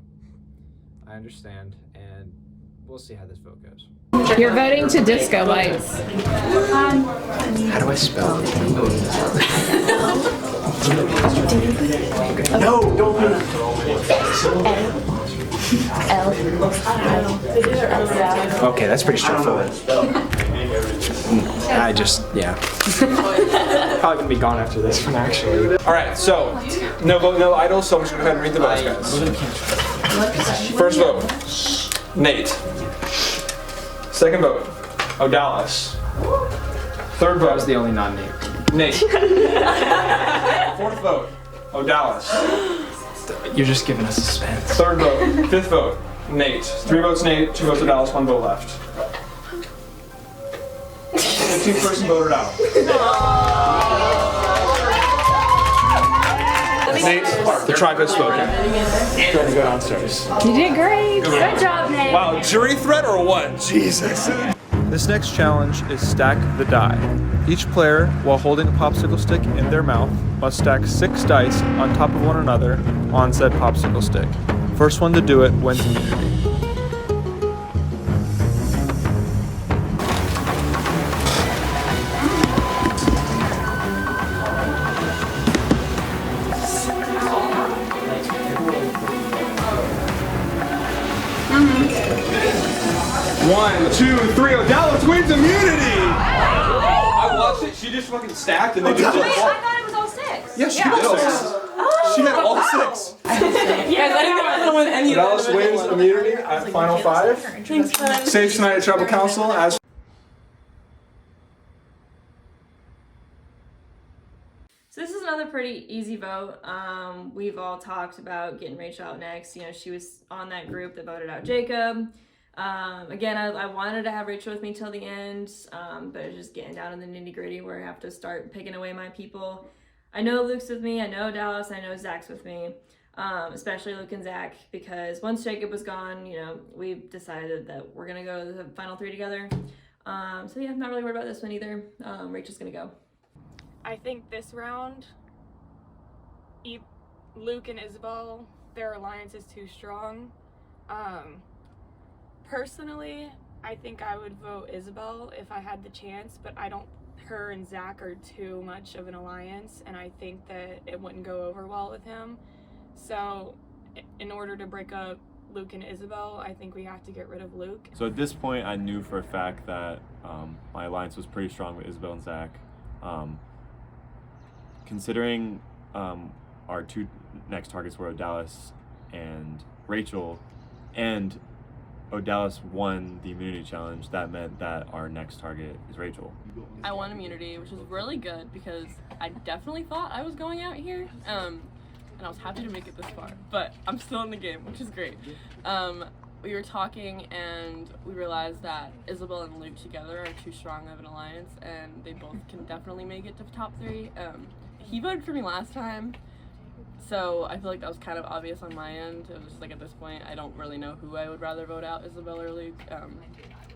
I understand, and we'll see how this vote goes. You're voting to Disco Lights. How do I spell it? No, don't put it. Okay, that's pretty straightforward. I just, yeah. Probably gonna be gone after this one, actually. All right, so no vote, no idle. So I'm just gonna go ahead and read the votes, guys. First vote, Nate. Second vote, Odalis. Third vote. That was the only non-Nate. Nate. Fourth vote, Odalis. You're just giving us suspense. Third vote. Fifth vote, Nate. 3 votes Nate, 2 votes Odalis, 1 vote left. 15th person voted out. Nate, the tribe has spoken. Trying to go downstairs. You did great. Good job, Nate. Wow, jury threat or what? Jesus. This next challenge is stack the die. Each player, while holding a popsicle stick in their mouth, must stack 6 dice on top of one another on said popsicle stick. First one to do it wins immunity. One, two, three. Odalis wins immunity! I watched it. She just fucking stacked and they just Wait, I thought it was all 6. Yeah, she did all 6. She had all 6. Yes, I didn't know with any of Odalis wins immunity at final 5. Thanks, man. Saves tonight at Tribal Council as. So this is another pretty easy vote. We've all talked about getting Rachel out next. You know, she was on that group that voted out Jacob. Again, I wanted to have Rachel with me till the end, but it's just getting down to the nitty gritty where I have to start picking away my people. I know Luke's with me, I know Dallas, I know Zach's with me, especially Luke and Zach, because once Jacob was gone, you know, we decided that we're gonna go to the final 3 together. So yeah, I'm not really worried about this one either. Rachel's gonna go. I think this round, Luke and Isabel, their alliance is too strong. Personally, I think I would vote Isabel if I had the chance, but her and Zach are too much of an alliance, and I think that it wouldn't go over well with him. So in order to break up Luke and Isabel, I think we have to get rid of Luke. So at this point, I knew for a fact that my alliance was pretty strong with Isabel and Zach. Considering our 2 next targets were Odalis and Rachel, and Odalis won the immunity challenge, that meant that our next target is Rachel. I won immunity, which was really good because I definitely thought I was going out here, and I was happy to make it this far, but I'm still in the game, which is great. We were talking and we realized that Isabel and Luke together are too strong of an alliance, and they both can definitely make it to the top 3. He voted for me last time, so I feel like that was kind of obvious on my end. It was just like, at this point, I don't really know who I would rather vote out, Isabel or Luke.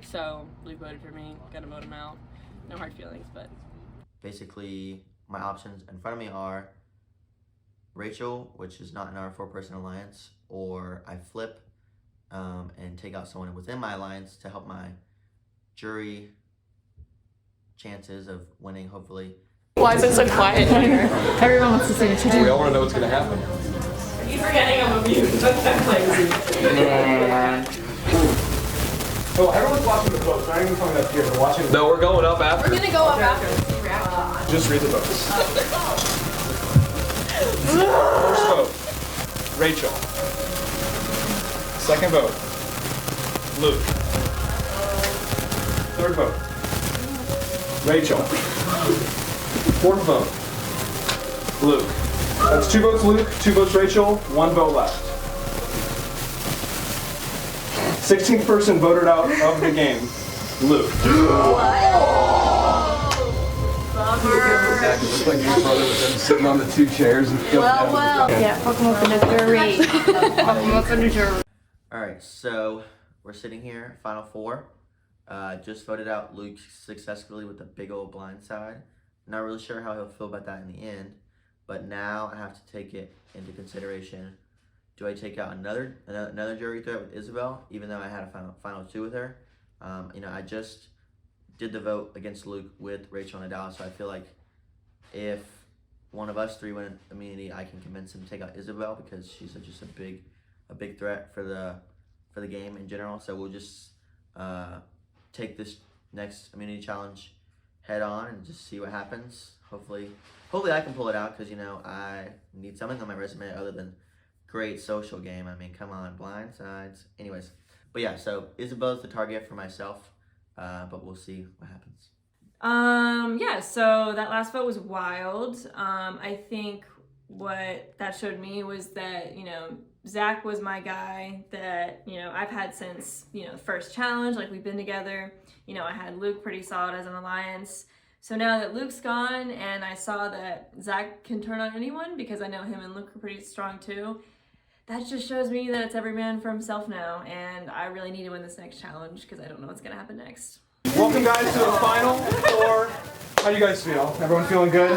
So Luke voted for me, gotta vote him out. No hard feelings, but. Basically, my options in front of me are Rachel, which is not in our 4-person alliance, or I flip and take out someone within my alliance to help my jury chances of winning, hopefully. Why is it so quiet in here? Everyone wants to see what you We do. all want to know what's going to happen. He's forgetting I'm a mute. That's crazy. Oh, everyone's watching the votes. Not even coming up here. They're watching. No, we're going up after. We're gonna go up after. Just read the votes. First vote, Rachel. Second vote, Luke. Third vote, Rachel. Fourth vote, Luke. That's 2 votes Luke, 2 votes Rachel, 1 vote left. 16th person voted out of the game, Luke. Zach, it looks like your brother was them sitting on the 2 chairs and Well. Yeah, fuck him up in a jury. Fuck him up in a jury. All right, so we're sitting here, final 4. Just voted out Luke successfully with a big old blind side. Not really sure how he'll feel about that in the end, but now I have to take it into consideration. Do I take out another jury threat with Isabel, even though I had a final 2 with her? You know, I just did the vote against Luke with Rachel and Adele, so I feel like if one of us 3 win immunity, I can convince him to take out Isabel because she's just a big threat for the game in general. So we'll just take this next immunity challenge head on and just see what happens. Hopefully I can pull it out because, you know, I need something on my resume other than great social game. I mean, come on, blind sides. Anyways, but yeah, so Isabel's the target for myself, but we'll see what happens. Yeah, so that last vote was wild. I think what that showed me was that, you know, Zach was my guy that, you know, I've had since, you know, the first challenge, like we've been together. You know, I had Luke pretty solid as an alliance. So now that Luke's gone and I saw that Zach can turn on anyone because I know him and Luke are pretty strong too, that just shows me that it's every man for himself now, and I really need to win this next challenge because I don't know what's gonna happen next. Welcome guys to the final 4. How do you guys feel? Everyone feeling good?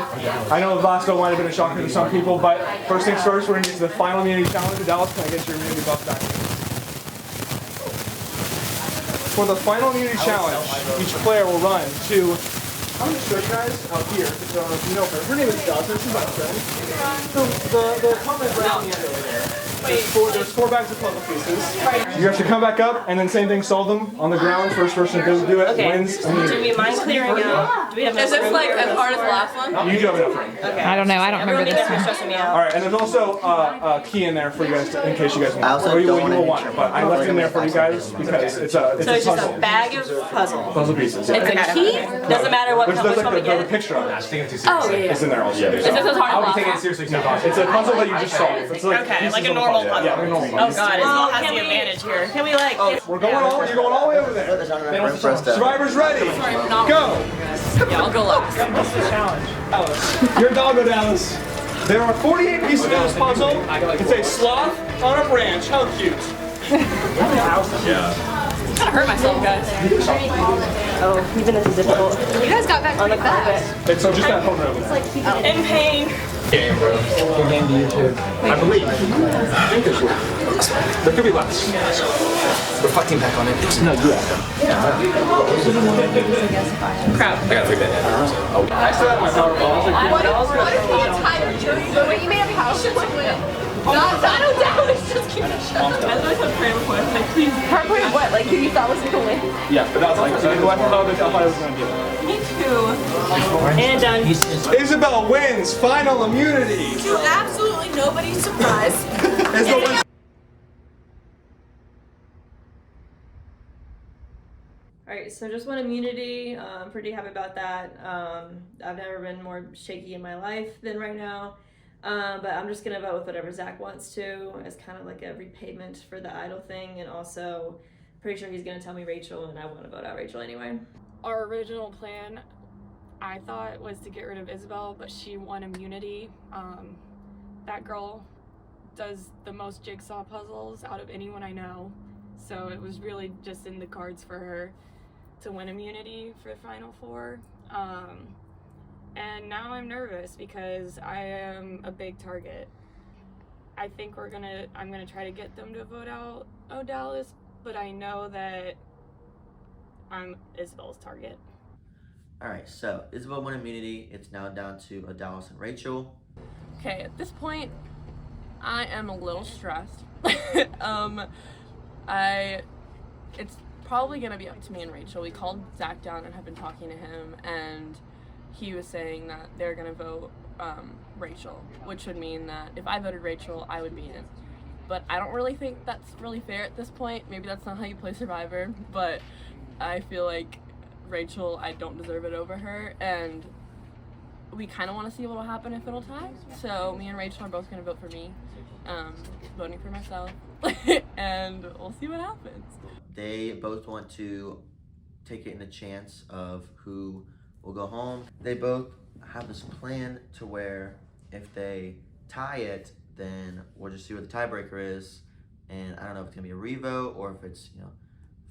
I know the last vote might have been a shocker to some people, but first things first, we're gonna get to the final immunity challenge. Dallas, can I get your immunity buff back? For the final immunity challenge, each player will run to, I'm gonna show you guys out here, so you know her. Her name is Dallas, this is my friend. The apartment right on the end over there. There's 4 bags of puzzle pieces. You have to come back up and then same thing, solve them on the ground. First person to do it wins. Do we mind clearing out? Do we have Is this like as hard as the last one? You do have enough room. Okay. I don't know. I don't remember this one. Alright, and there's also a key in there for you guys in case you guys want it. I also Or you don't will want want it, but I left it in there for you guys because it's a So it's just puzzle. a bag of puzzles. Puzzle pieces. It's a key? Doesn't matter what There's which like one we the get? picture of it. Oh, yeah. It's in there also. Is this as hard as the last one? Seriously, it's a puzzle that you just solved. It's like Okay, pieces like a of normal puzzle. puzzle. Yeah, like a normal Oh puzzle. god, Isabel has the advantage here. Can we like... We're going all, you're going all the way over there. Survivors ready? Go! Yeah, I'll go last. What's the challenge? Alice. Your doggo, Dallas. There are 48 pieces in this puzzle. It's a sloth on a branch. How cute. Yeah. I'm gonna hurt myself, guys. Oh, even this is difficult. You guys got back On the pretty fast. carpet. It's just that home room. In pain. Game, bro. Good game to you too. I believe. I think there's there could be less. Reflecting back on it. No, you have Crap. I got 3 minutes. I still have my Powerball. What if he entire jury vote? Wait, you made a house would win. Not down, it's just keep it shut. I literally said prayer before. Like, please. Her prayer what? Like who you thought was gonna win? Yeah, but that was like, I thought I was going to do it. Me too. And done. Isabel wins final immunity. To absolutely nobody's surprise. Isabel wins. Alright, so just won immunity. I'm pretty happy about that. I've never been more shaky in my life than right now. But I'm just gonna vote with whatever Zach wants to as kind of like a repayment for the idol thing, and also pretty sure he's gonna tell me Rachel, and I want to vote out Rachel anyway. Our original plan, I thought, was to get rid of Isabel, but she won immunity. That girl does the most jigsaw puzzles out of anyone I know, so it was really just in the cards for her to win immunity for the final 4. And now I'm nervous because I am a big target. I think I'm gonna try to get them to vote out Dallas, but I know that I'm Isabel's target. All right, so Isabel won immunity. It's now down to Odalis and Rachel. Okay, at this point, I am a little stressed. It's probably gonna be up to me and Rachel. We called Zach down and have been talking to him, and he was saying that they're gonna vote Rachel, which would mean that if I voted Rachel, I would be in. But I don't really think that's really fair at this point. Maybe that's not how you play Survivor, but I feel like Rachel, I don't deserve it over her, and we kind of want to see what will happen if it'll tie. So me and Rachel are both going to vote for me, voting for myself, and we'll see what happens. They both want to take it in a chance of who will go home. They both have this plan to where if they tie it, then we'll just see what the tiebreaker is. And I don't know if it's gonna be a revote or if it's,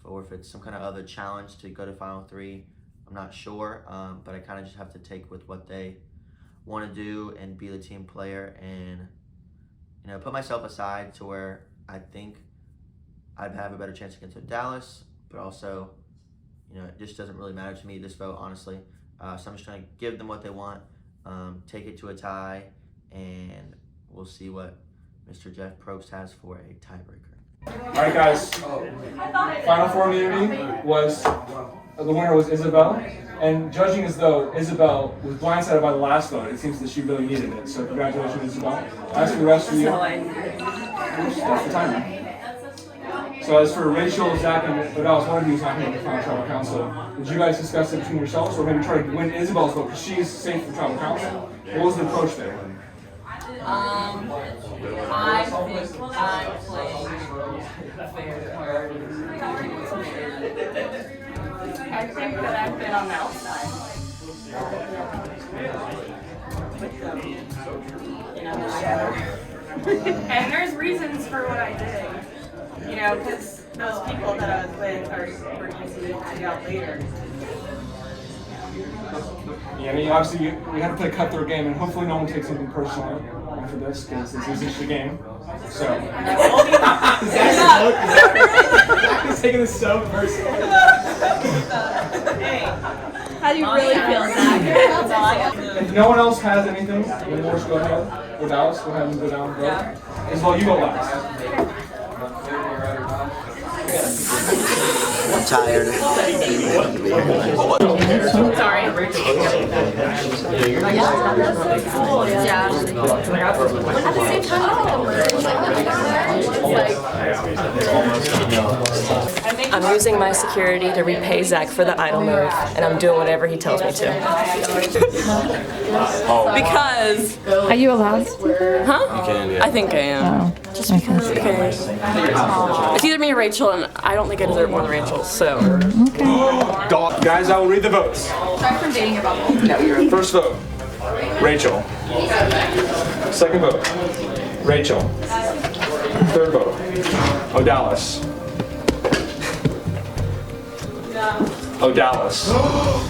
or if it's some kind of other challenge to go to Final 3. I'm not sure, but I kind of just have to take with what they want to do and be the team player and, put myself aside to where I think I'd have a better chance against Dallas, but also, it just doesn't really matter to me, this vote, honestly. So I'm just trying to give them what they want, take it to a tie, and we'll see what Mr. Jeff Probst has for a tiebreaker. All right, guys. Final 4 immunity was, the winner was Isabel, and judging as though Isabel was blindsided by the last vote, it seems that she really needed it. So congratulations, Isabel. As for the rest of you, that's the timer. So as for Rachel, Zach, and Odalis, one of you is not going to the final tribal council. Did you guys discuss it between yourselves, or maybe try to win Isabel's vote because she's safe from tribal council? What was the approach there? I think I'm playing fair card. I think that I've been on the outside. With them, the shadow. And there's reasons for what I did. Because those people that I was with were easy to get out later. Yeah, obviously we have to play a cutthroat game, and hopefully no one takes anything personally after this, because this isn't the game. So. Zach's taking this so personally. How do you really feel, Zach? If no one else has anything, then Morris, go ahead. Or Dallas, go ahead and go down and vote. As well, you go last. I'm tired. Sorry. Yeah. I'm using my security to repay Zach for the idol move, and I'm doing whatever he tells me to. Because... Are you allowed to? Huh? I think I am. Just because. Okay. It's either me or Rachel, and I don't think I deserve more than Rachel, so. Guys, I will read the votes. Sorry for dating your bubble. No, you're First vote, Rachel. Second vote, Rachel. Third vote, Odalis. Odalis.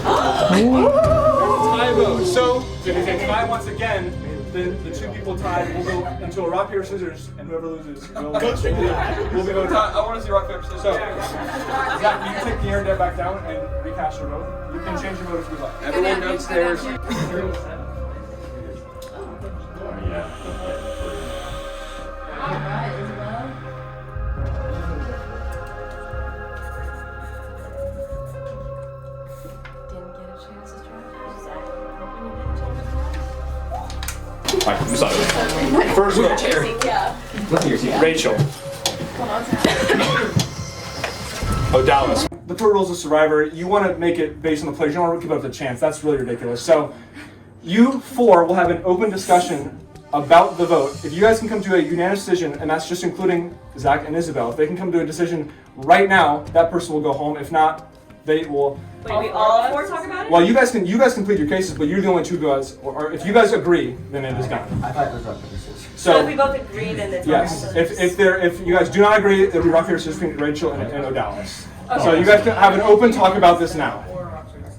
Tie vote. So, if it's a tie once again, then the two people tied will go into a rock, paper, scissors, and whoever loses will be voted. I want to see rock, paper, scissors. So, Zach, you can take the air dead back down and recast your vote. You can change your vote if you like. Everyone downstairs. First vote, Rachel. Odalis. The pro rules of Survivor, you want to make it based on the players. You don't want to keep up the chance. That's really ridiculous. So, you four will have an open discussion about the vote. If you guys can come to a unanimous decision, and that's just including Zach and Isabel, if they can come to a decision right now, that person will go home. If not, they will. Wait, we all four talk about it? Well, you guys can plead your cases, but you're the only two guys. Or if you guys agree, then it is done. I thought it was rock, paper, scissors. So if we both agree, then it's yes. If you guys do not agree, it'll be rock, paper, scissors between Rachel and Odalis. Okay. So you guys can have an open talk about this now.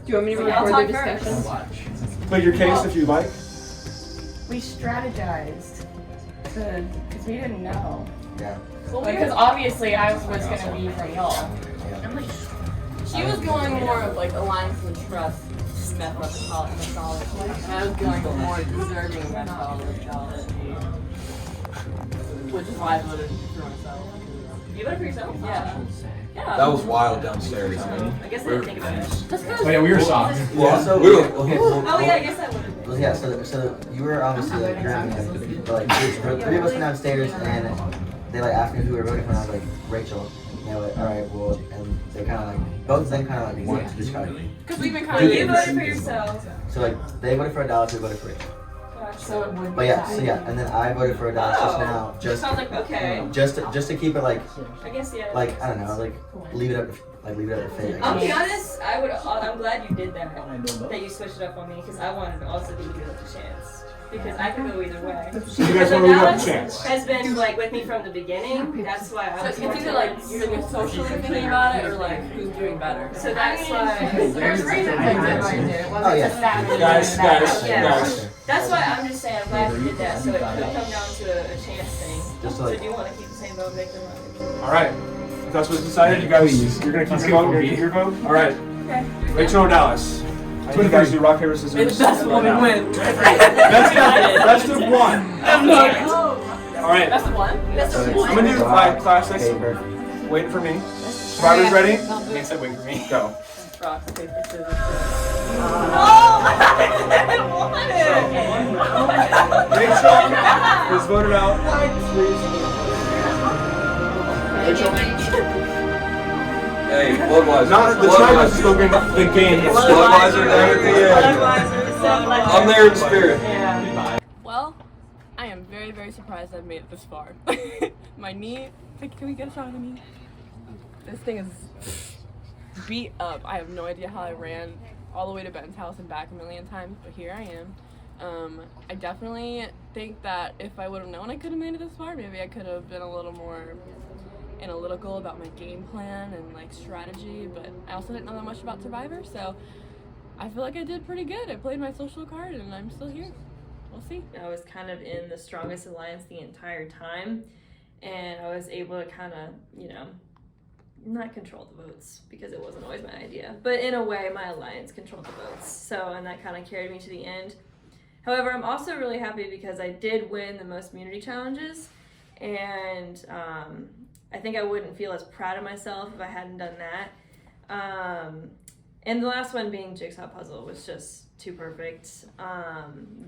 Do you want me to record the discussion? Plead your case if you like. We strategized because we didn't know. Yeah. Because obviously I was going to be from y'all. She was going more of like alliance and trust methodology. And I was going more deserving methodology. Which is why I voted for myself. You voted for yourself? Yeah. Yeah. That was wild downstairs. I guess I didn't think about it. Just because. Oh yeah, we were shocked. Yeah, so we were. Oh yeah, I guess I would have. Well, yeah, so you were obviously like drinking, but like three of us went downstairs and they like asked me who we were voting for, and I was like Rachel. And they were like, all right, well, and they kind of like both of them kind of like wanted to just kind of. Because we've been kind of. You voted for yourself. So like they voted for Dallas, we voted for Rachel. So it would. But yeah, and then I voted for Dallas just now, just sounds like okay. Just to keep it like. I guess yeah. Like I don't know, like leave it up to fate. I'll be honest, I'm glad you did that. That you switched it up on me because I wanted to also give you a chance. Because I could go either way. So you guys want to leave up a chance? Has been like with me from the beginning. That's why I was. So it's either like you're socially thinking about it or like who's doing better. So that's why. There's reasons I did what I did. It Oh yeah. Guys. That's why I'm just saying I'm glad you did that. So it could come down to a chance thing. Just So like. do you want to keep the same vote, Victor? All right. If that's what's decided, you guys, you're gonna keep your vote. You're gonna keep your vote. All right. Okay. Rachel or Dallas? I need you guys to do rock paper scissors. It's best woman wins. Best of one. All right. Best of one. I'm gonna do my classics. Wait for me. Survivors ready? They said wait for me. Go. Rock, paper, scissors. No! I didn't want it! Rachel is voted out. Rachel. Hey, Bloodweiser. Not the Tribals is still getting the game. Bloodweiser there at the end. I'm there in spirit. Well, I am very, very surprised I've made it this far. My knee. Can we get a shot of the knee? This thing is beat up. I have no idea how I ran all the way to Ben's house and back a million times, but here I am. I definitely think that if I would have known I could have made it this far, maybe I could have been a little more analytical about my game plan and like strategy, but I also didn't know that much about Survivor, so I feel like I did pretty good. I played my social card and I'm still here. We'll see. I was kind of in the strongest alliance the entire time, and I was able to kind of, not control the votes because it wasn't always my idea, but in a way my alliance controlled the votes, so, and that kind of carried me to the end. However, I'm also really happy because I did win the most immunity challenges, and I think I wouldn't feel as proud of myself if I hadn't done that. And the last one being Jigsaw Puzzle was just too perfect. So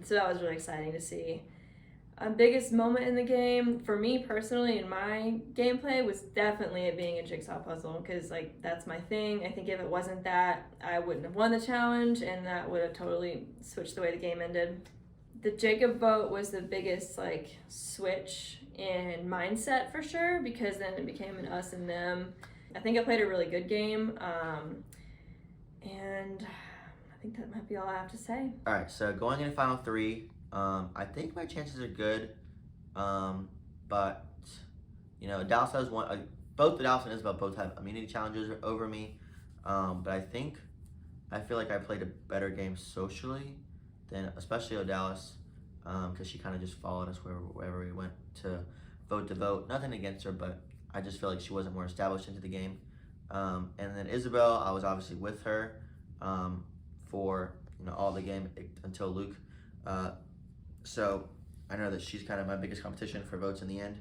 that was really exciting to see. Biggest moment in the game for me personally in my gameplay was definitely it being a jigsaw puzzle, because like that's my thing. I think if it wasn't that, I wouldn't have won the challenge, and that would have totally switched the way the game ended. The Jacob vote was the biggest like switch in mindset for sure, because then it became an us and them. I think I played a really good game, and I think that might be all I have to say. All right, so going into final three, I think my chances are good, but Dallas has one. Both Dallas and Isabel both have immunity challenges over me, but I feel like I played a better game socially than especially Dallas, because she kind of just followed us wherever we went to vote. Nothing against her, but I just feel like she wasn't more established into the game. And then Isabel, I was obviously with her for all the game until Luke. So I know that she's kind of my biggest competition for votes in the end.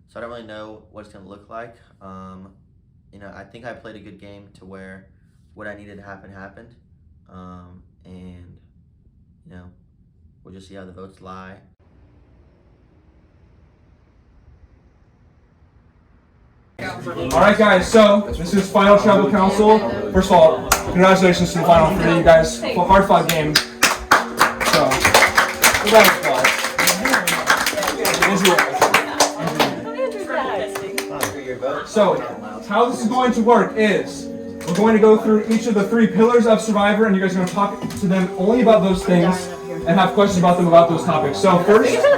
So I don't really know what it's going to look like. I think I played a good game to where what I needed to happen happened. And we'll just see how the votes lie. All right, guys, so this is Final Tribal Council. First of all, congratulations to the final three. You guys, hard-fought game. So, So, how this is going to work is we're going to go through each of the three pillars of Survivor, and you guys are going to talk to them only about those things and have questions about them about those topics. So first, Yeah, can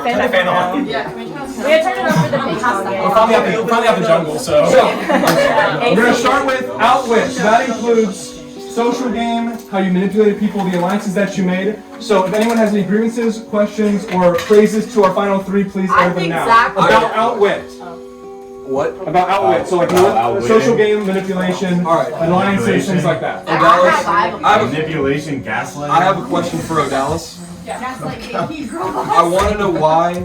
we turn it over to the ping pong game? We're finally out the jungle, so. We're going to start with Outwit. So that includes social game, how you manipulated people, the alliances that you made. So if anyone has any grievances, questions, or praises to our final three, please air them now. About Outwit. What? About outwit, so like social game manipulation, alliances, things like that. Manipulation, gaslighting. I have a question for Odalis. Gaslighting. I want to know why,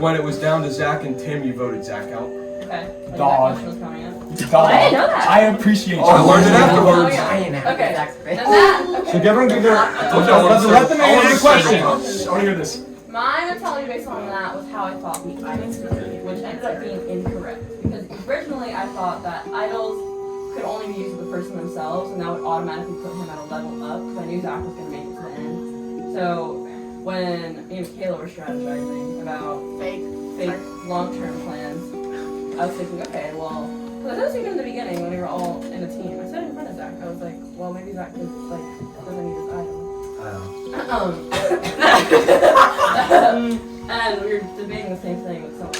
when it was down to Zach and Tim, you voted Zach out. Okay. Dog. I didn't know that. I appreciate you. Oh, I learned it yeah. afterwards. Oh, yeah. Okay. And that, So everyone give their. Let them answer the question. I want to hear this. my mentality based on that was how I thought the idols would be, which ended up being incorrect. Because originally I thought that idols could only be used with the person themselves, and that would automatically put him at a level up, because I knew Zach was going to make it to the end. So when me and Kayla were strategizing about fake long-term plans, I was thinking, okay, well, because I was thinking in the beginning when we were all in a team, I said in front of Zach, I was like, well, maybe Zach could, doesn't need his idol. And we were debating the same thing with someone.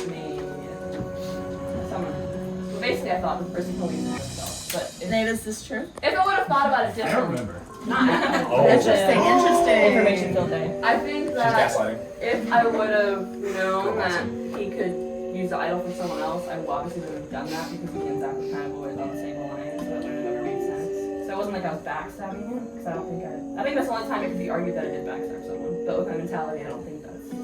Well, basically, I thought the person told me to do himself. But Nate, is this true? If I would have thought about it differently. I don't remember. Interesting. Information field day. I think that if I would have known that he could use the idol for someone else, I obviously would have done that because me and Zach were kind of always on the same line, so it never made sense. So it wasn't like I was backstabbing him, because I think that's the only time it could be argued that I did backstab someone. But with my mentality, I don't think that's a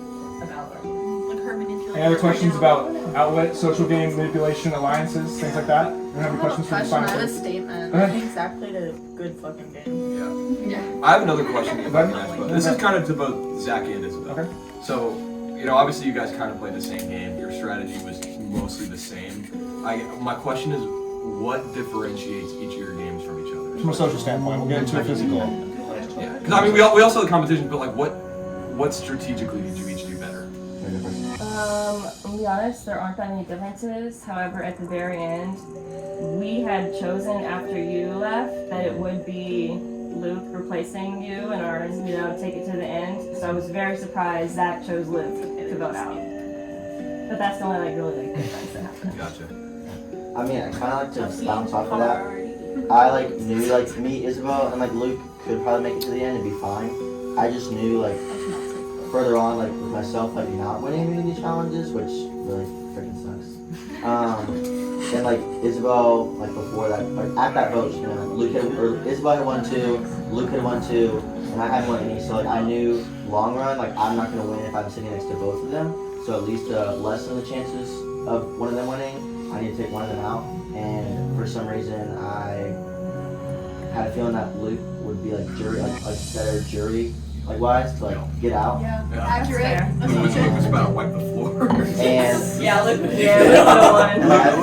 valid argument. Like her manipulation. Any other questions about outlet, social game manipulation, alliances, things like that? You have any questions for the I final? have a statement. Go ahead. I think Zach played a good fucking game. Yeah. I have another question. If I can ask, but this is kind of to both Zach and Isabel. Okay. So, obviously you guys kind of played the same game. Your strategy was mostly the same. My question is, what differentiates each of your games from each other? From a social standpoint, we'll get into a physical. Yeah. Because we also had the competition, but what strategically did you each do better? To be honest, there aren't that many differences. However, at the very end, we had chosen after you left that it would be Luke replacing you in order to take it to the end. So I was very surprised Zach chose Luke to vote out. But that's the only really difference that happened. Gotcha. I mean, I kind of like to bounce off of that. I knew me, Isabel, and Luke could probably make it to the end and be fine. I just knew further on with myself not winning any of these challenges, which really freaking sucks. And Isabel before that at that vote, Isabel had won 2, Luke had won 2, and I hadn't won any. So I knew long run I'm not gonna win if I'm sitting next to both of them. So at least lessen the chances of one of them winning. I need to take one of them out, and for some reason I had a feeling that Luke would be jury, better jury, wise to get out. Yeah, accurate. Luke was about to wipe the floor. And yeah, Luke was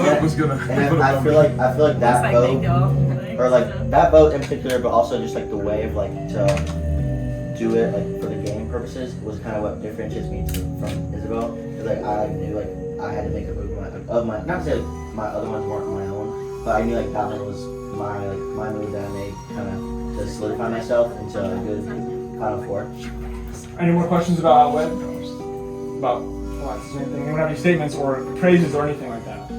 Luke was gonna. And I feel like that vote, or that vote in particular, but also just the way of to do it for the game purposes was kind of what differentiates me from Isabel. Because I knew I had to make a move of my, not to say my other ones weren't my own, but I knew that one was my move that I made kind of to solidify myself into a good Final Four. Any more questions about outlet? About alliances or anything? Anyone have any statements or praises or anything like that?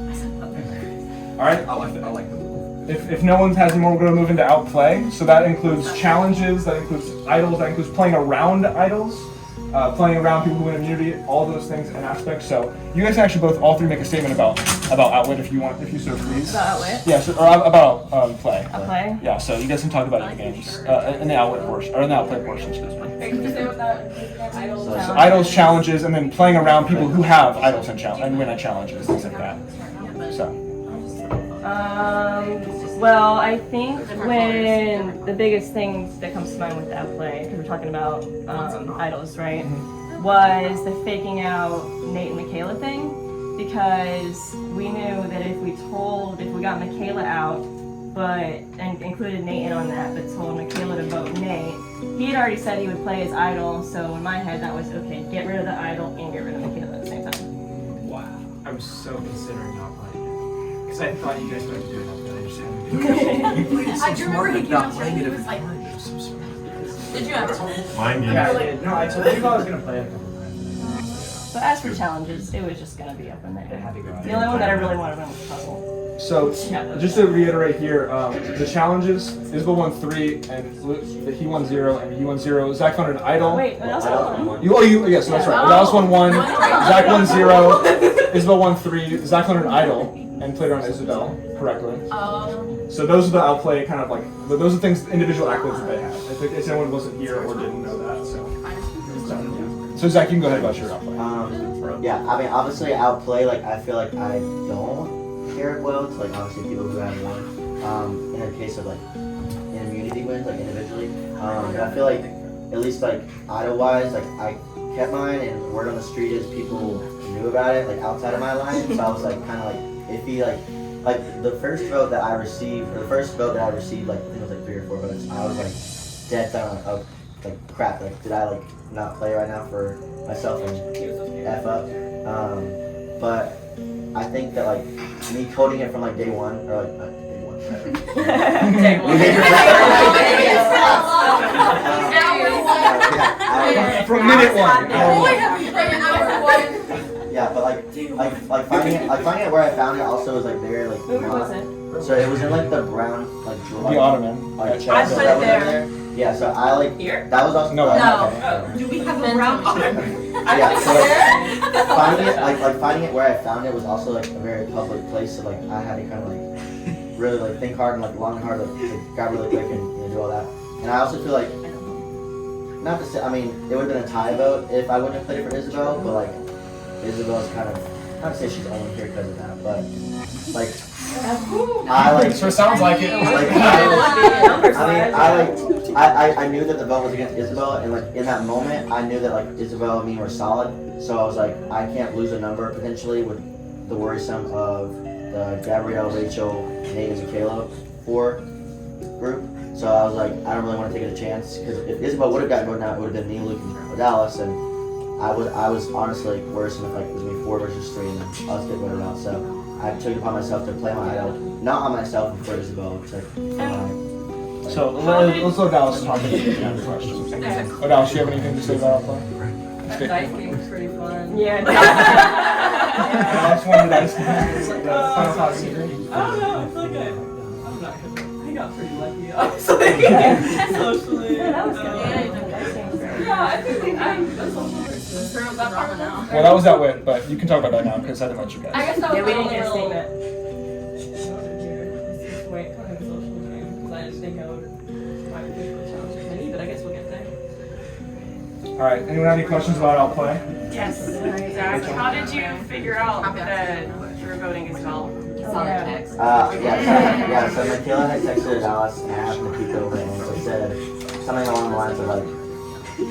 All right. I like them. If no one has any more, we're going to move into outplay. So that includes challenges, that includes idols, that includes playing around idols, playing around people who win immunity, all those things and aspects. So you guys can actually all three make a statement about outwit if you so please. About outwit? Yeah, or about play. Outplay? Yeah, so you guys can talk about it in the games, in the outwit portion, or in the outplay portion, excuse me. So idols, challenges, and then playing around people who have idols and win at challenges, things like that. So. Well, I think when the biggest thing that comes to mind with the outplay, because we're talking about idols, right, was the faking out Nate and Michaela thing, because we knew that if we got Michaela out, and included Nate in on that, but told Michaela to vote Nate, he had already said he would play his idol, so in my head that was, okay, get rid of the idol and get rid of Michaela at the same time. Wow. I'm so considering not playing it. Because I thought you guys were to do it, but I understand. I do remember he came up and he was like, did you ever? Mind games. Yeah, I did. No, I told you I was going to play it a couple times. But as for challenges, it was just going to be up in there. The only one that I really wanted to win was Puzzle. So, just to reiterate here, the challenges, Isabel won 3, and he won 0, and you won 0. Zach found an idol. Wait, Odalis won 1. Yes, that's right. Odalis won 1, Zach won 0, Isabel won 3. Zach learned Idol and played around Isabel correctly. So those are the outplay kind of like, those are things, individual accolades that they have. If anyone wasn't here or didn't know that, so. So Zach, you can go ahead about your outplay. Yeah, I mean, obviously outplay, like, I feel like I don't care well to, like, obviously people who have won. In the case of, like, immunity wins, like, individually. But I feel like, at least, like, idol-wise, like, I kept mine, and word on the street is people knew about it, like, outside of my line, so I was, like, kind of, like, iffy, like, the first vote that I received, like, I think it was, like, 3 or 4 votes, I was, like, dead down, like, crap, like, did I, like, not play right now for myself and F up? But I think that, like, me coding it from, like, day 1, or, like, day 1, Day one. From minute 1. Yeah, but like finding it where I found it also was like very like not, so it was in like the brown like The Ottoman. like I chest put that it was there. in there. Yeah, so I like Here? that was also No. okay. Do we have a brown Yeah, so like finding it where I found it was also like a very public place, so like I had to kind of like really like think hard and like long and hard like grab really quick and do all that. And I also feel like not to say, I mean, it would have been a tie vote if I wouldn't have played for Isabel, but like Isabel's kind of, not to say she's only here because of that, but like I like. Sure sounds like it. Like, I knew that the vote was against Isabel, and like in that moment, I knew that like Isabel and me were solid. So I was like, I can't lose a number potentially with the worrisome of the Gabrielle, Rachel, Nate, and Michaela 4 group. So I was like, I don't really want to take a chance because if Isabel would have gotten voted out, it would have been me, Luke, and Dallas, and I was honestly like worse than if like it was me 4 versus 3 and then us get voted out. So I took it upon myself to play my idol, not on myself and for Isabel. So let's let Dallas talk about the questions. Oh, Dallas, do you have anything to say about outplay? That dice game was pretty fun. Yeah. Dallas won the dice game. Final thoughts. I don't know, it's okay. I'm not gonna. I got pretty lucky, honestly. Socially. Yeah, that was good. Yeah, I think I'm a social person. That part now. Well, that was that wit, but you can talk about that now because I didn't let you guys. I guess that was Yeah, we didn't get a statement. statement. Wait, kind of a social game because I didn't think I would find a difficult challenge for me, but I guess we'll get there. All right. Anyone have any questions about outplay? Yes. Zach, how did you figure out that you were voting as well? So Michaela had texted Dallas and I happened to peek over and so it said something along the lines of like,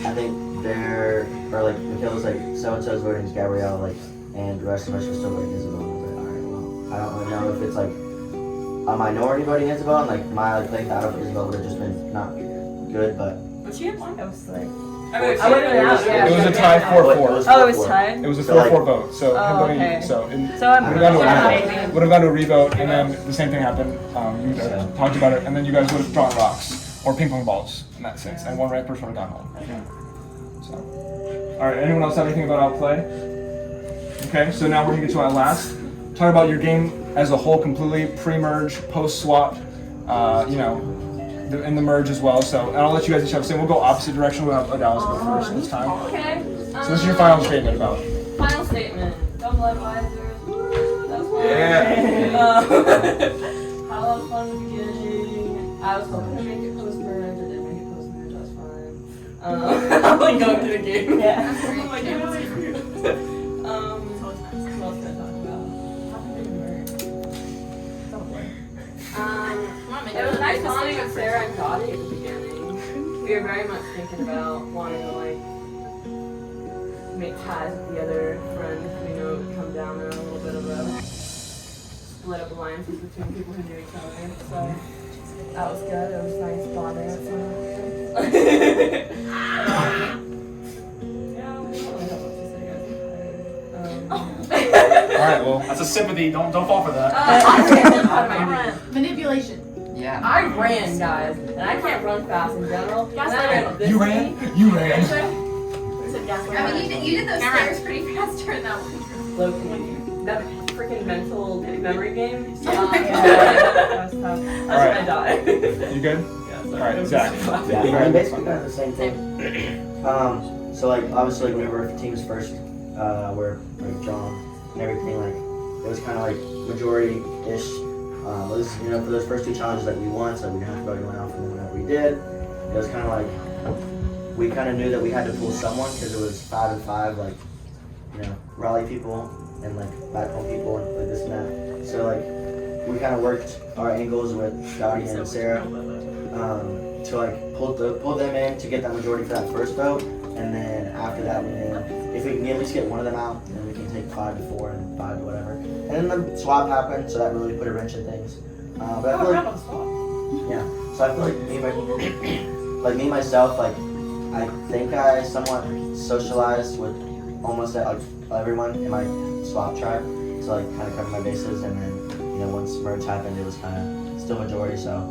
I think Michaela's like, so-and-so's voting Gabrielle, like, and the rest of us are still voting Isabel. And I was like, alright, well, I don't really know if it's like a minority voting Isabel and like my like playing out of Isabel would have just been not good, but. But she had one. I was like, I would I would've been out, yeah. It was a tie 4-4. Oh, it was tied? It was a So, like- 4-4 vote. So him voting okay. you. So I'm would have gone to a revote, and then the same thing happened. You would have talked about it, and then you guys would have drawn rocks or ping pong balls in that sense, and one right person would have gone home. So, all right. Anyone else have anything about outplay? Okay. So now we're gonna get to our last. Talk about your game as a whole, completely pre-merge, post-swap. In the merge as well. So, and I'll let you guys each have a say. We'll go opposite direction. We'll have Dallas go first this time. Okay. So this is your final statement about. Final statement. Double advisors. Woo, that was fun. Yeah. Had a lot of fun in the beginning. I was hoping to make it post-merge. I didn't make it post-merge. That's fine. I'm like going through the game. Yeah. I'm like, yeah, what else can I talk about? It was nice bonding with Sarah and Dottie at the beginning. We were very much thinking about wanting to like make ties with the other friends. You know, come down there a little bit of a split up alliances between people who knew each other. So that was good. It was nice bonding with someone. Yeah, I don't really know what to say, guys. All right. Well, That's a sympathy. Don't fall for that. Manipulation. Yeah, I ran, guys, and I can't run fast in general. And I ran this you ran. You ran. I mean, you did those stairs pretty fast during that one. Low-key. That freaking mental memory game. I died. You good? Yeah. All right, Zach. Yeah, I mean, basically kind of the same thing. So like obviously whenever teams first were like drawn, and everything, like it was kind of like majority-ish. It was, you know, for those first 2 challenges that we won, so we didn't have to vote anyone out for the one that we did. It was kind of like we kind of knew that we had to pull someone because it was 5 and 5, like, you know, Raleigh people and like back home people and like this and that. So like we kind of worked our angles with Dottie and Sarah to like pull them in to get that majority for that first vote, and then after that we knew if we can at least get one of them out, then we can take 5 to 4 and 5 to whatever. And then the swap happened, so that really put a wrench in things. But I feel like, yeah. So I feel like me myself, like I think I somewhat socialized with almost like everyone in my swap tribe, to like kind of cover my bases, and then you know once merge happened, it was kind of still majority. So,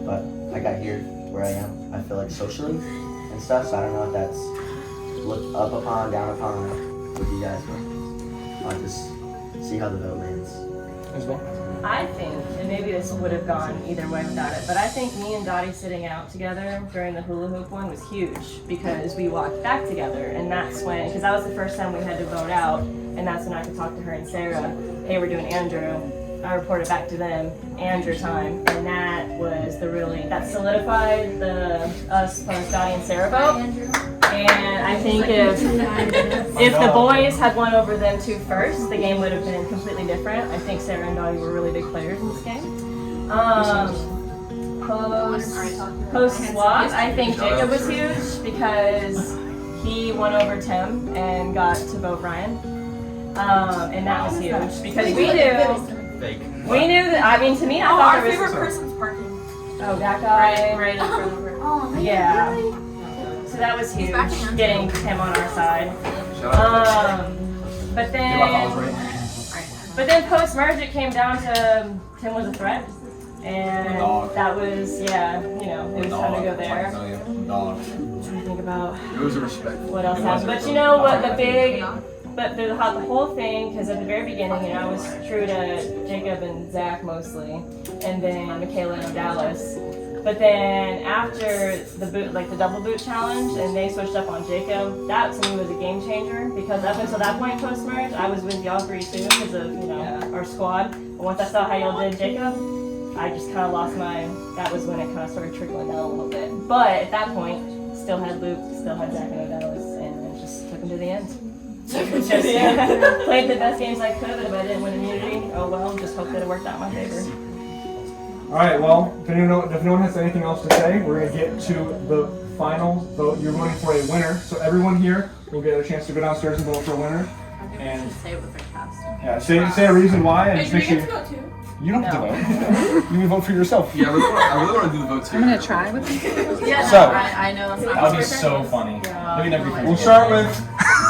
but I got here where I am. I feel like socially and stuff. So I don't know if that's looked up upon, down upon with you guys, but I'll just see how the vote lands. As well. I think, and maybe this would have gone either way without it, but I think me and Dottie sitting out together during the hula hoop one was huge because we walked back together, and that's when, because that was the first time we had to vote out, and that's when I could talk to her and Sarah, hey, we're doing Andrew. I reported back to them, Andrew time, and that was that solidified us plus Dottie and Sarah vote. And I think if the boys had won over them 2 first, the game would have been completely different. I think Sarah and Dottie were really big players in this game. Post swap, I think Jacob was huge because he won over Tim and got to vote Ryan. And that was huge because we knew that, I mean, to me, I thought our there was favorite person's parking. Oh, that guy. Right in front of her. Oh, man. Yeah. So that was huge, getting him on our side. But then post merge it came down to Tim was a threat, and that was it was time to go there. Think about what else happened. But you know what the whole thing, because at the very beginning, you know, I was true to Jacob and Zach mostly, and then Michaela and Dallas. But then after the boot, like the double boot challenge, and they switched up on Jacob, that to me was a game changer because up until that point post merge, I was with y'all 3 too because of our squad. But once I saw how y'all did Jacob, I just kind of lost that was when it kind of started trickling down a little bit. But at that point, still had Luke, still had Zach and Dallas, and just took them to the end. Played the best games I could, but if I didn't win immunity, oh well, just hope that it worked out in my favor. Alright, well, if no one has anything else to say, we're going to get to the final vote. You're voting for a winner, so everyone here will get a chance to go downstairs and vote for a winner. And say it with a cast. Yeah, say a reason why, and just make sure you don't have to vote. You can vote for yourself. Yeah, I really want to do the vote too. I'm going to try with you. Yeah, so, I know that's not that would be so funny. We'll start with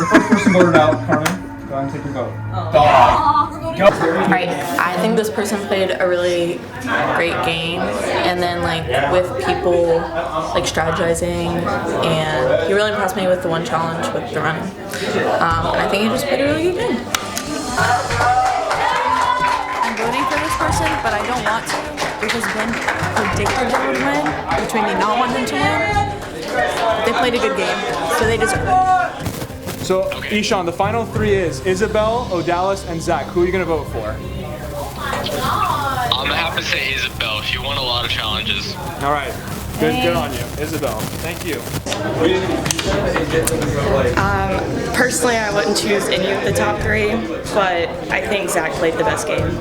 the first person voted out, Carmen. Go ahead and take your vote. Right. I think this person played a really great game, and then like with people like strategizing, and he really impressed me with the one challenge with the running. And I think he just played a really good game. I'm voting for this person, but I don't want to because Ben predicted they would win, between me not wanting them to win. They played a good game, so they deserve it. So, Ishan, the final 3 is Isabel, Odalis, and Zach. Who are you going to vote for? I'm going to have to say Isabel. She won a lot of challenges. All right. Good on you. Isabel, thank you. Personally, I wouldn't choose any of the top 3, but I think Zach played the best game.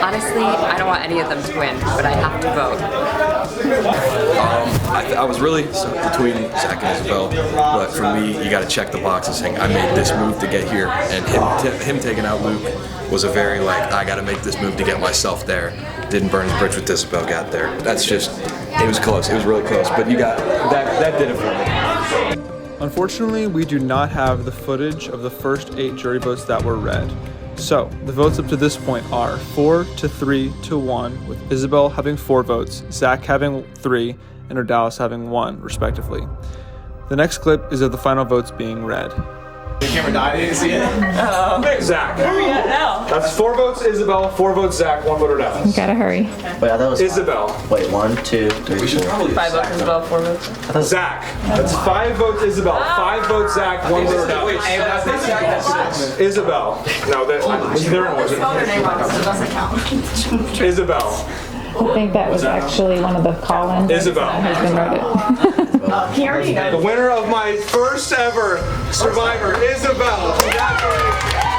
Honestly, I don't want any of them to win, but I have to vote. I was really between Zach and Isabel, but for me, you got to check the boxes saying I made this move to get here, and him taking out Luke was a very I got to make this move to get myself there. Didn't burn the bridge with Isabel, got there. That's just, it was close. It was really close, but you got that did it for me. Unfortunately, we do not have the footage of the first 8 jury votes that were read. So, the votes up to this point are 4 to 3 to 1, with Isabel having 4 votes, Zach having 3, and Odalis having 1, respectively. The next clip is of the final votes being read. The camera died, I didn't see it. Zach. Where are we at now? That's 4 votes Isabel, 4 votes Zach, 1 voter Dallas. Gotta hurry. Wait, I thought it was Isabel. Wait, 1, 2, 3, 4. 5 votes Isabel, 4 votes. Zach. That's 5 votes Isabel, 5 votes Zach, 1 voter Dallas. Isabel. No, they're in order. Spelled her name wrong, so it doesn't count. Isabel. I think that was actually one of the call-ins. Isabel. My husband wrote it. He already knows. The winner of my first ever Survivor, Isabel. Congratulations.